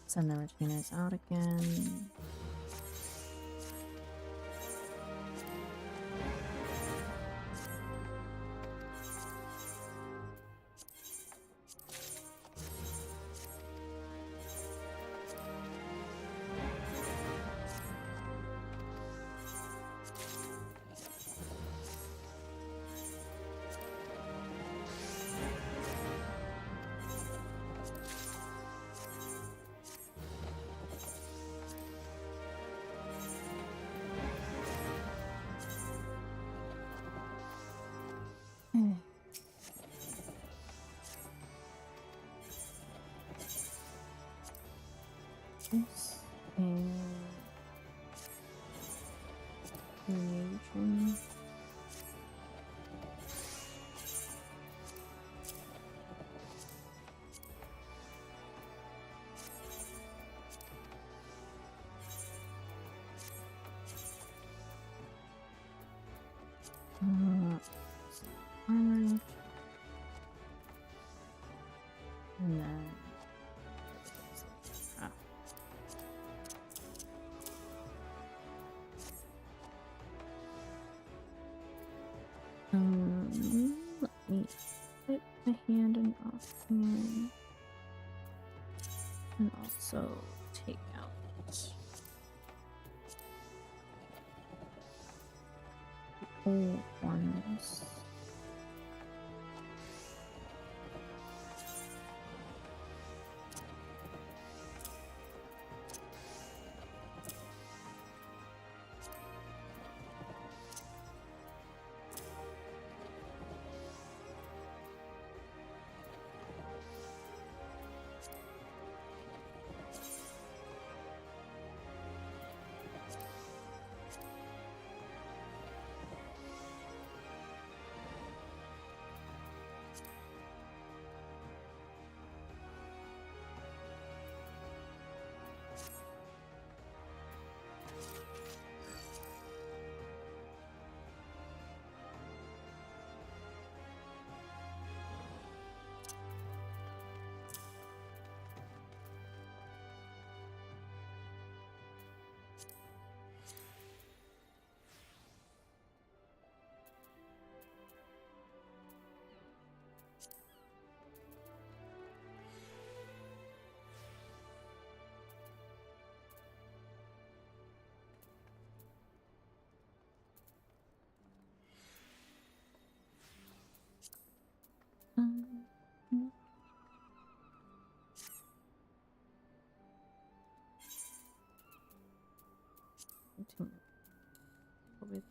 Send the retainers out again. This is creation. Armored. And then let me put the hand and offhand, and also take out the old ones. With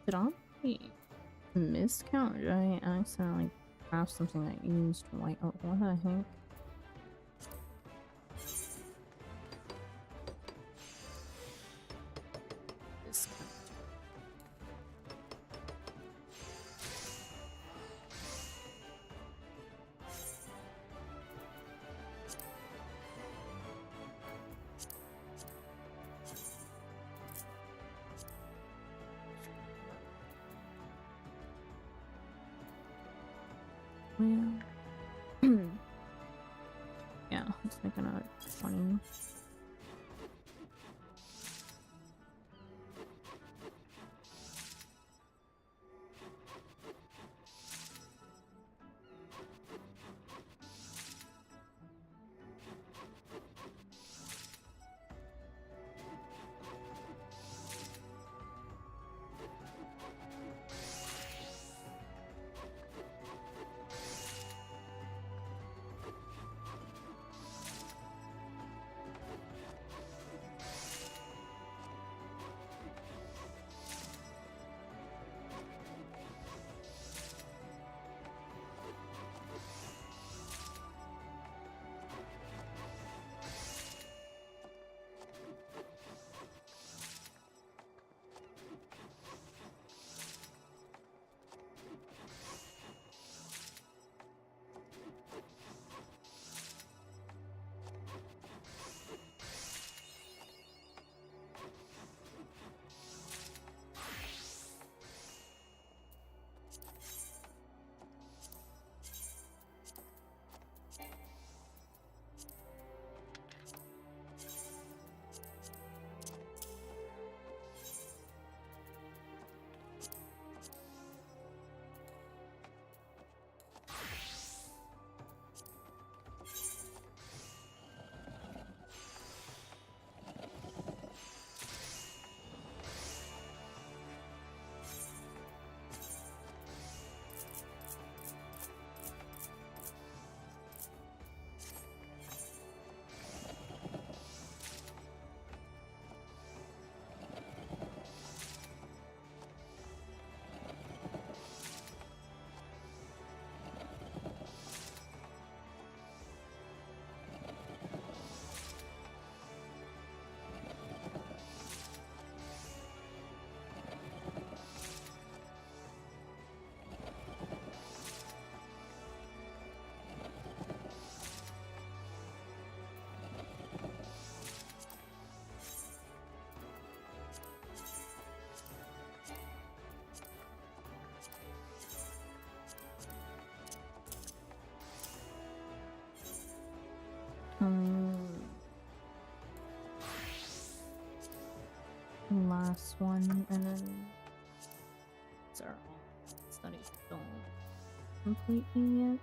Did I miscount? Did I accidentally craft something that used white? Oh, what the heck? Discount. Well, yeah, let's make another 20. Last one, and then sorry, studies don't completely yet.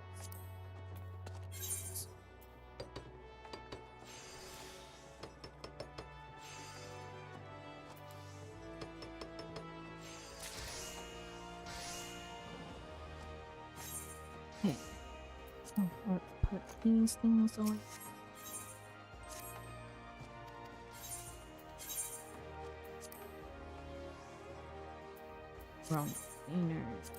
Okay, so let's put these things away. Wrong containers.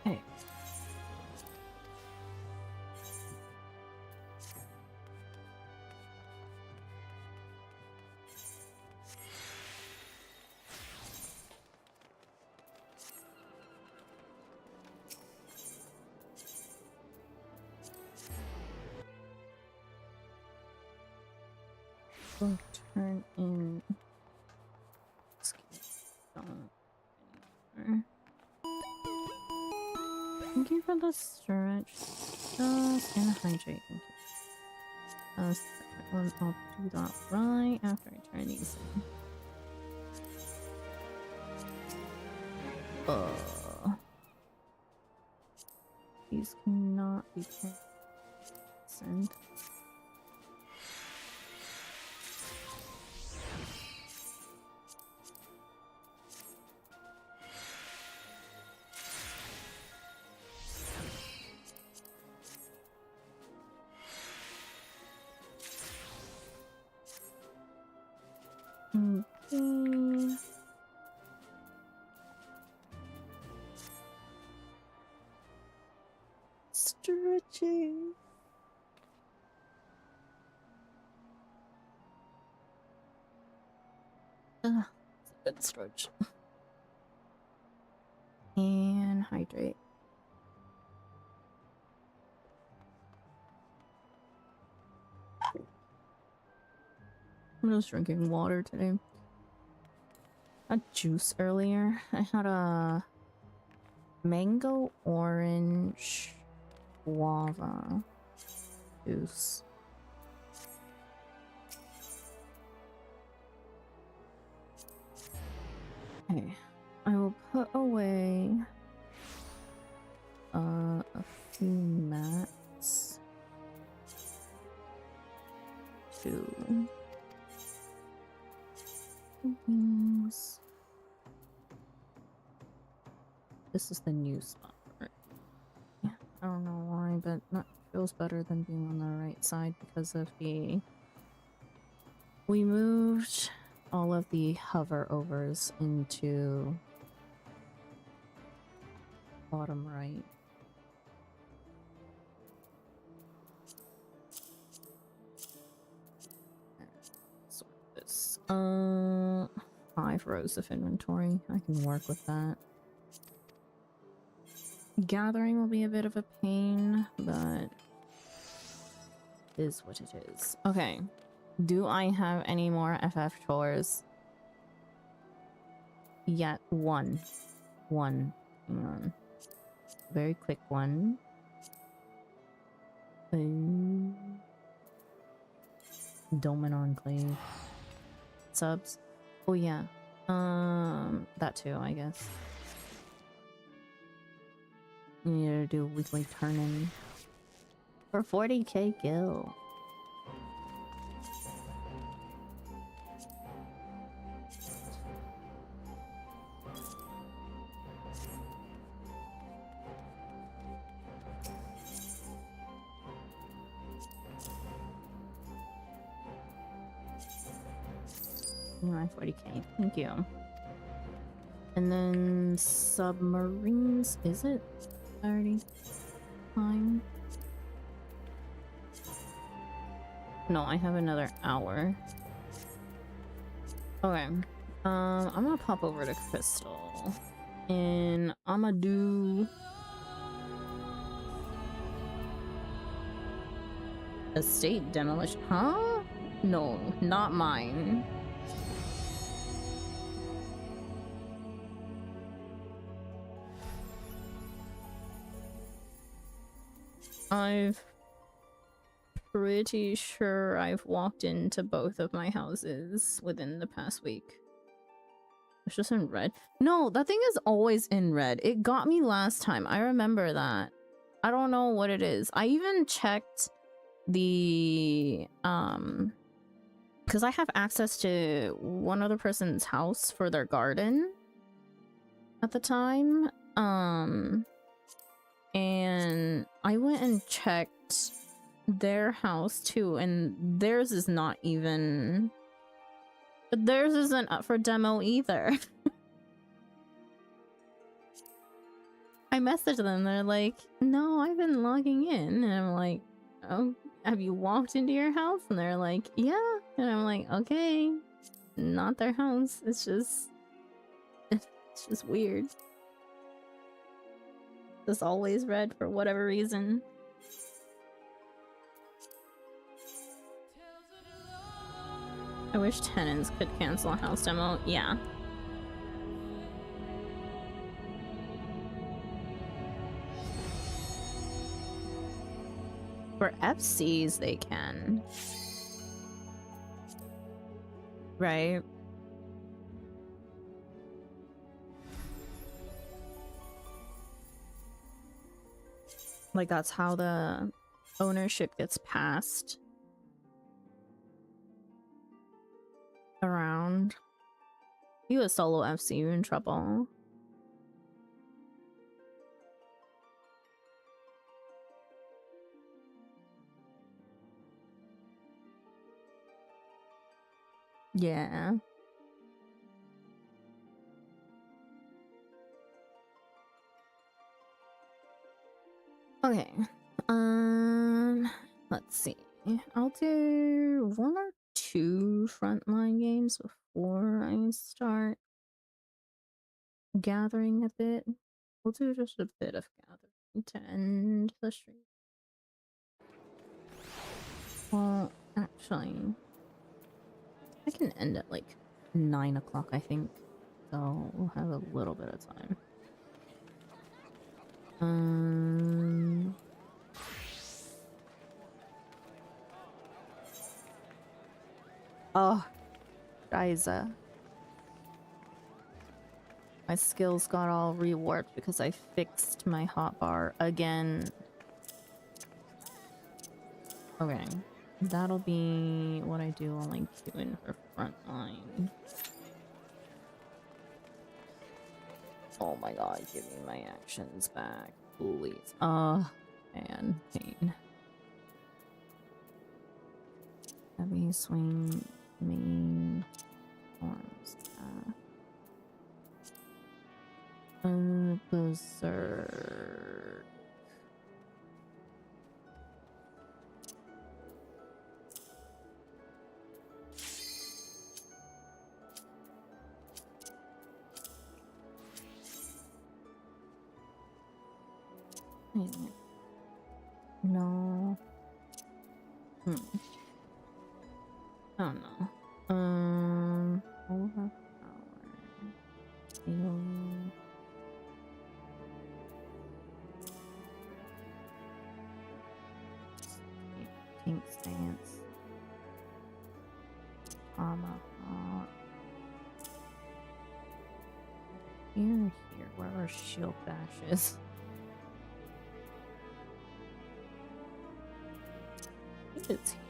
Okay. We'll turn in. Thank you for the stretch. Just and hydrate. Thank you. I'll do that right after I turn these in. These cannot be sent. Okay. Stretching. It's a good stretch. And hydrate. I'm just drinking water today. I had juice earlier. I had a mango orange guava juice. Okay, I will put away a few mats. 2 things. This is the new spot for it. Yeah, I don't know why, but that feels better than being on the right side because of the... We moved all of the hover overs into bottom right. Sort this. 5 rows of inventory. I can work with that. Gathering will be a bit of a pain, but it is what it is. Okay. Do I have any more FF chores? Yet one. Hang on. Very quick one. Doman Enclave. Subs. Oh yeah. That too, I guess. You need to do a weekly turn-in. For 40k gil. My 40k, thank you. And then submarines, is it already time? No, I have another hour. Okay. I'm gonna pop over to Crystal. And I'm gonna do estate demolition. Huh? No, not mine. I've pretty sure I've walked into both of my houses within the past week. It's just in red. No, that thing is always in red. It got me last time. I remember that. I don't know what it is. I even checked the because I have access to one other person's house for their garden at the time. And I went and checked their house too, and theirs is not even... Theirs isn't up for demo either. I messaged them, they're like, no, I've been logging in. And I'm like, oh, have you walked into your house? And they're like, yeah. And I'm like, okay, not their house. It's just weird. It's always red for whatever reason. I wish tenants could cancel a house demo. Yeah. For FCs, they can. Right? Like, that's how the ownership gets passed around. You a solo FC, you're in trouble. Yeah. Okay. Let's see. I'll do 1 or 2 frontline games before I start gathering a bit. We'll do just a bit of gathering to end the stream. Well, actually, I can end at like 9 o'clock, I think. So we'll have a little bit of time. Oh, Scheiße. My skills got all rewarped because I fixed my hotbar again. Okay. That'll be what I do while I queue in for frontline. Oh my god, give me my actions back, please. Oh, man, pain. Heavy swing, main, arms, berserk. No. I don't know. Overpower. Pink stance. Tomahawk. Here, where our shield bash is. I think it's here.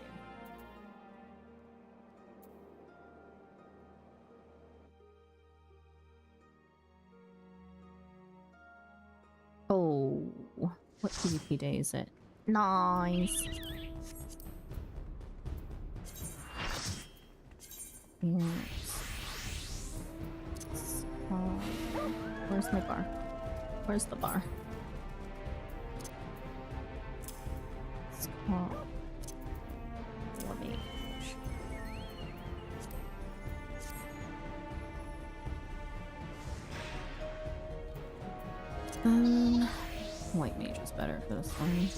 Oh, what PvP day is it? Nice. Yes. Where's my bar? Where's the bar? White mage is better for this one.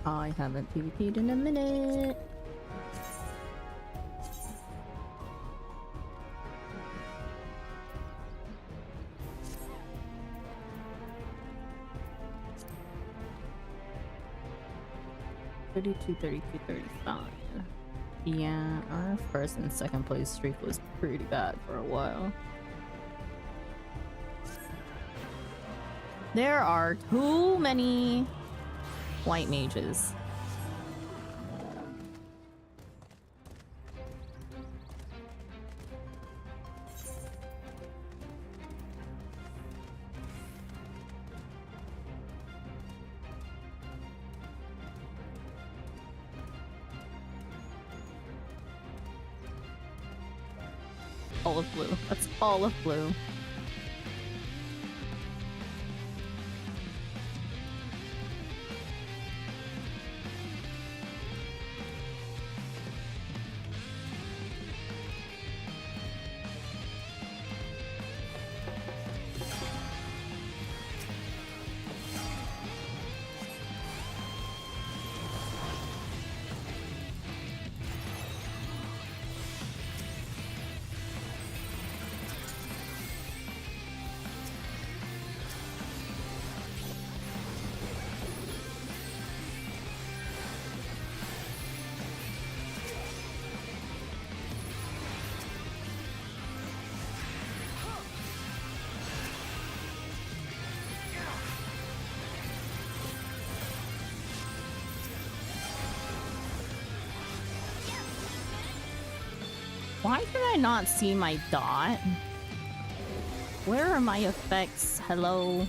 I haven't PvP'd in a minute. $32, $35. Yeah, our first and second place streak was pretty bad for a while. There are too many white mages. All of blue. That's all of blue. Why can I not see my dot? Where are my effects? Hello?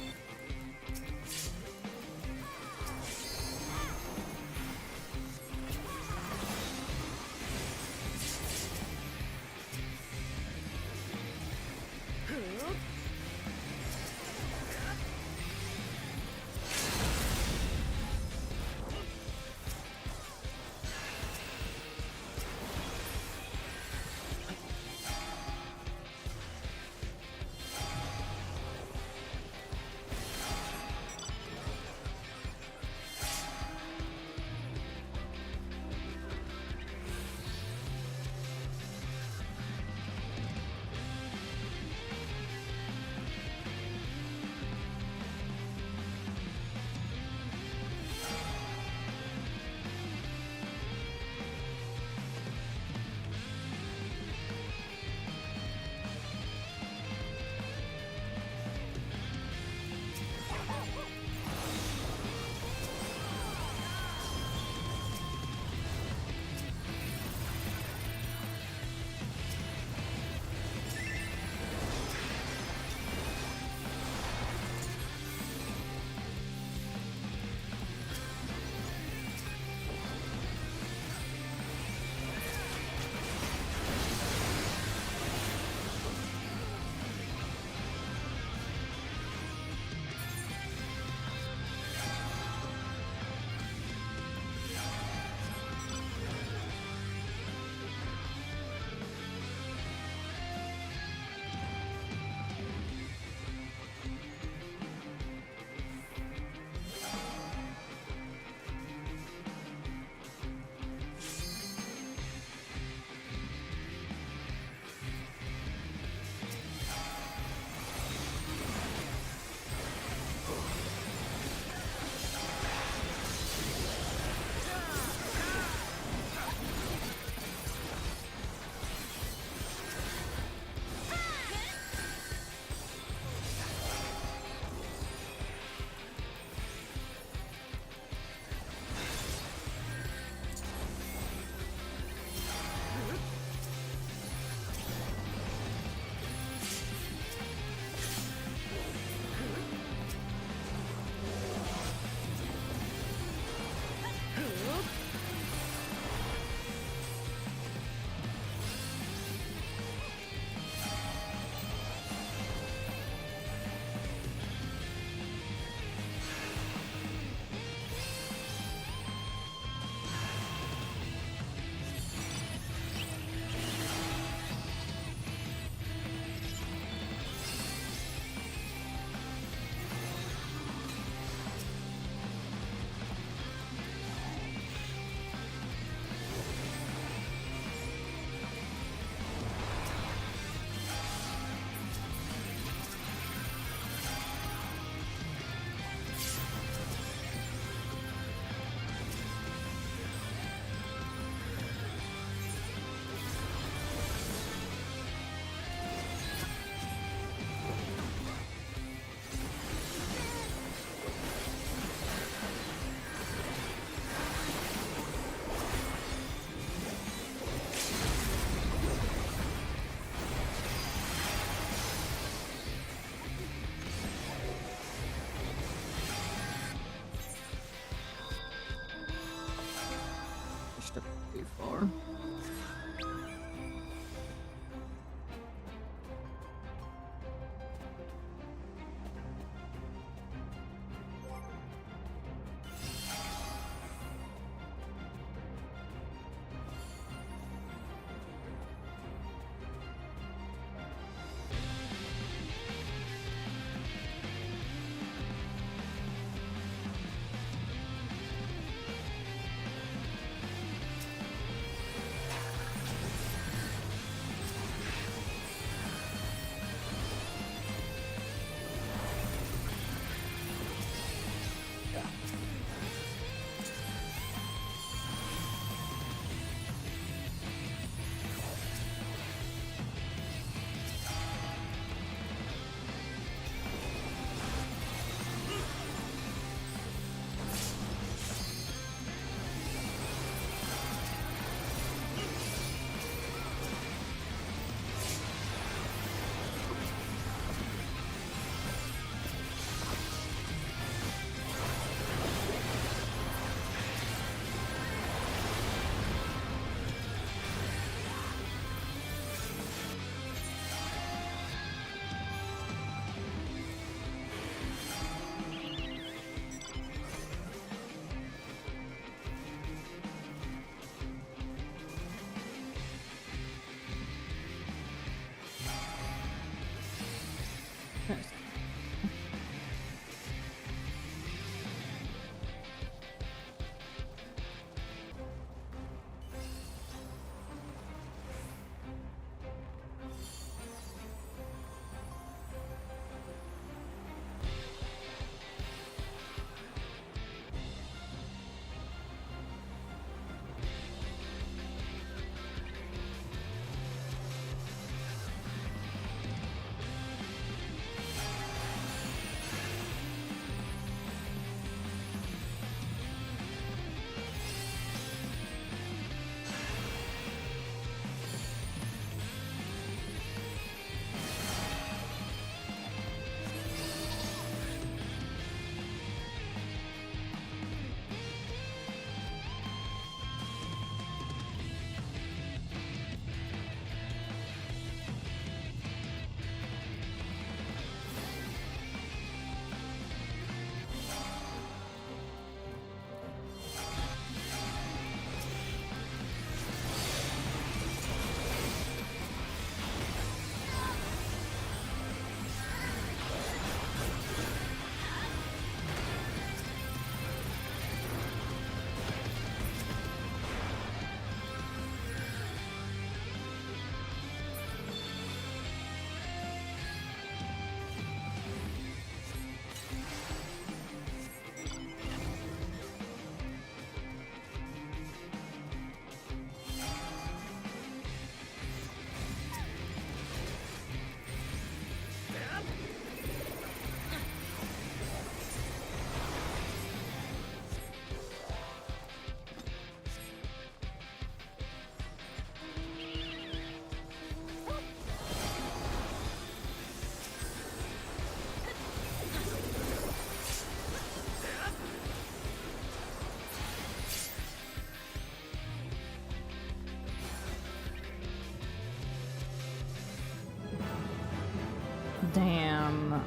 Damn.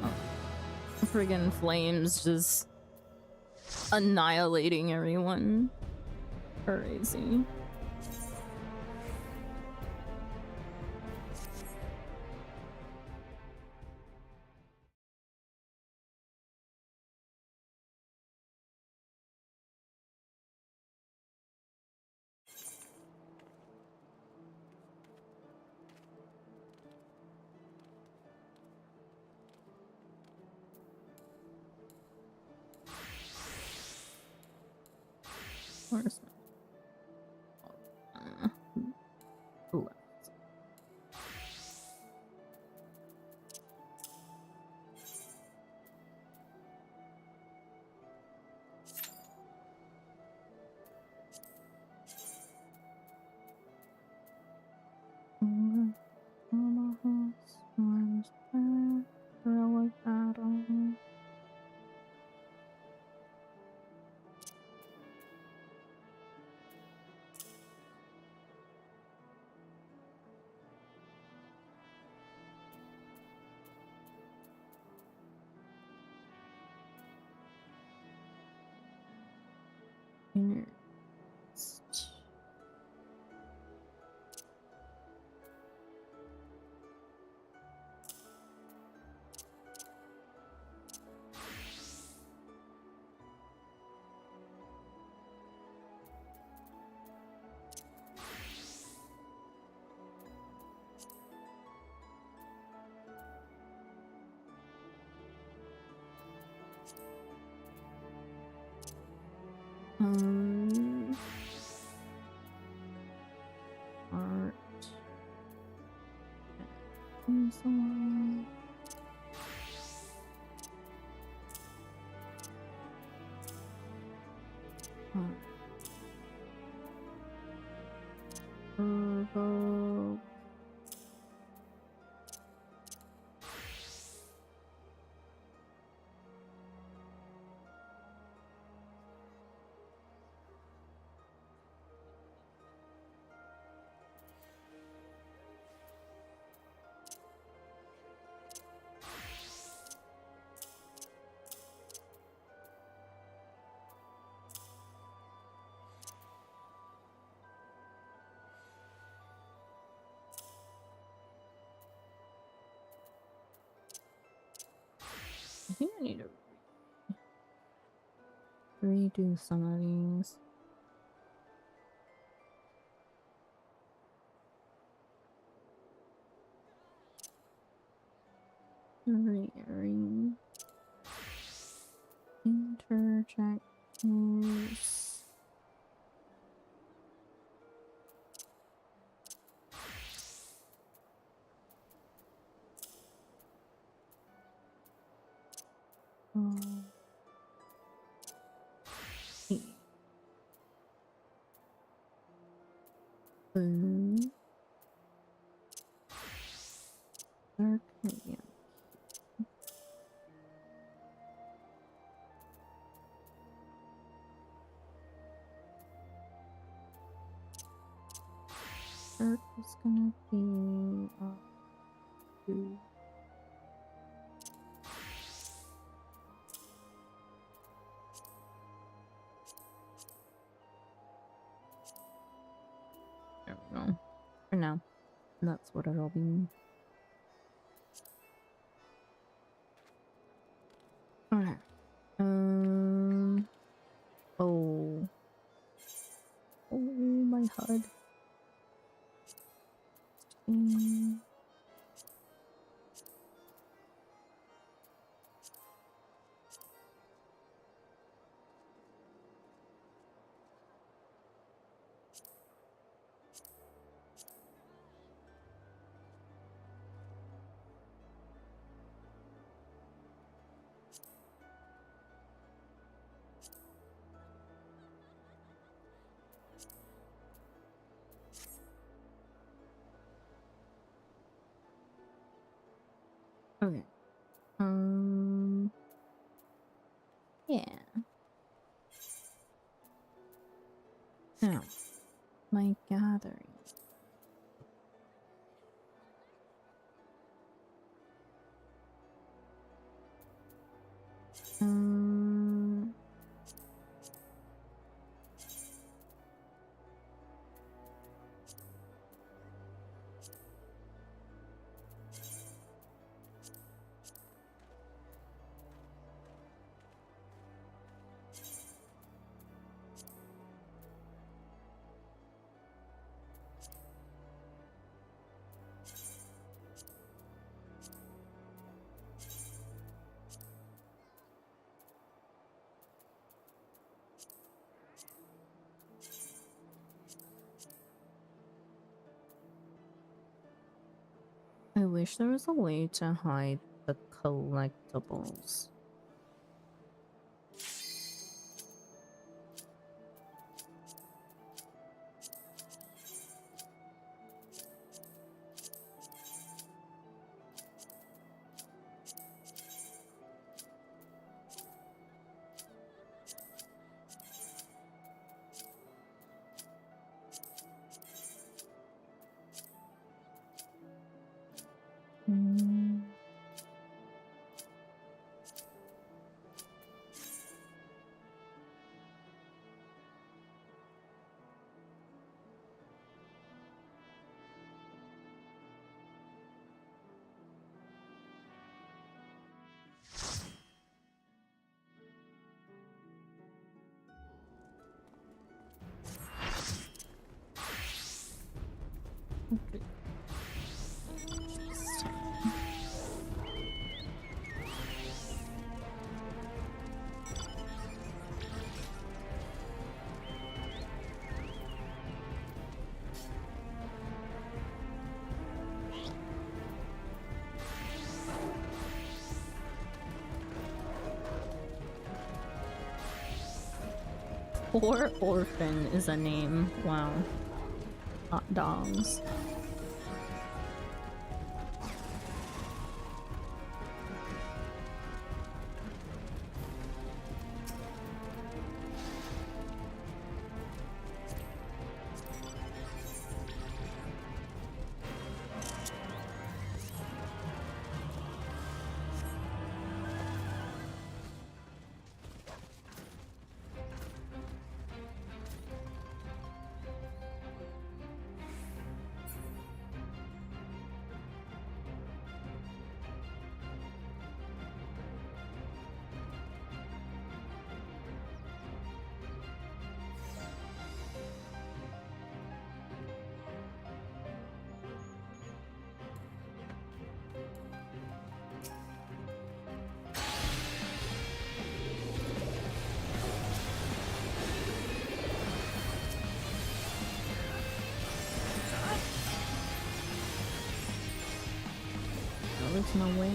Friggin' flames just annihilating everyone. Crazy. Where's my... ooh. Art. Turbo. I think I need to redo some of these. Rearrange. Interject moves. Blue. Dark medium. Dark is gonna be blue. There we go. For now, that's what it'll be. Okay. Oh. Oh, my HUD. Okay. Yeah. Now, my gathering. Um, I wish there was a way to hide the collectibles. Mm. Okay. Poor Orphan is a name. Wow. Hot dogs. There's no way.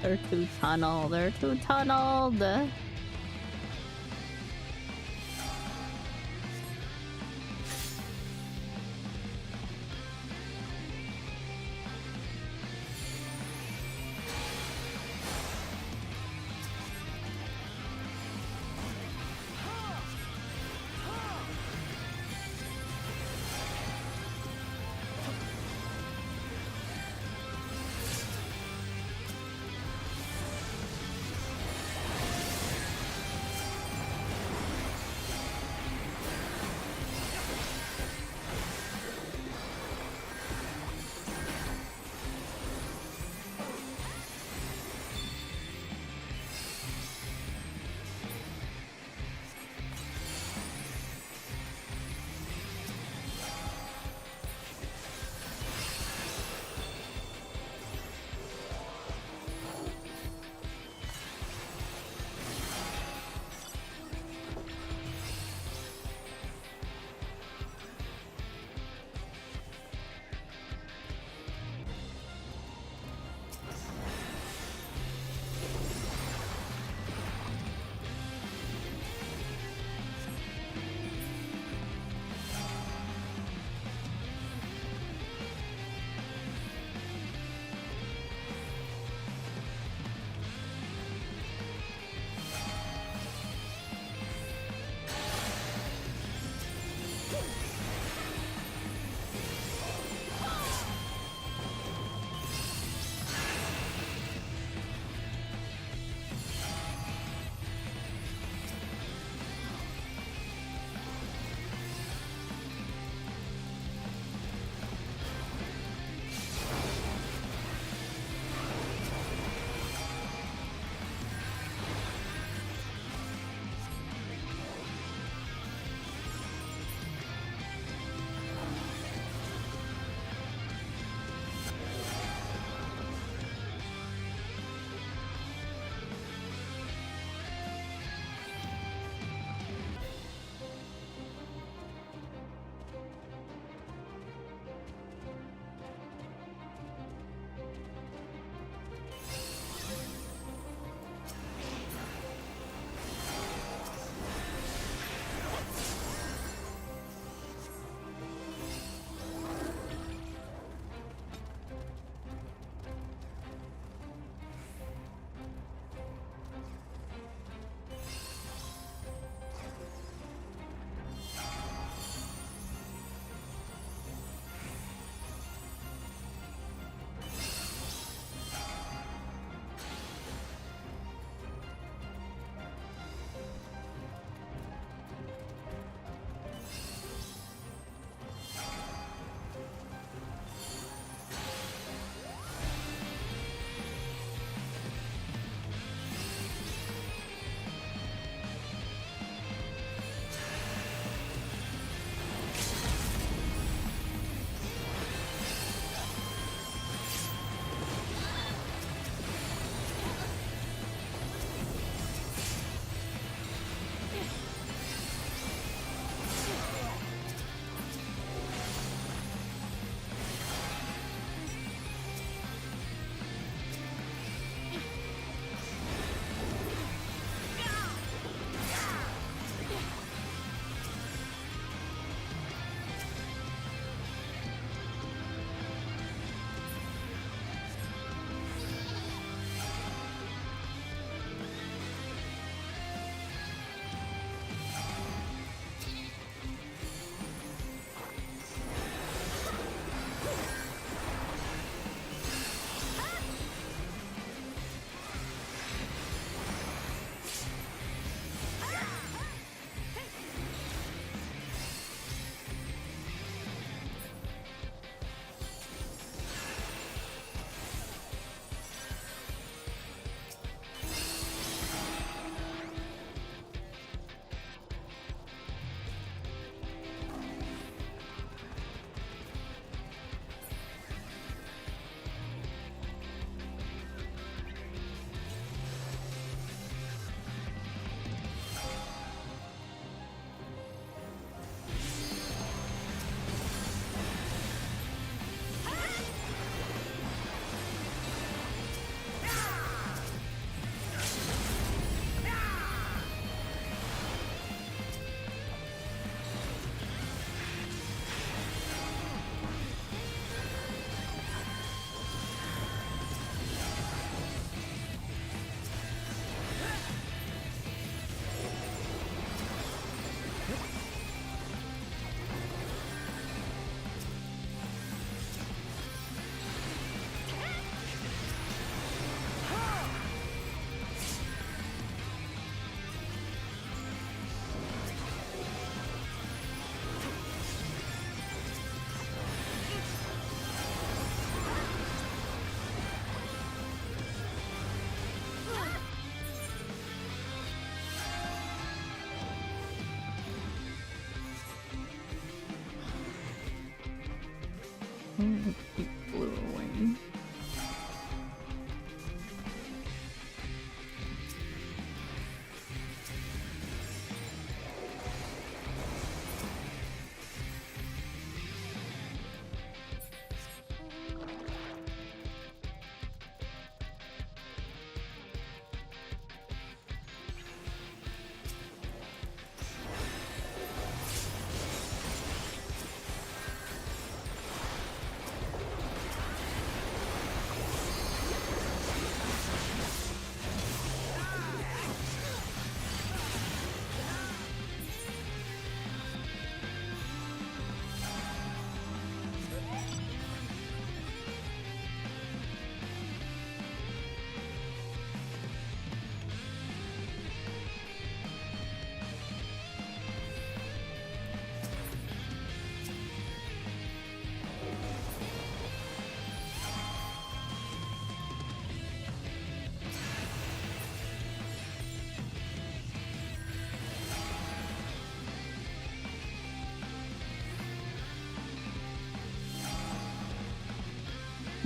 They're too tunneled. They're too tunneled. He flew away.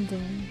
Damn.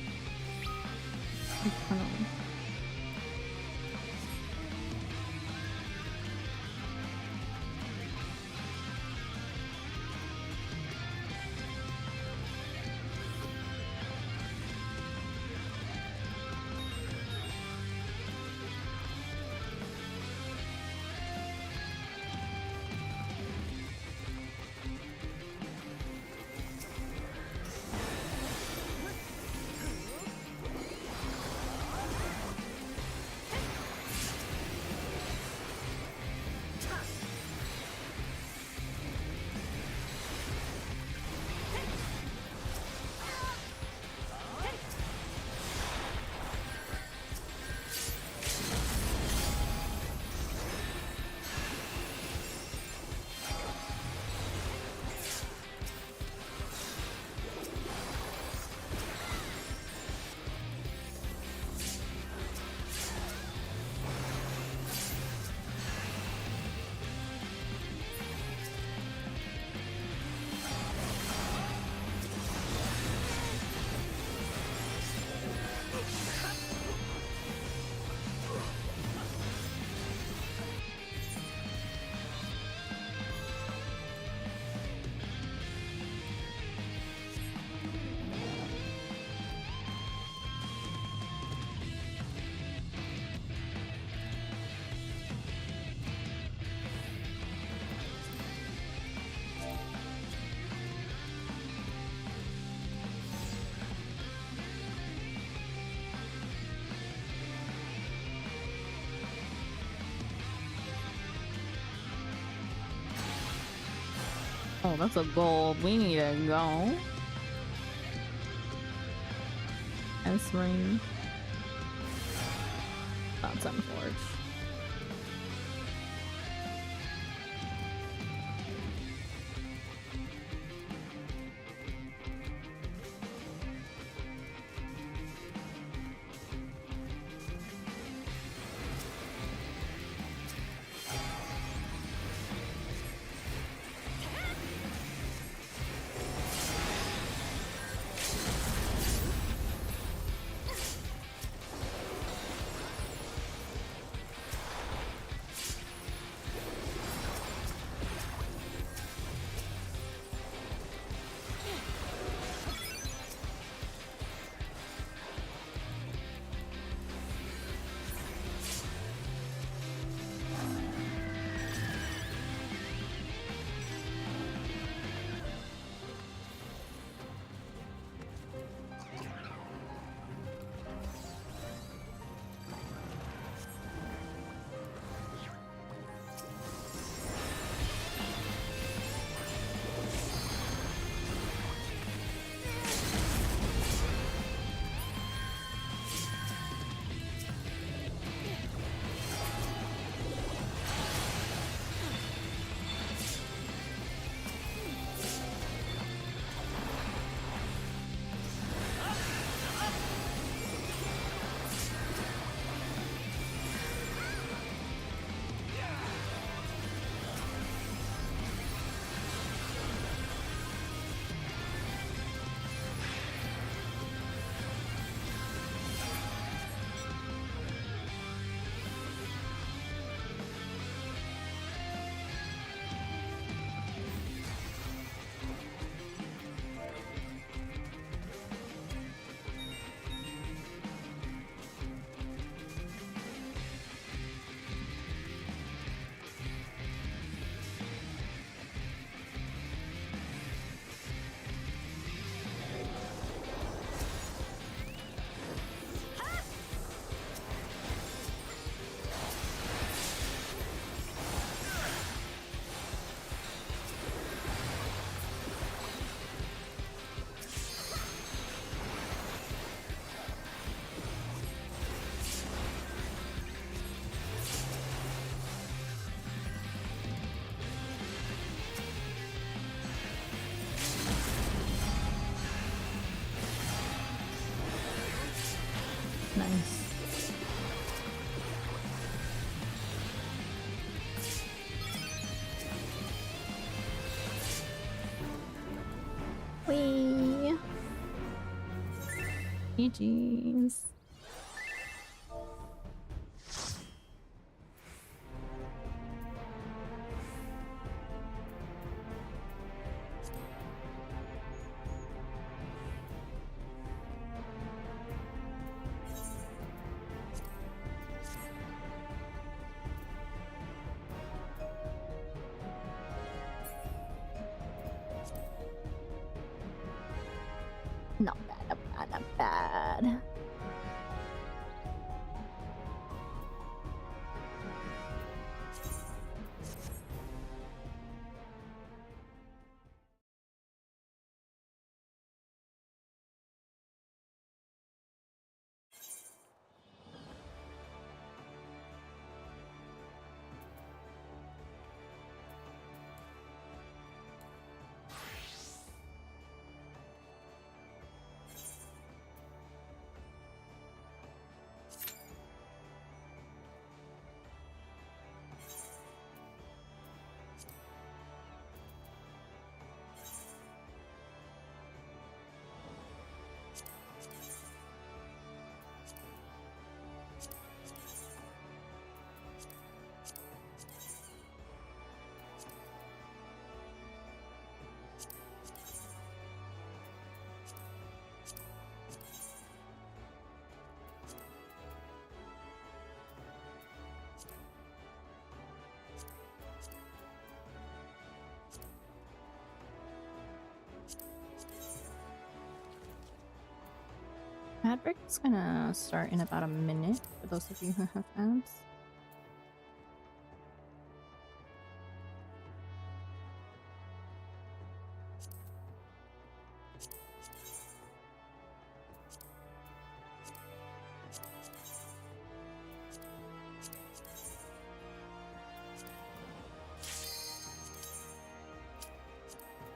Oh, that's a gold. We need to go. S-Ring. That's unfortunate. Nice. Whee! GG's. Not bad, not bad, not bad. Ad break is gonna start in about a minute for those of you who have ads.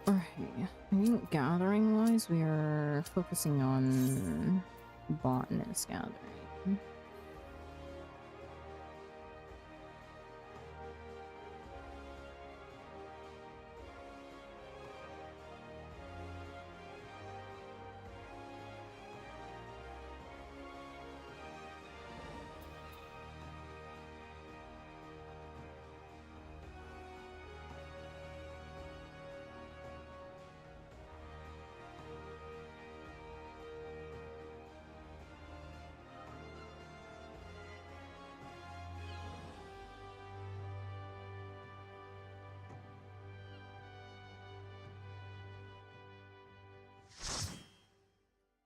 Alright, I think gathering wise, we are focusing on botanist gathering.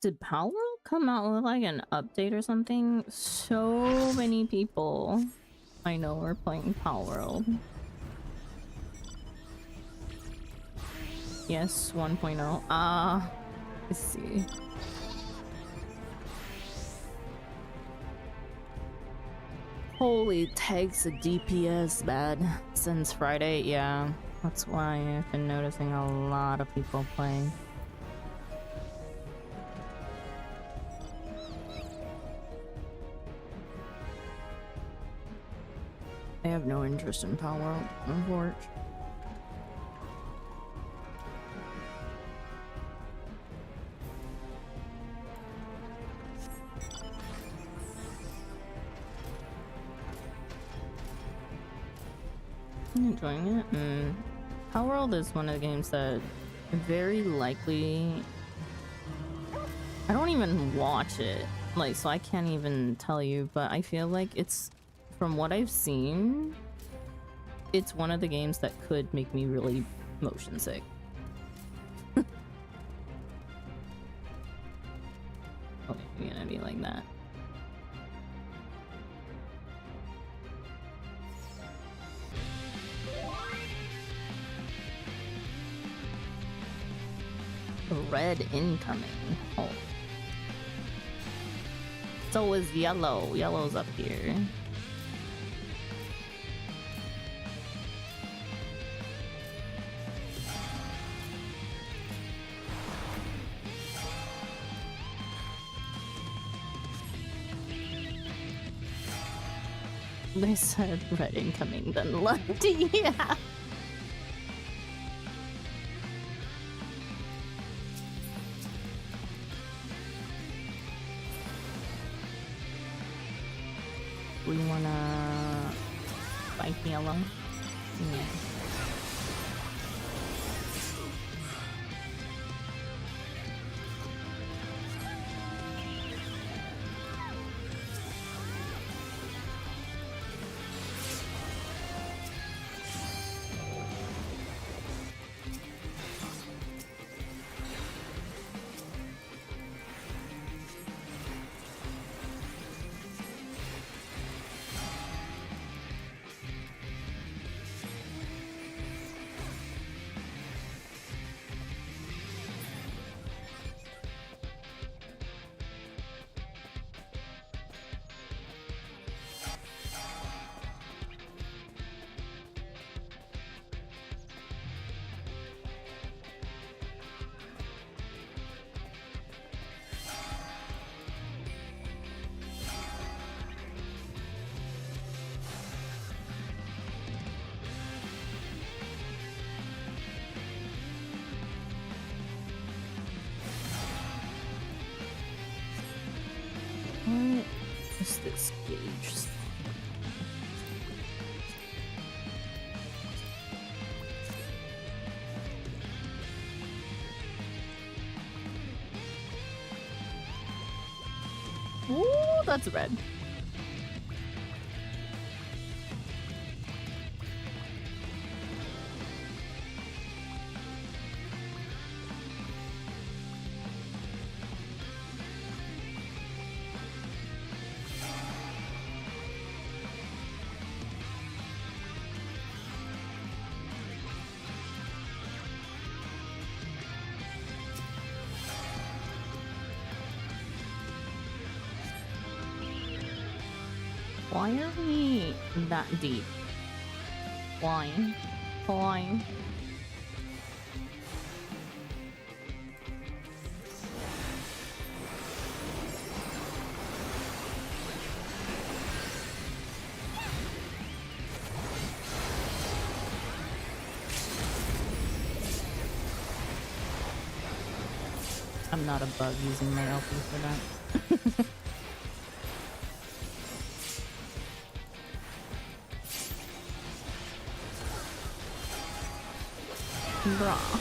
Did Power come out with like an update or something? So many people I know are playing Power World. Yes, 1.0. Ah, I see. Holy, takes a DPS bad since Friday. Yeah, that's why I've been noticing a lot of people playing. I have no interest in Power World, unfortunately. I'm enjoying it. Power World is one of the games that very likely I don't even watch it, like, so I can't even tell you, but I feel like it's, from what I've seen, it's one of the games that could make me really motion sick. Okay, you're gonna be like that. Red incoming. Oh. So is yellow. Yellow's up here. They said red incoming, then left. Yeah. We wanna fight yellow. Yeah. What is this gauge? Ooh, that's red. Why are we that deep? Why? Why? I'm not a bug using my LP for that. Bruh.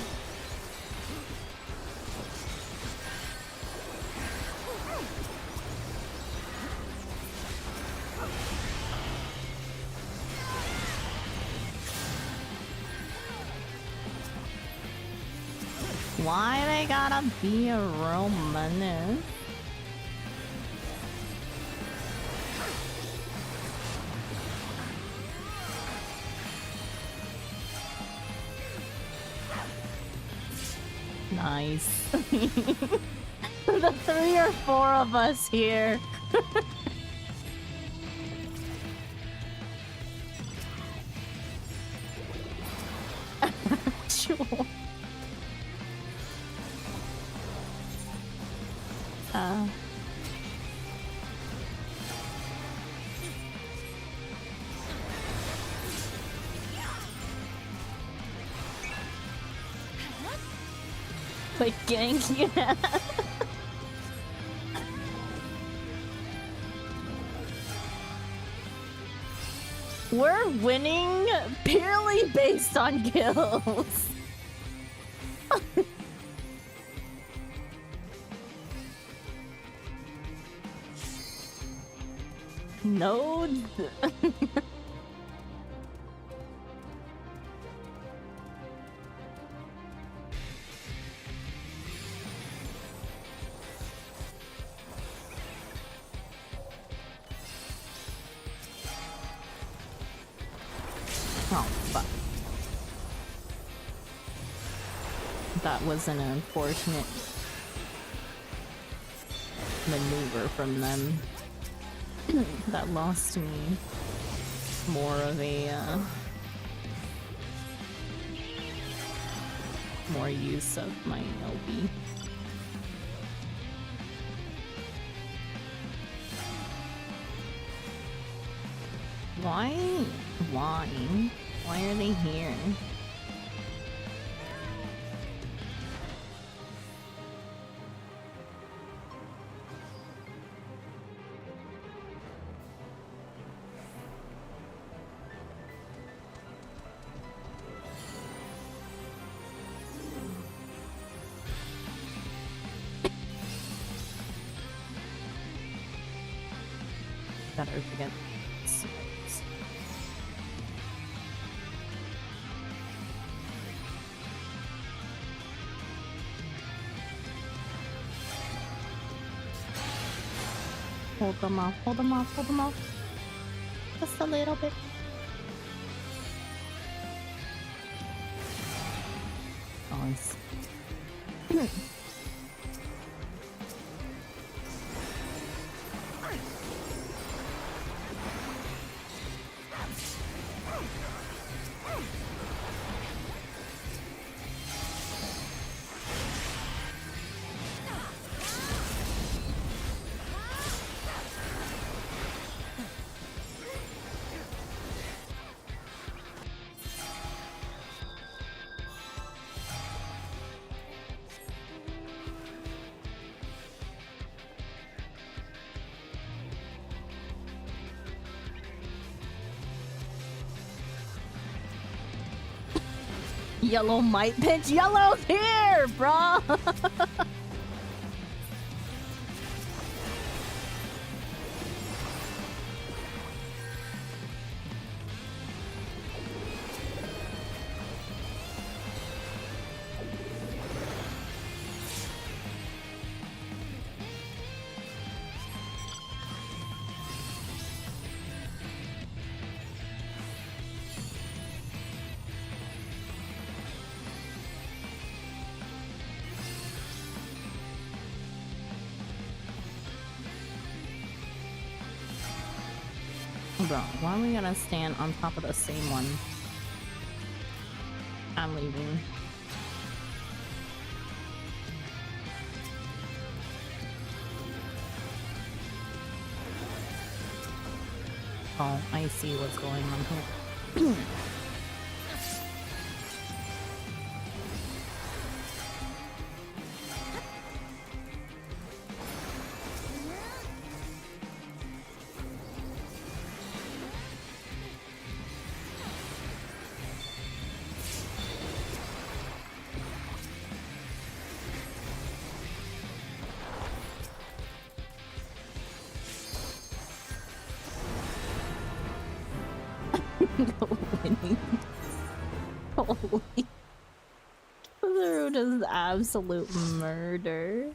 Why they gotta be a Roman? Nice. The 3 or 4 of us here. Sure. Like gank, yeah. We're winning purely based on kills. No. Oh, fuck. That was an unfortunate maneuver from them. That lost me more of a, more use of my LB. Why? Why? Why are they here? Better forget. Hold them off, hold them off, hold them off. Just a little bit. Nice. Yellow might pitch. Yellow's here, bruh. Bro, why are we gonna stand on top of the same one? I'm leaving. Oh, I see what's going on here. Holy. Kizaru does absolute murder.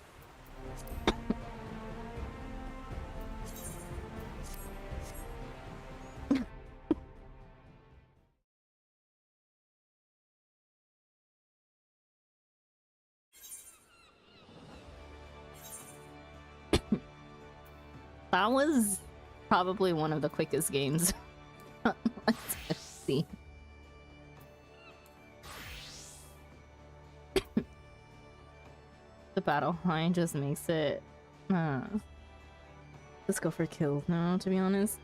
That was probably one of the quickest games. Let's see. The battle high just makes it. Let's go for kills now, to be honest.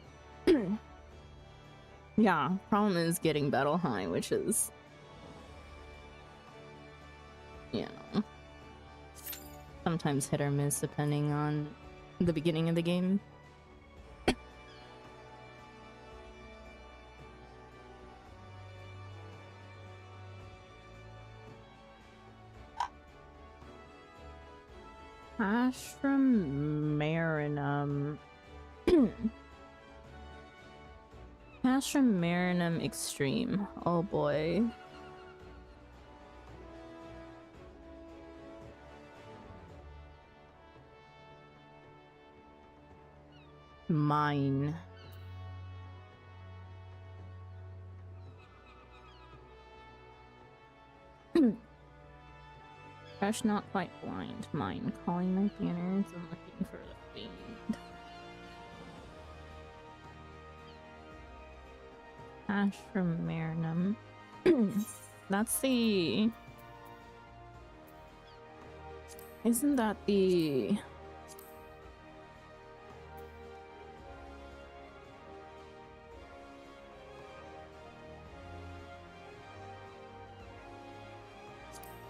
Yeah, problem is getting battle high, which is, you know, sometimes hit or miss depending on the beginning of the game. Ashram Marinum. Ashram Marinum Extreme. Oh boy. Mine. Fresh, not quite blind. Mine. Calling my banners and looking for the fiend. Ash from Marinum. That's the... Isn't that the...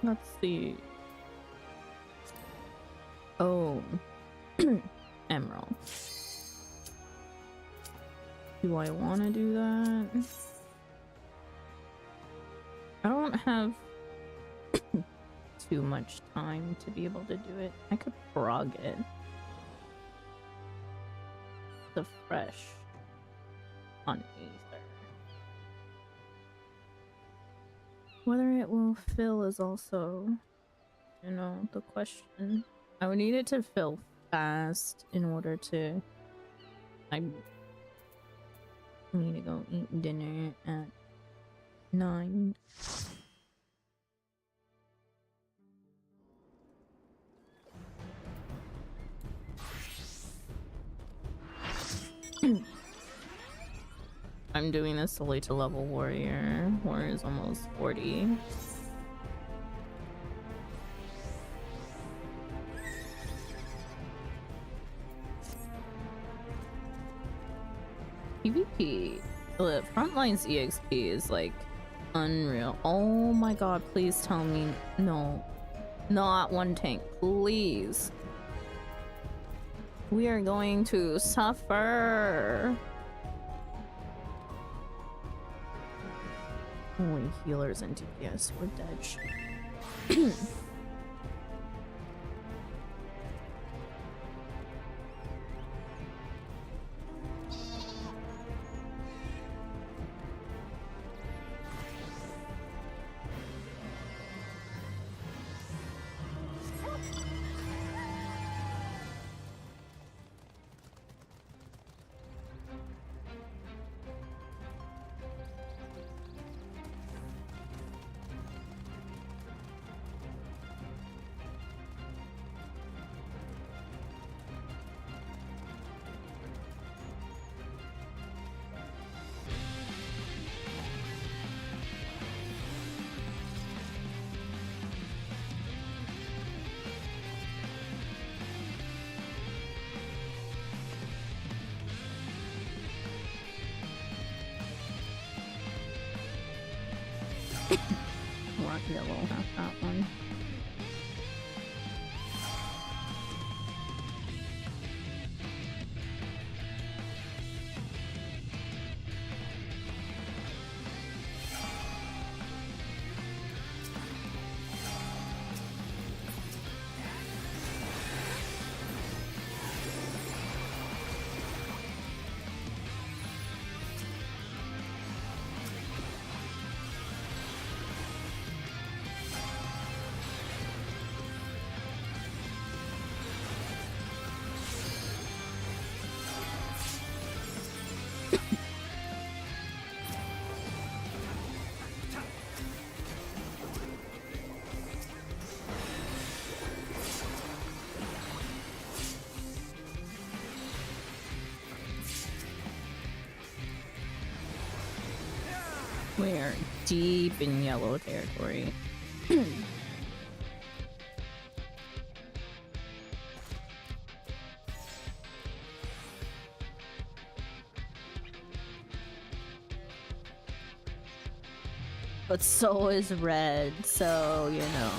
Let's see. Oh, Emerald. Do I want to do that? I don't have too much time to be able to do it. I could frog it. The fresh on Aether. Whether it will fill is also, you know, the question. I would need it to fill fast in order to... I need to go eat dinner at 9. I'm doing this solely to level warrior. Warrior is almost 40. PvP. The Frontlines EXP is like unreal. Oh my god, please tell me no. Not one tank, please. We are going to suffer. Only healers and DPS were dead. Rock yellow, not that one. We are deep in yellow territory. But so is red, so you know.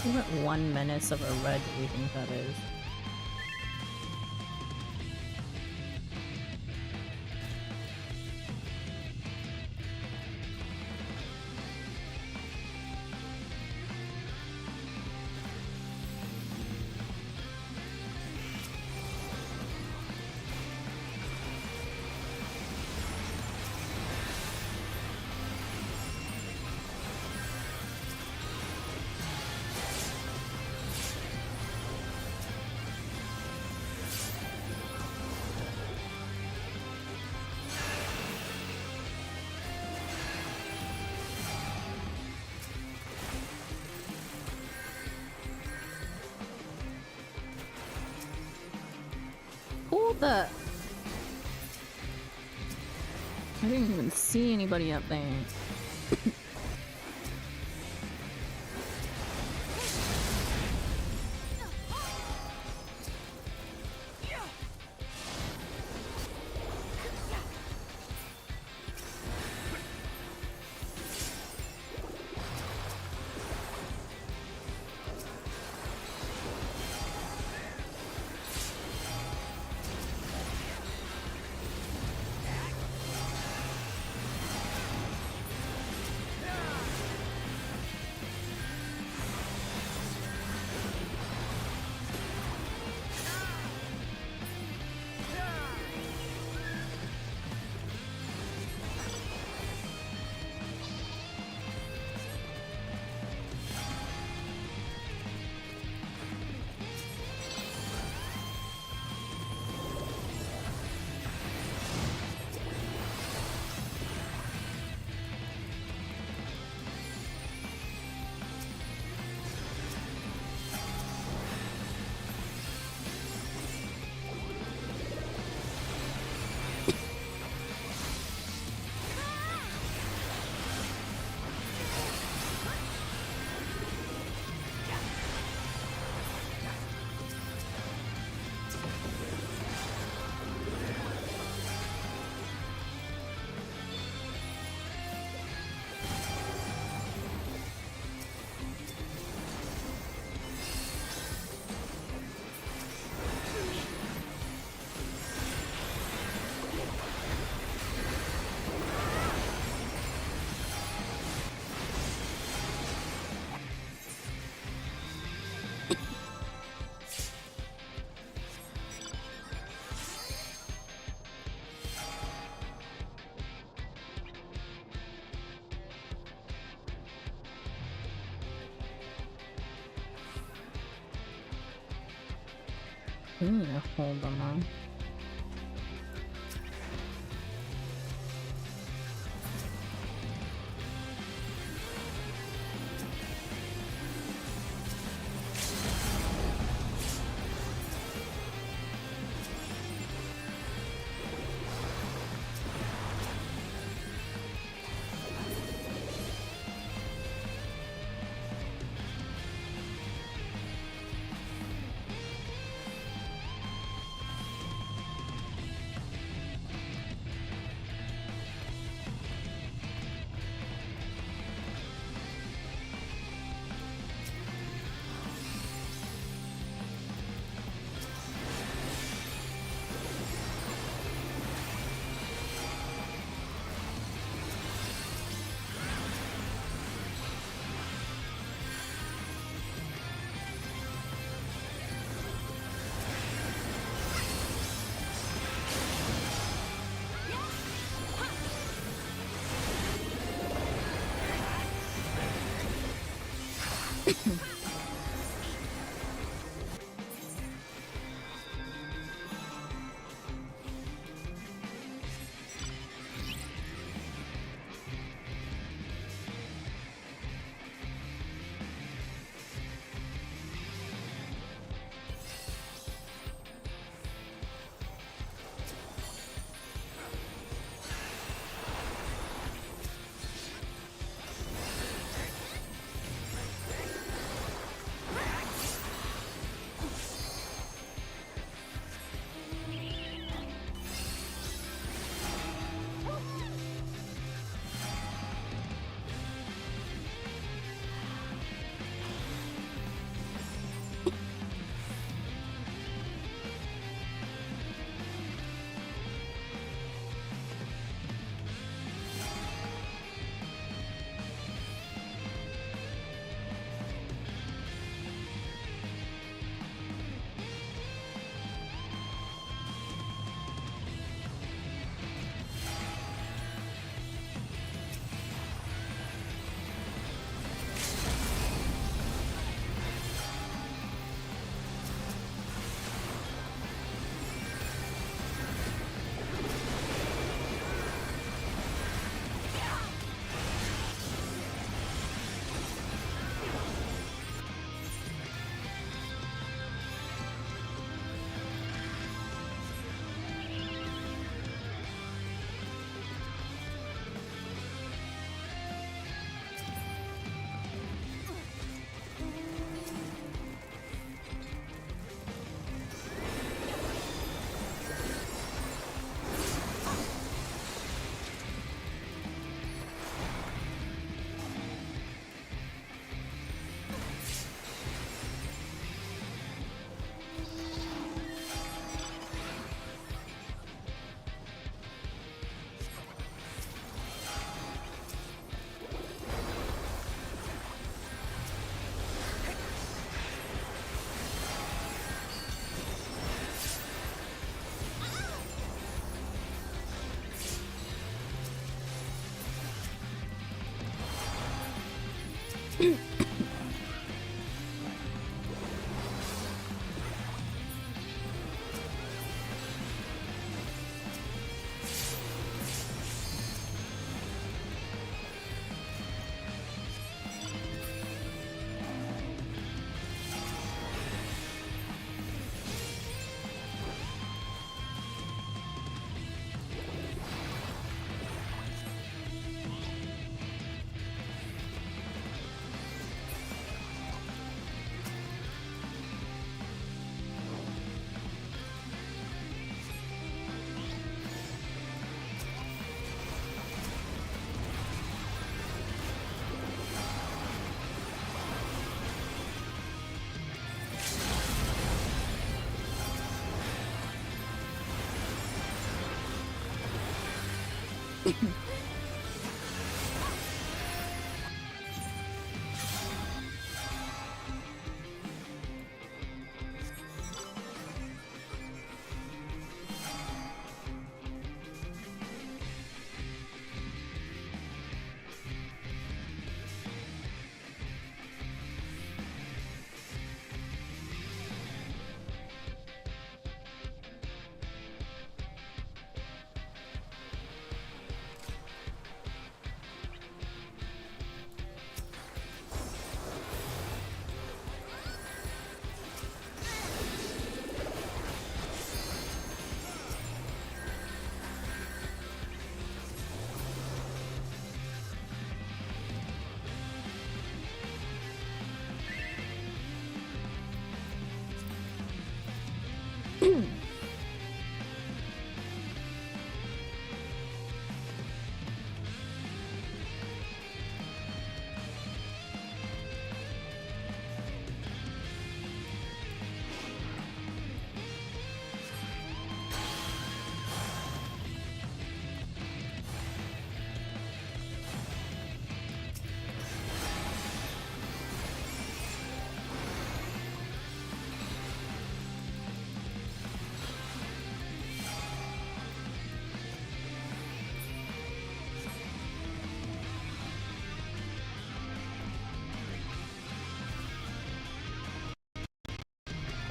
What 1 minute of a red do you think that is? the? I didn't even see anybody up there. Hold them on.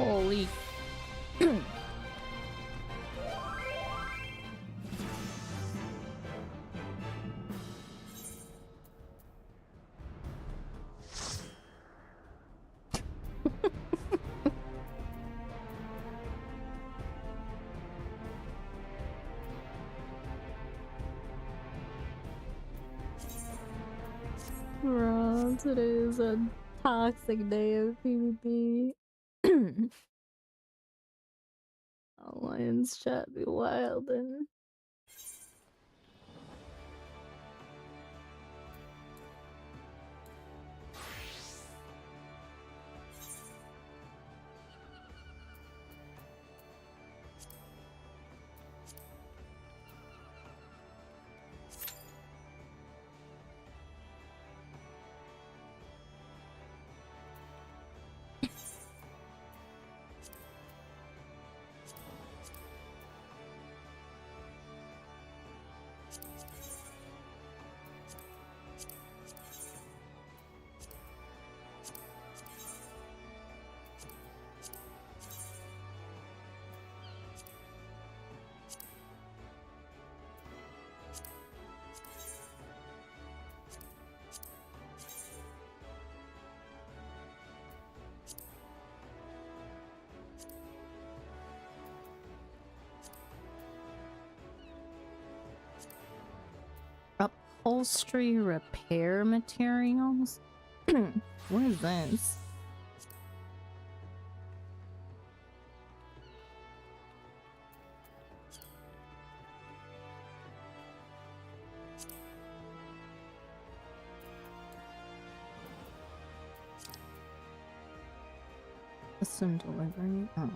Holy. Bro, today is a toxic day of PvP. Alliance chat be wild and upholstery repair materials? What is this? Custom delivery? Oh.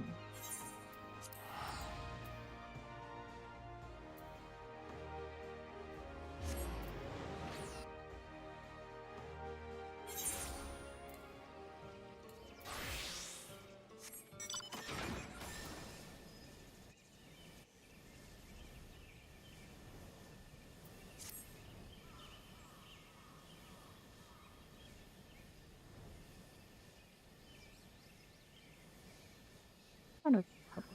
Got a couple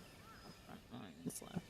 of front lines left.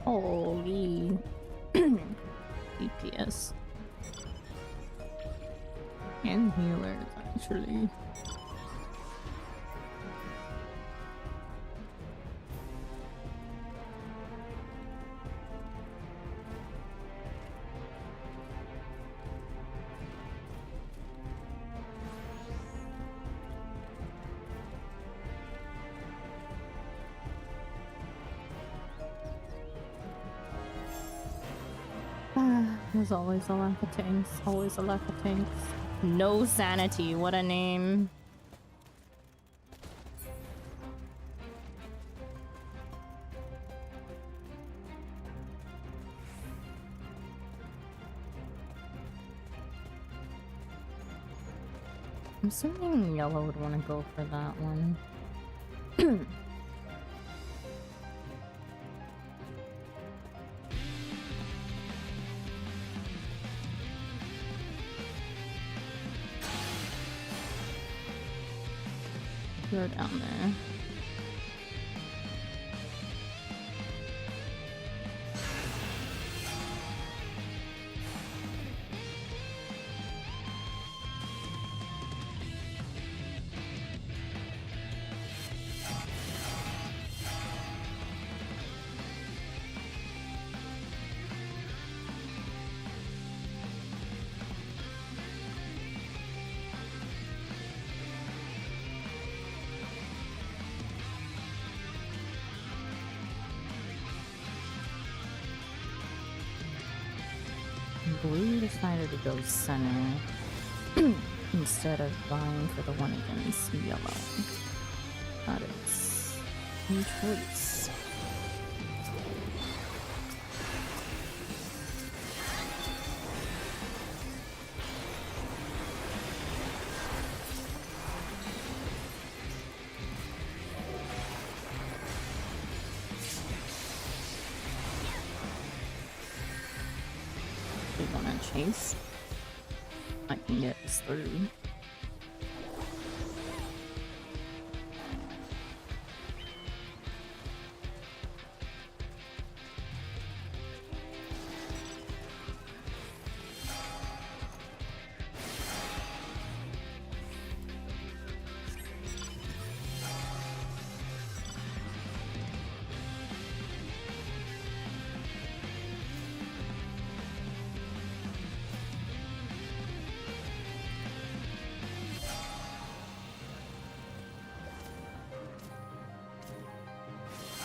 Holy DPS and healers actually. There's always a lack of tanks. Always a lack of tanks. No sanity. What a name. I'm assuming yellow would want to go for that one. You're down there. Blue decided to go center instead of vying for the one against yellow. That is a choice. Chase. I can get this through.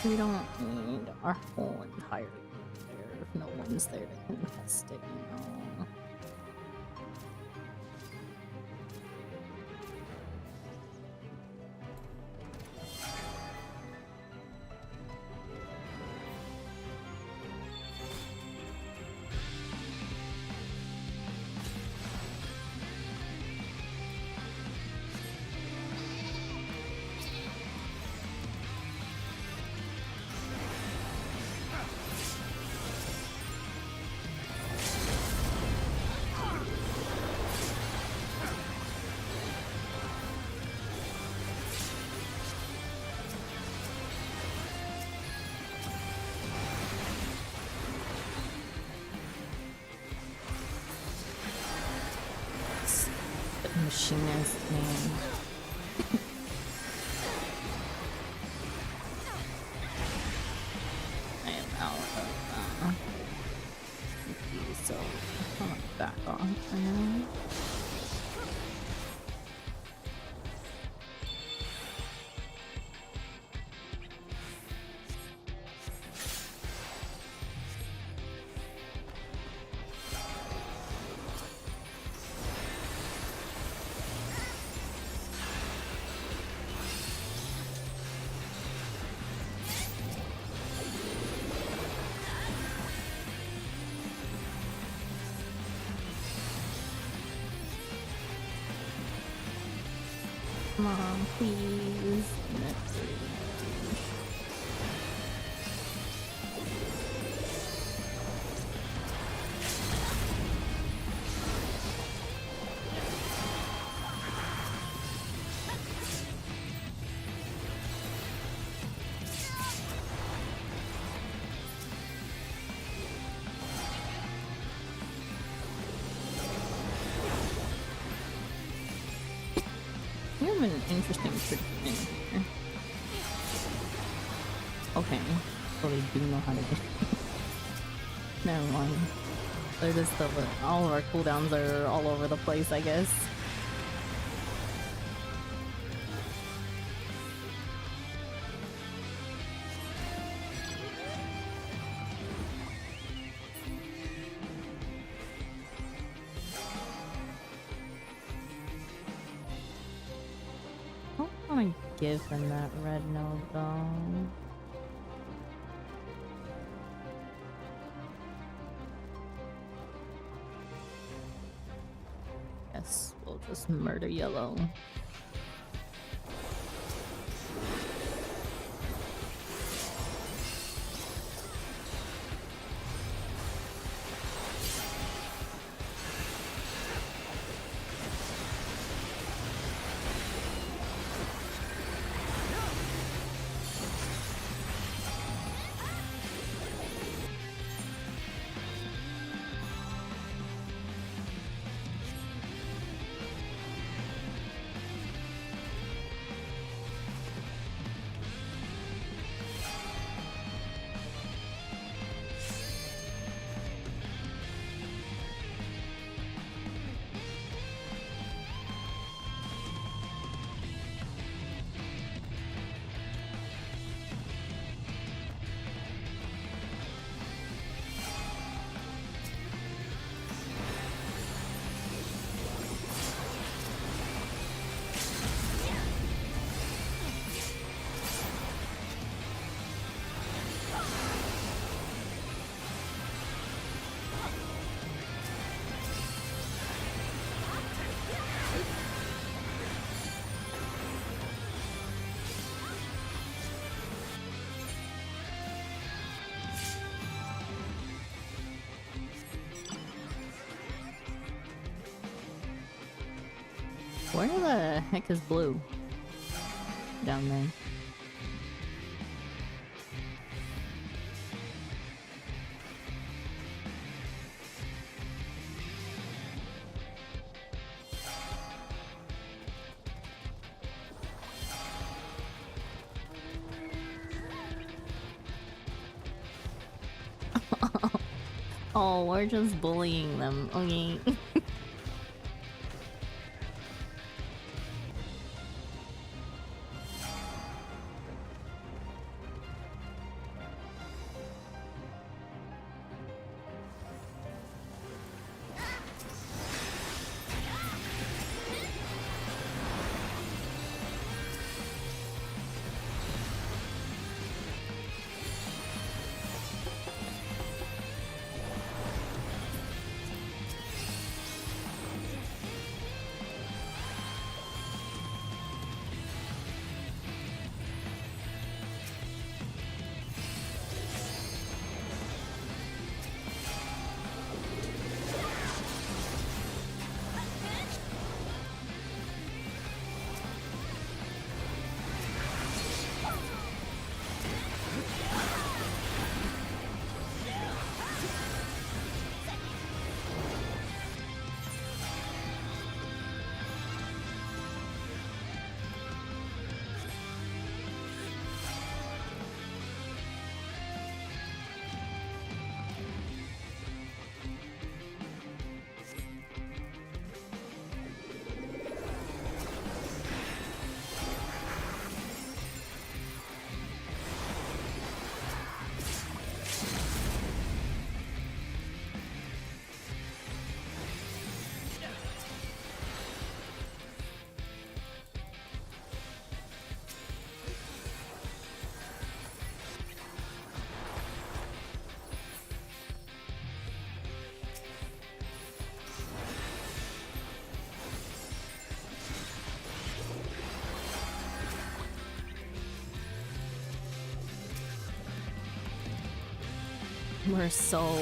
We don't need our whole entire group there if no one's there to contest it, you know. pushiness, man. I am out of CP, so I'm gonna back off for now. Come on, please. Next. You have an interesting treatment here. Okay, so they do know how to do Never mind. They're just all of our cooldowns are all over the place, I guess. I don't want to give him that red node though. Yes, we'll just murder yellow. Where the heck is blue? Down there. Oh, we're just bullying them. Okay. We're so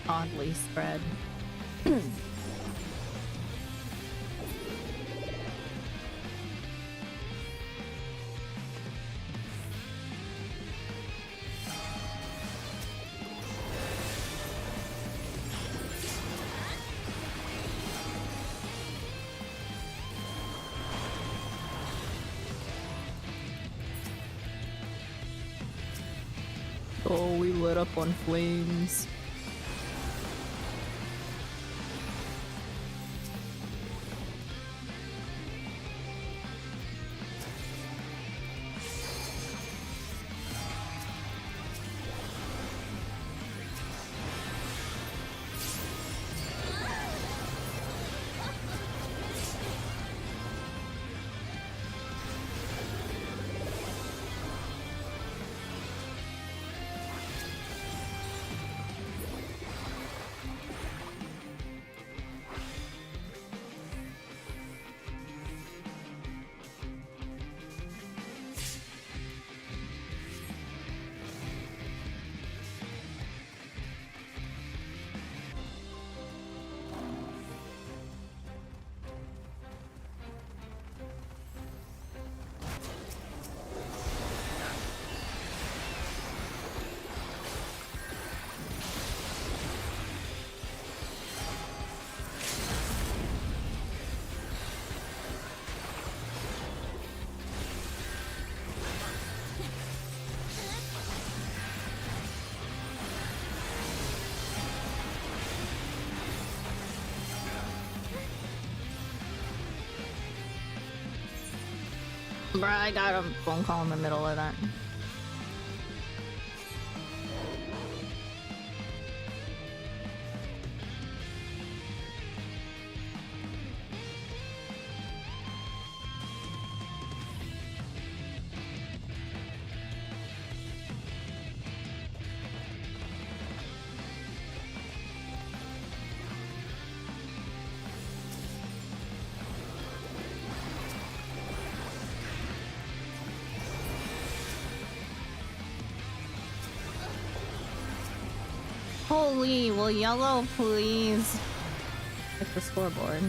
oddly spread. Oh, we lit up on flames. Bruh, I got a phone call in the middle of that. Holy, will yellow please? Check the scoreboard.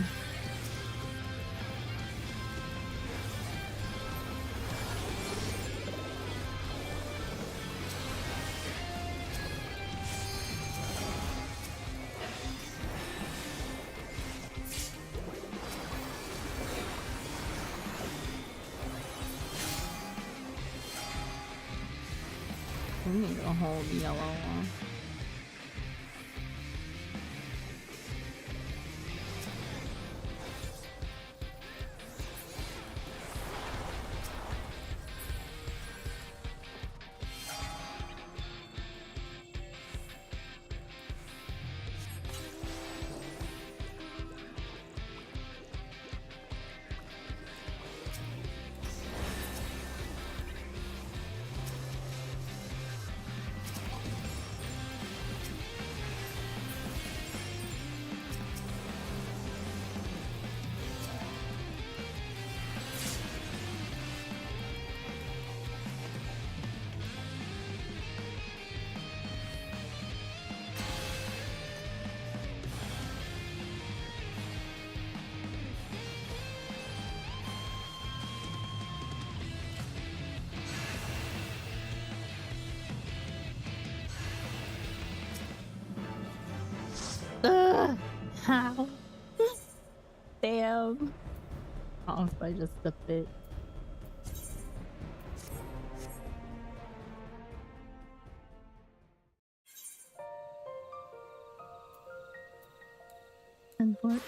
We need to hold yellow off. Ugh, how? Damn. Off by just a bit. And what?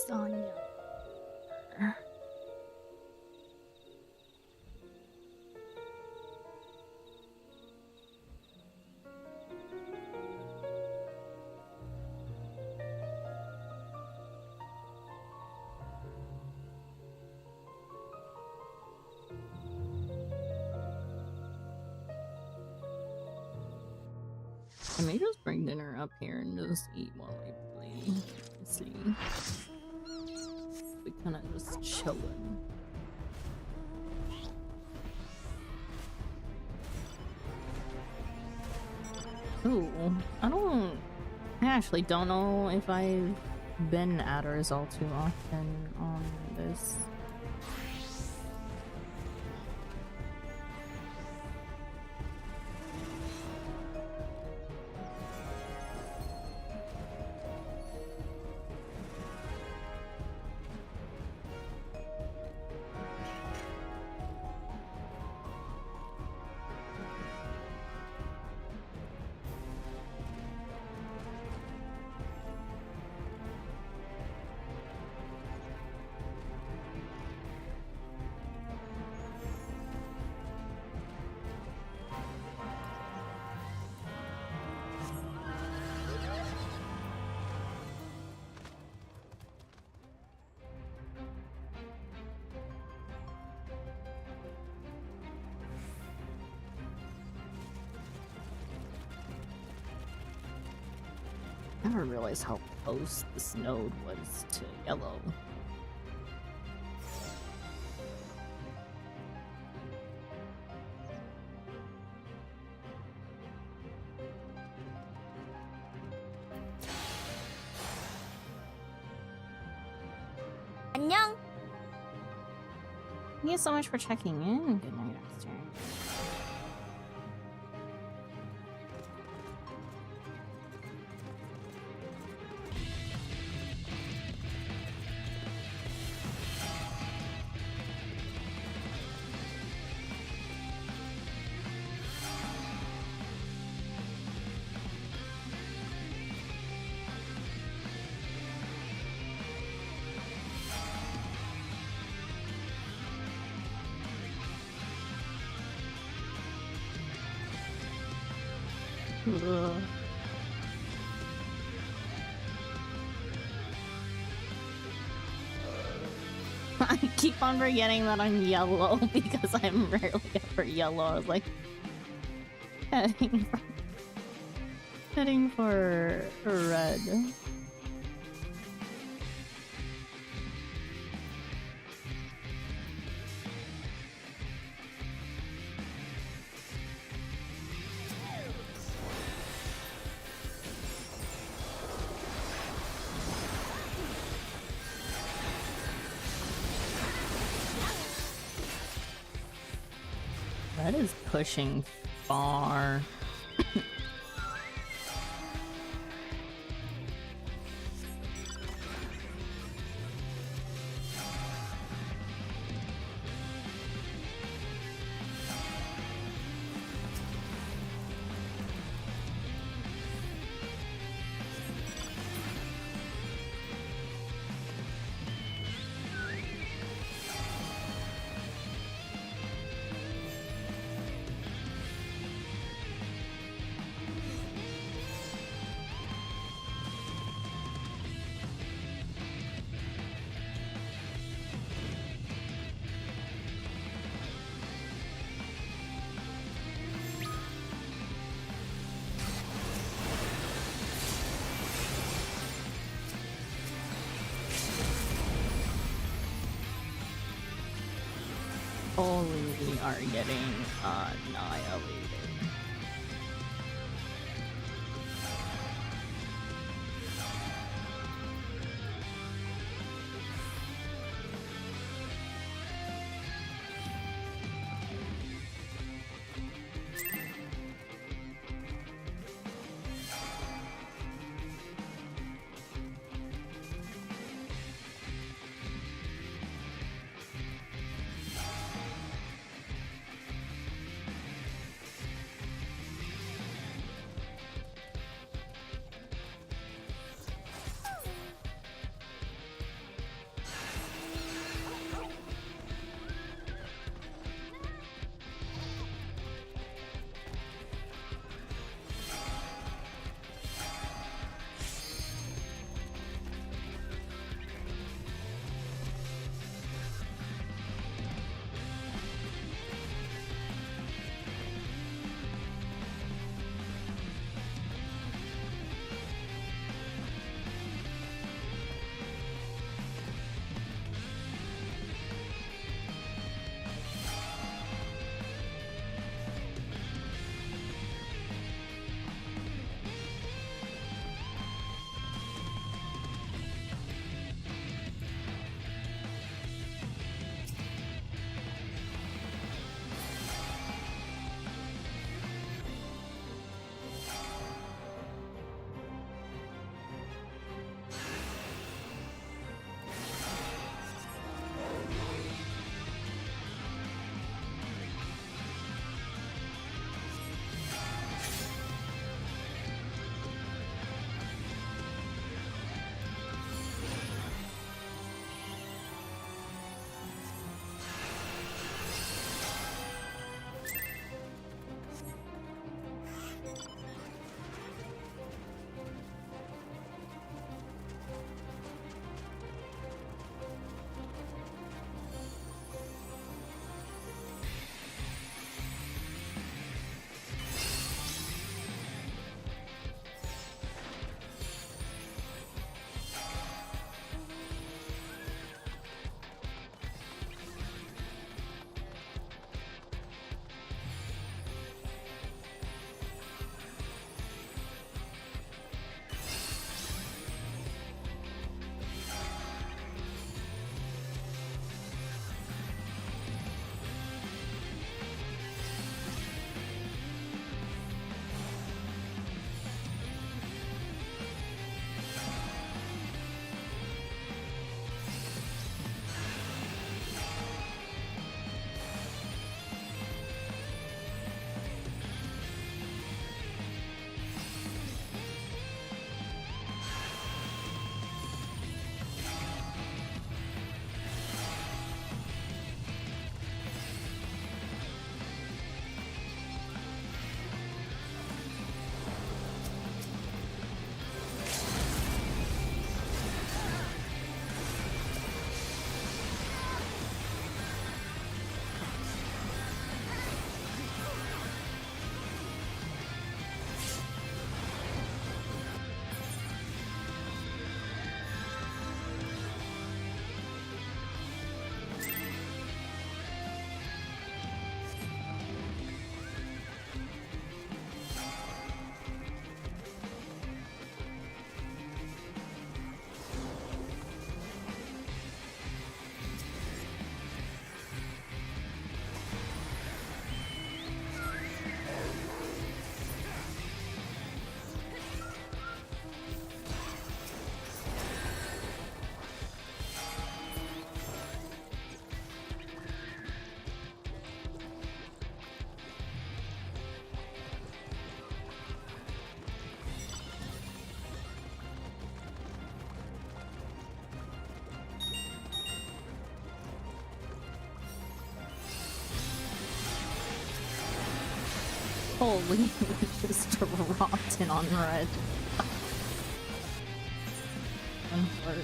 Sonya. I may just bring dinner up here and just eat while I play. Let's see. We kind of just chillin'. Ooh, I actually don't know if I've been adders all too often on this. I never realized how close this node was to yellow. 안녕. Thank you so much for checking in. Good night, Esther. Ugh. I keep on forgetting that I'm yellow because I'm rarely ever yellow. I was like heading for red. Red is pushing far. Holy, we are getting annihilated. Holy, just dropped in on red. One heart.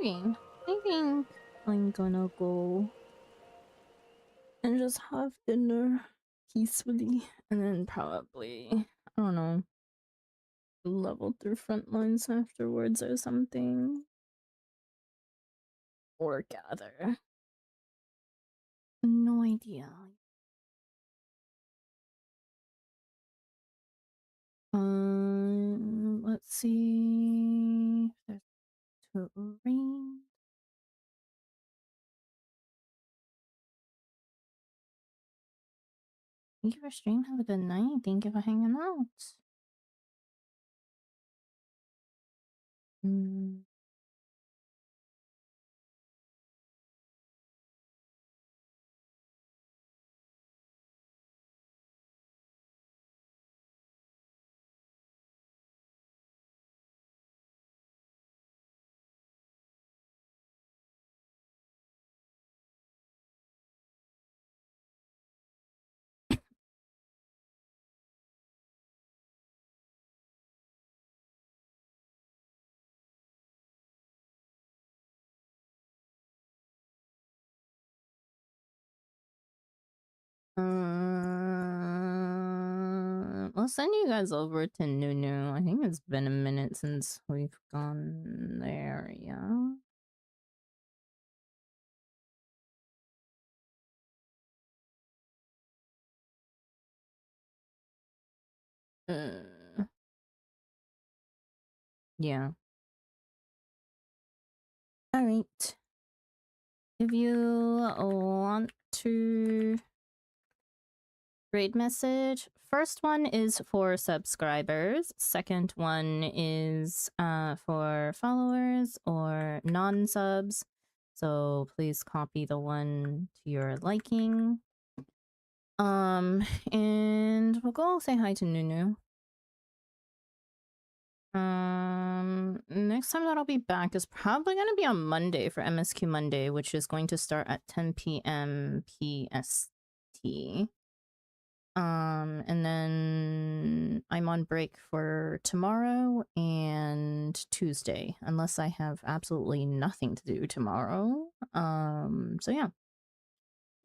Okay, I think I'm gonna go and just have dinner peacefully, and then probably, I don't know, level through Frontlines afterwards or something. Or gather. No idea. Let's see. There's two ring. Thank you for stream. Have a good night. Thank you for hanging out. Mm. We'll send you guys over to Nunu. I think it's been a minute since we've gone there, yeah. Yeah. Alright. If you want to raid message, first one is for subscribers, second one is for followers or non-subs, so please copy the one to your liking. And we'll go say hi to Nunu. Next time that I'll be back is probably gonna be on Monday for MSQ Monday, which is going to start at 10 p.m. PST. And then I'm on break for tomorrow and Tuesday, unless I have absolutely nothing to do tomorrow. So yeah.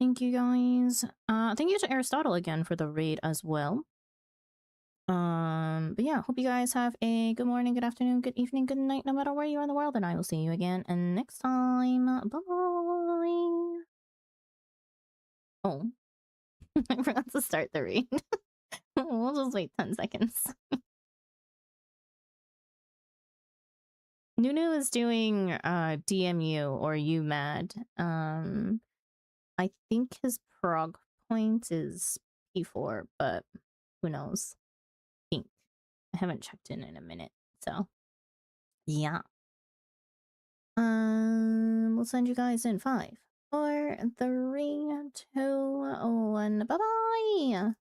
Thank you guys. Thank you to Aristotle again for the raid as well. But yeah, hope you guys have a good morning, good afternoon, good evening, good night, no matter where you are in the world, and I will see you again and next time. Bye. Oh, I forgot to start the raid. We'll just wait 10 seconds. Nunu is doing DMU or UMAD. I think his prog point is P4, but who knows? Think. I haven't checked in a minute, so yeah. We'll send you guys in 5, 4, 3, 2, 1. Bye bye.